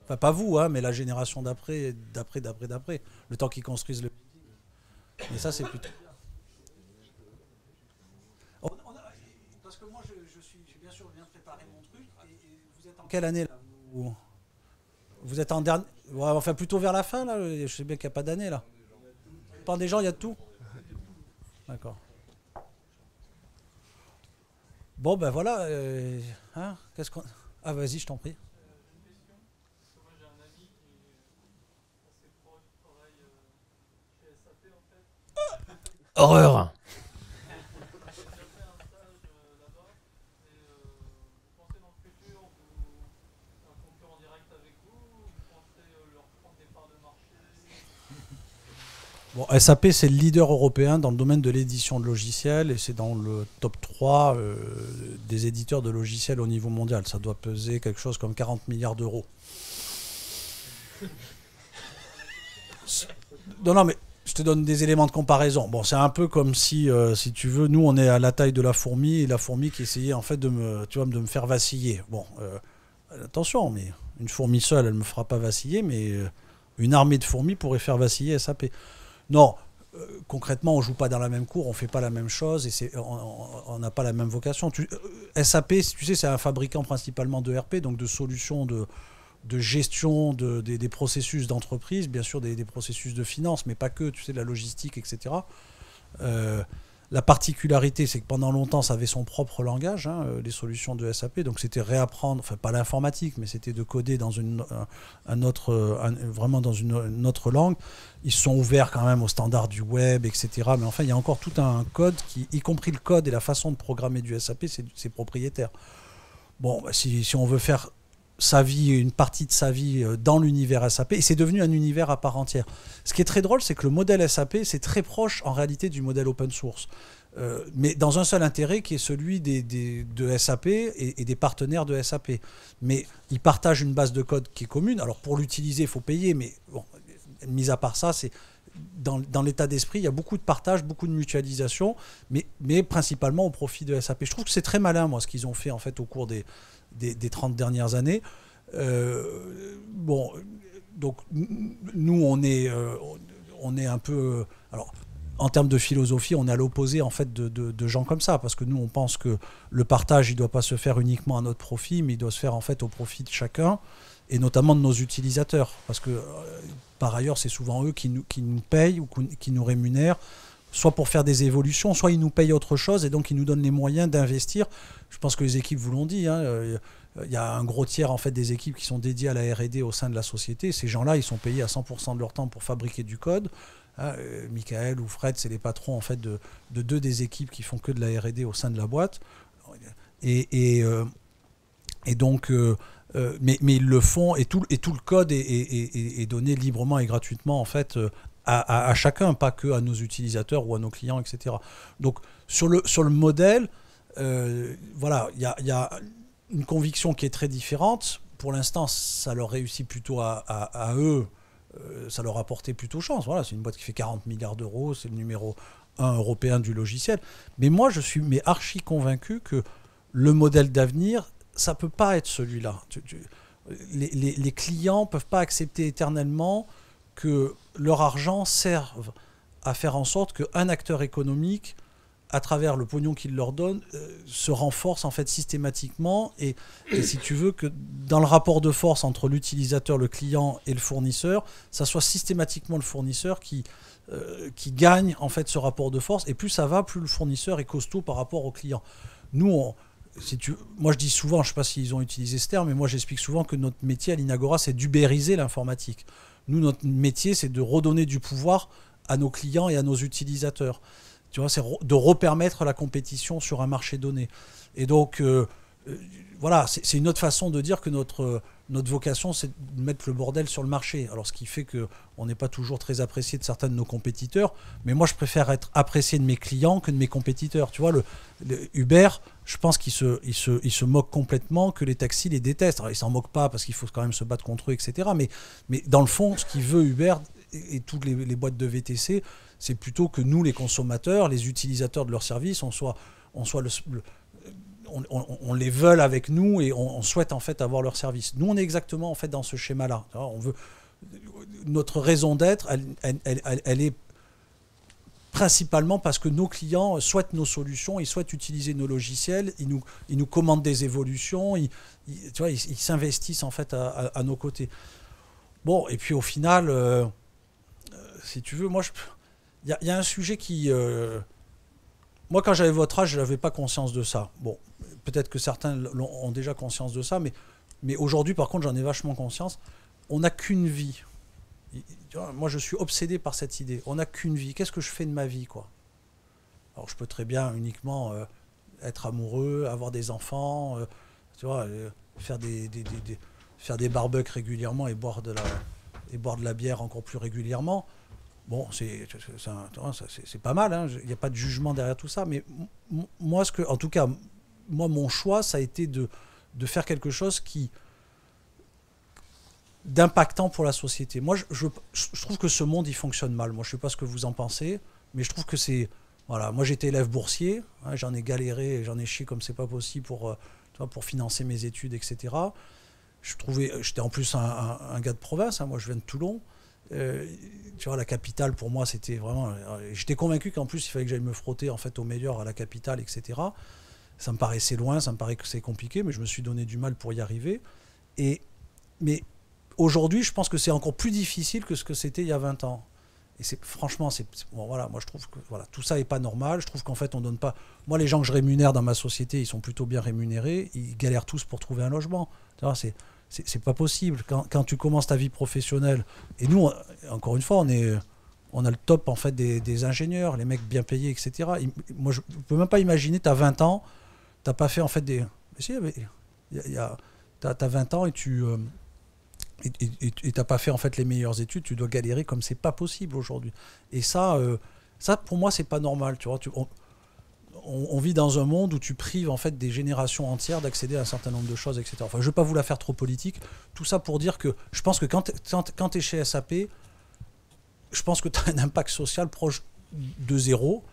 Enfin, pas vous, hein, mais la génération d'après. Le temps qu'ils construisent le. Mais ça, c'est plutôt. Parce que moi, je suis bien sûr bien préparé mon truc. Et vous êtes en quelle année là? Vous êtes en dernier. Ouais, enfin, plutôt vers la fin là. Je sais bien qu'il n'y a pas d'année là. Pas des gens, il y a de tout. D'accord. Bon, ben voilà. Hein, qu'est-ce qu'on. Ah, vas-y, je t'en prie. Horreur. Bon, SAP, c'est le leader européen dans le domaine de l'édition de logiciels et c'est dans le top 3 des éditeurs de logiciels au niveau mondial. Ça doit peser quelque chose comme 40 milliards d'euros. Non, mais je te donne des éléments de comparaison. Bon, c'est un peu comme si tu veux, nous, on est à la taille de la fourmi et la fourmi qui essayait en fait de me faire vaciller. Bon, attention, mais une fourmi seule, elle ne me fera pas vaciller, mais une armée de fourmis pourrait faire vaciller SAP. Non, concrètement, on joue pas dans la même cour, on fait pas la même chose et on n'a pas la même vocation. SAP, tu sais, c'est un fabricant principalement de RP, donc de solutions de gestion des processus d'entreprise, bien sûr des processus de finance, mais pas que, tu sais, de la logistique, etc. La particularité, c'est que pendant longtemps, ça avait son propre langage, hein, les solutions de SAP, donc c'était réapprendre, enfin pas l'informatique, mais c'était de coder dans vraiment dans une autre langue. Ils se sont ouverts quand même aux standards du web, etc. Mais enfin, il y a encore tout un code, y compris le code et la façon de programmer du SAP, c'est propriétaire. Bon, bah, si on veut faire sa vie, une partie de sa vie dans l'univers SAP, et c'est devenu un univers à part entière. Ce qui est très drôle, c'est que le modèle SAP, c'est très proche en réalité du modèle open source, mais dans un seul intérêt qui est celui de SAP et des partenaires de SAP. Mais ils partagent une base de code qui est commune. Alors pour l'utiliser, il faut payer, mais bon, mis à part ça, c'est dans l'état d'esprit, il y a beaucoup de partage, beaucoup de mutualisation, mais principalement au profit de SAP. Je trouve que c'est très malin, moi, ce qu'ils ont fait en fait au cours des 30 dernières années. Bon, donc nous on est un peu. Alors, en termes de philosophie, on est à l'opposé en fait de gens comme ça, parce que nous on pense que le partage il doit pas se faire uniquement à notre profit, mais il doit se faire en fait au profit de chacun, et notamment de nos utilisateurs, parce que par ailleurs c'est souvent eux qui nous payent ou qui nous rémunèrent, soit pour faire des évolutions, soit ils nous payent autre chose et donc ils nous donnent les moyens d'investir. Je pense que les équipes vous l'ont dit, il y a un gros tiers en fait des équipes qui sont dédiées à la R&D au sein de la société. Ces gens-là, ils sont payés à 100% de leur temps pour fabriquer du code. Michael ou Fred, c'est les patrons en fait de deux des équipes qui font que de la R&D au sein de la boîte. Et donc, mais ils le font et tout le code est donné librement et gratuitement en fait à chacun, pas que à nos utilisateurs ou à nos clients, etc. Donc sur le modèle, voilà, il y a une conviction qui est très différente. Pour l'instant, ça leur réussit plutôt à eux. Ça leur a porté plutôt chance. Voilà, c'est une boîte qui fait 40 milliards d'euros, c'est le numéro 1 européen du logiciel. Mais moi, je suis archi convaincu que le modèle d'avenir, ça ne peut pas être celui-là. Les clients ne peuvent pas accepter éternellement que leur argent serve à faire en sorte qu'un acteur économique, à travers le pognon qu'il leur donne, se renforce en fait systématiquement et si tu veux que dans le rapport de force entre l'utilisateur, le client et le fournisseur, ça soit systématiquement le fournisseur qui gagne en fait ce rapport de force, et plus ça va, plus le fournisseur est costaud par rapport au client. Nous, moi je dis souvent, je ne sais pas s'ils ont utilisé ce terme, mais moi j'explique souvent que notre métier à l'Inagora, c'est d'ubériser l'informatique. Nous, notre métier, c'est de redonner du pouvoir à nos clients et à nos utilisateurs. Tu vois, c'est de repermettre la compétition sur un marché donné. Et donc, voilà, c'est une autre façon de dire que notre vocation, c'est de mettre le bordel sur le marché. Alors, ce qui fait qu'on n'est pas toujours très apprécié de certains de nos compétiteurs. Mais moi, je préfère être apprécié de mes clients que de mes compétiteurs. Tu vois, le Uber, je pense qu'il se moque complètement, que les taxis les détestent. Alors, ils ne s'en moquent pas parce qu'il faut quand même se battre contre eux, etc. Mais dans le fond, ce qu'il veut Uber et toutes les boîtes de VTC, c'est plutôt que nous, les consommateurs, les utilisateurs de leurs services, on les veut avec nous et on souhaite en fait avoir leurs services. Nous, on est exactement en fait dans ce schéma-là. Notre raison d'être, elle est principalement parce que nos clients souhaitent nos solutions, ils souhaitent utiliser nos logiciels, ils nous commandent des évolutions, ils s'investissent en fait à nos côtés. Bon, et puis au final, si tu veux, moi, il y a un sujet qui... moi, quand j'avais votre âge, je n'avais pas conscience de ça. Bon, peut-être que certains ont déjà conscience de ça, mais aujourd'hui, par contre, j'en ai vachement conscience. On n'a qu'une vie. Moi, je suis obsédé par cette idée. On n'a qu'une vie. Qu'est-ce que je fais de ma vie, quoi? Alors, je peux très bien uniquement être amoureux, avoir des enfants, tu vois, faire des barbecues régulièrement et boire de la bière encore plus régulièrement. Bon, c'est pas mal, hein. Il n'y a pas de jugement derrière tout ça, mais moi, en tout cas, mon choix, ça a été de faire quelque chose d'impactant pour la société. Moi, je trouve que ce monde, il fonctionne mal. Moi, je ne sais pas ce que vous en pensez, mais je trouve que c'est... Voilà, moi, j'étais élève boursier, hein, j'en ai galéré, j'en ai chié comme c'est pas possible pour financer mes études, etc. J'étais en plus un gars de province, hein, moi, je viens de Toulon. Tu vois, la capitale pour moi c'était vraiment, j'étais convaincu qu'en plus il fallait que j'aille me frotter en fait au meilleur à la capitale, etc. Ça me paraissait loin, ça me paraît que c'est compliqué, mais je me suis donné du mal pour y arriver. Mais aujourd'hui je pense que c'est encore plus difficile que ce que c'était il y a 20 ans. Et franchement, bon, voilà, moi je trouve que voilà, tout ça n'est pas normal. Je trouve qu'en fait on donne pas... Moi, les gens que je rémunère dans ma société, ils sont plutôt bien rémunérés, ils galèrent tous pour trouver un logement. Tu vois, c'est pas possible. Quand tu commences ta vie professionnelle, et nous, encore une fois, on a le top en fait des ingénieurs, les mecs bien payés, etc. Moi, je ne peux même pas imaginer, tu as 20 ans, tu n'as pas fait en fait des... Si, tu as 20 ans et tu n'as pas fait en fait les meilleures études, tu dois galérer comme c'est pas possible aujourd'hui. Et ça pour moi, c'est pas normal. Tu vois, on vit dans un monde où tu prives en fait des générations entières d'accéder à un certain nombre de choses, etc. Enfin, je ne vais pas vous la faire trop politique. Tout ça pour dire que je pense que quand tu es chez SAP, je pense que tu as un impact social proche de zéro.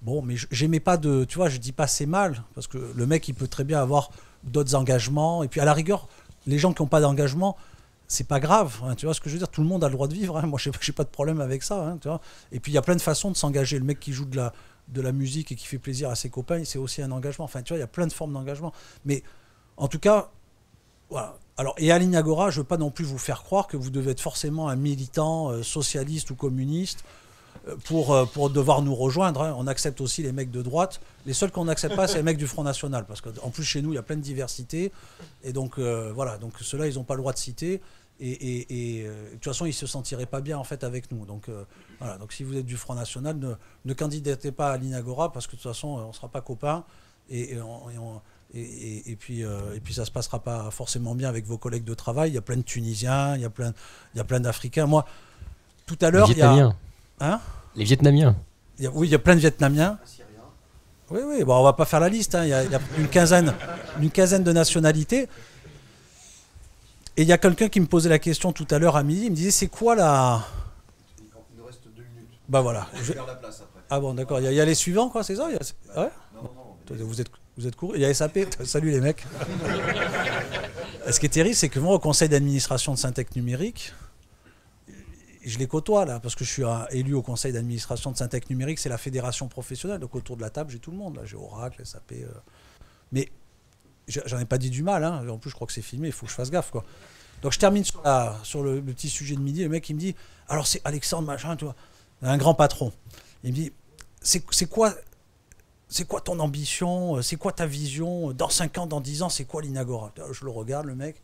Bon, mais j'aimais pas de... Tu vois, je dis pas c'est mal, parce que le mec, il peut très bien avoir d'autres engagements. Et puis à la rigueur, les gens qui n'ont pas d'engagement, c'est pas grave, hein, tu vois ce que je veux dire, tout le monde a le droit de vivre, hein, moi j'ai pas de problème avec ça, hein, tu vois. Et puis il y a plein de façons de s'engager. Le mec qui joue de la musique et qui fait plaisir à ses copains, c'est aussi un engagement. Enfin, tu vois, il y a plein de formes d'engagement. Mais en tout cas, voilà. Alors, et à l'Ignagora, je ne veux pas non plus vous faire croire que vous devez être forcément un militant socialiste ou communiste pour devoir nous rejoindre. Hein. On accepte aussi les mecs de droite. Les seuls qu'on n'accepte pas, c'est les mecs du Front National. Parce qu'en plus, chez nous, il y a plein de diversité. Et donc, voilà. Donc, ceux-là, ils n'ont pas le droit de citer. Et de toute façon, ils ne se sentiraient pas bien, en fait, avec nous. Donc, voilà. Donc, si vous êtes du Front National, ne candidatez pas à l'Ignagora parce que, de toute façon, on ne sera pas copains. Et puis ça ne se passera pas forcément bien avec vos collègues de travail. Il y a plein de Tunisiens, il y a plein d'Africains. Moi, tout à l'heure, Les Vietnamiens. Hein, Les Vietnamiens. oui, il y a plein de Vietnamiens. Oui, oui. Bon, on va pas faire la liste. Hein. Il y a une quinzaine de nationalités. Et il y a quelqu'un qui me posait la question tout à l'heure à midi. Il me disait, c'est quoi la... Il nous reste 2 minutes. Bah voilà. Je perds la place après. Ah bon, d'accord. Il y a les suivants, quoi, c'est ça? Ouais. Non. Vous êtes courus. Il y a SAP. Salut les mecs. Ce qui est terrible, c'est que moi, au conseil d'administration de Syntec Numérique, je les côtoie là, parce que je suis élu au conseil d'administration de Syntec Numérique, c'est la fédération professionnelle. Donc autour de la table, j'ai tout le monde. Là, j'ai Oracle, SAP. Mais j'en ai pas dit du mal. Hein. En plus, je crois que c'est filmé. Il faut que je fasse gaffe, quoi. Donc je termine sur le petit sujet de midi. Le mec, il me dit, alors c'est Alexandre machin, tu vois, un grand patron. Il me dit, c'est quoi ton ambition? C'est quoi ta vision? Dans 5 ans, dans 10 ans, c'est quoi l'Ignagora? Je le regarde, le mec.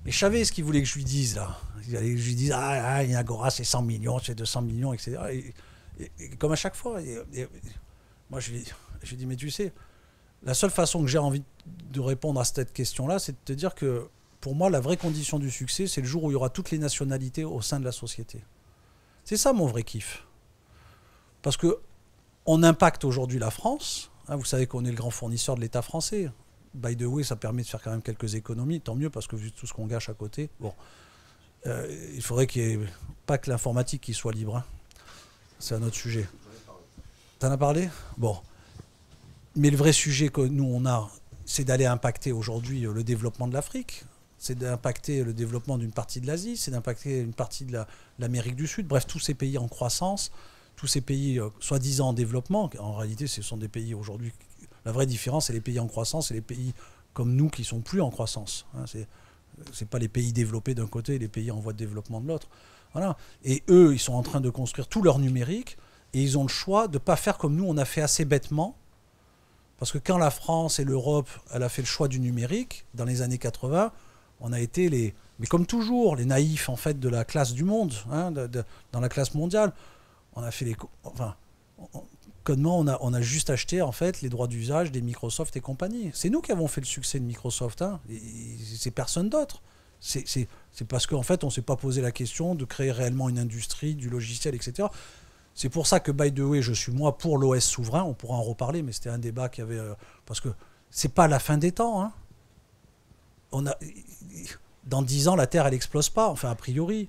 Mais je savais ce qu'il voulait que je lui dise, là. Il allait que je lui dise, l'Ignagora, c'est 100 millions, c'est 200 millions, etc. Et comme à chaque fois, moi, je lui dis, mais tu sais, la seule façon que j'ai envie de répondre à cette question-là, c'est de te dire que, pour moi, la vraie condition du succès, c'est le jour où il y aura toutes les nationalités au sein de la société. C'est ça, mon vrai kiff. Parce que on impacte aujourd'hui la France. Hein, vous savez qu'on est le grand fournisseur de l'État français. By the way, ça permet de faire quand même quelques économies. Tant mieux, parce que vu tout ce qu'on gâche à côté, bon, il faudrait qu'il n'y ait pas que l'informatique qui soit libre. Hein. C'est un autre sujet. T'en as parlé? Bon. Mais le vrai sujet que nous, on a, c'est d'aller impacter aujourd'hui le développement de l'Afrique. C'est d'impacter le développement d'une partie de l'Asie. C'est d'impacter une partie de l'Amérique du Sud. Bref, tous ces pays en croissance. Tous ces pays soi-disant en développement, en réalité, ce sont des pays aujourd'hui. La vraie différence, c'est les pays en croissance et les pays comme nous qui sont plus en croissance. Hein, c'est pas les pays développés d'un côté et les pays en voie de développement de l'autre. Voilà. Et eux, ils sont en train de construire tout leur numérique et ils ont le choix de ne pas faire comme nous, on a fait assez bêtement. Parce que quand la France et l'Europe, elle a fait le choix du numérique, dans les années 80, on a été mais comme toujours, les naïfs en fait de la classe du monde, hein, dans la classe mondiale. On a fait on a juste acheté en fait les droits d'usage des Microsoft et compagnie. C'est nous qui avons fait le succès de Microsoft, hein, c'est personne d'autre. C'est parce qu'en fait on s'est pas posé la question de créer réellement une industrie du logiciel, etc. C'est pour ça que by the way, je suis moi pour l'OS souverain. On pourra en reparler, mais c'était un débat qu'il y avait parce que c'est pas la fin des temps. Hein. Dans 10 ans, la Terre elle explose pas, enfin a priori.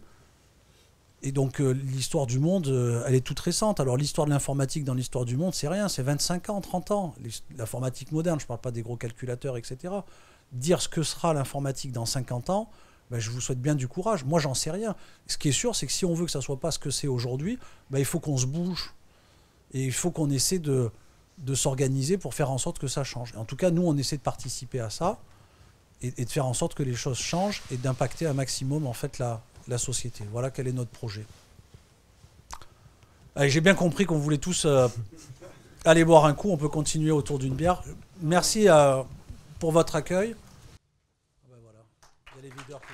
Et donc l'histoire du monde, elle est toute récente. Alors l'histoire de l'informatique dans l'histoire du monde, c'est rien, c'est 25 ans, 30 ans. L'informatique moderne, je ne parle pas des gros calculateurs, etc. Dire ce que sera l'informatique dans 50 ans, ben, je vous souhaite bien du courage. Moi, j'en sais rien. Ce qui est sûr, c'est que si on veut que ça ne soit pas ce que c'est aujourd'hui, ben, il faut qu'on se bouge. Et il faut qu'on essaie de s'organiser pour faire en sorte que ça change. Et en tout cas, nous, on essaie de participer à ça et de faire en sorte que les choses changent et d'impacter un maximum en fait la société. Voilà quel est notre projet. Allez, j'ai bien compris qu'on voulait tous aller boire un coup. On peut continuer autour d'une bière. Merci pour votre accueil. Ben voilà. Il y a les videurs qui...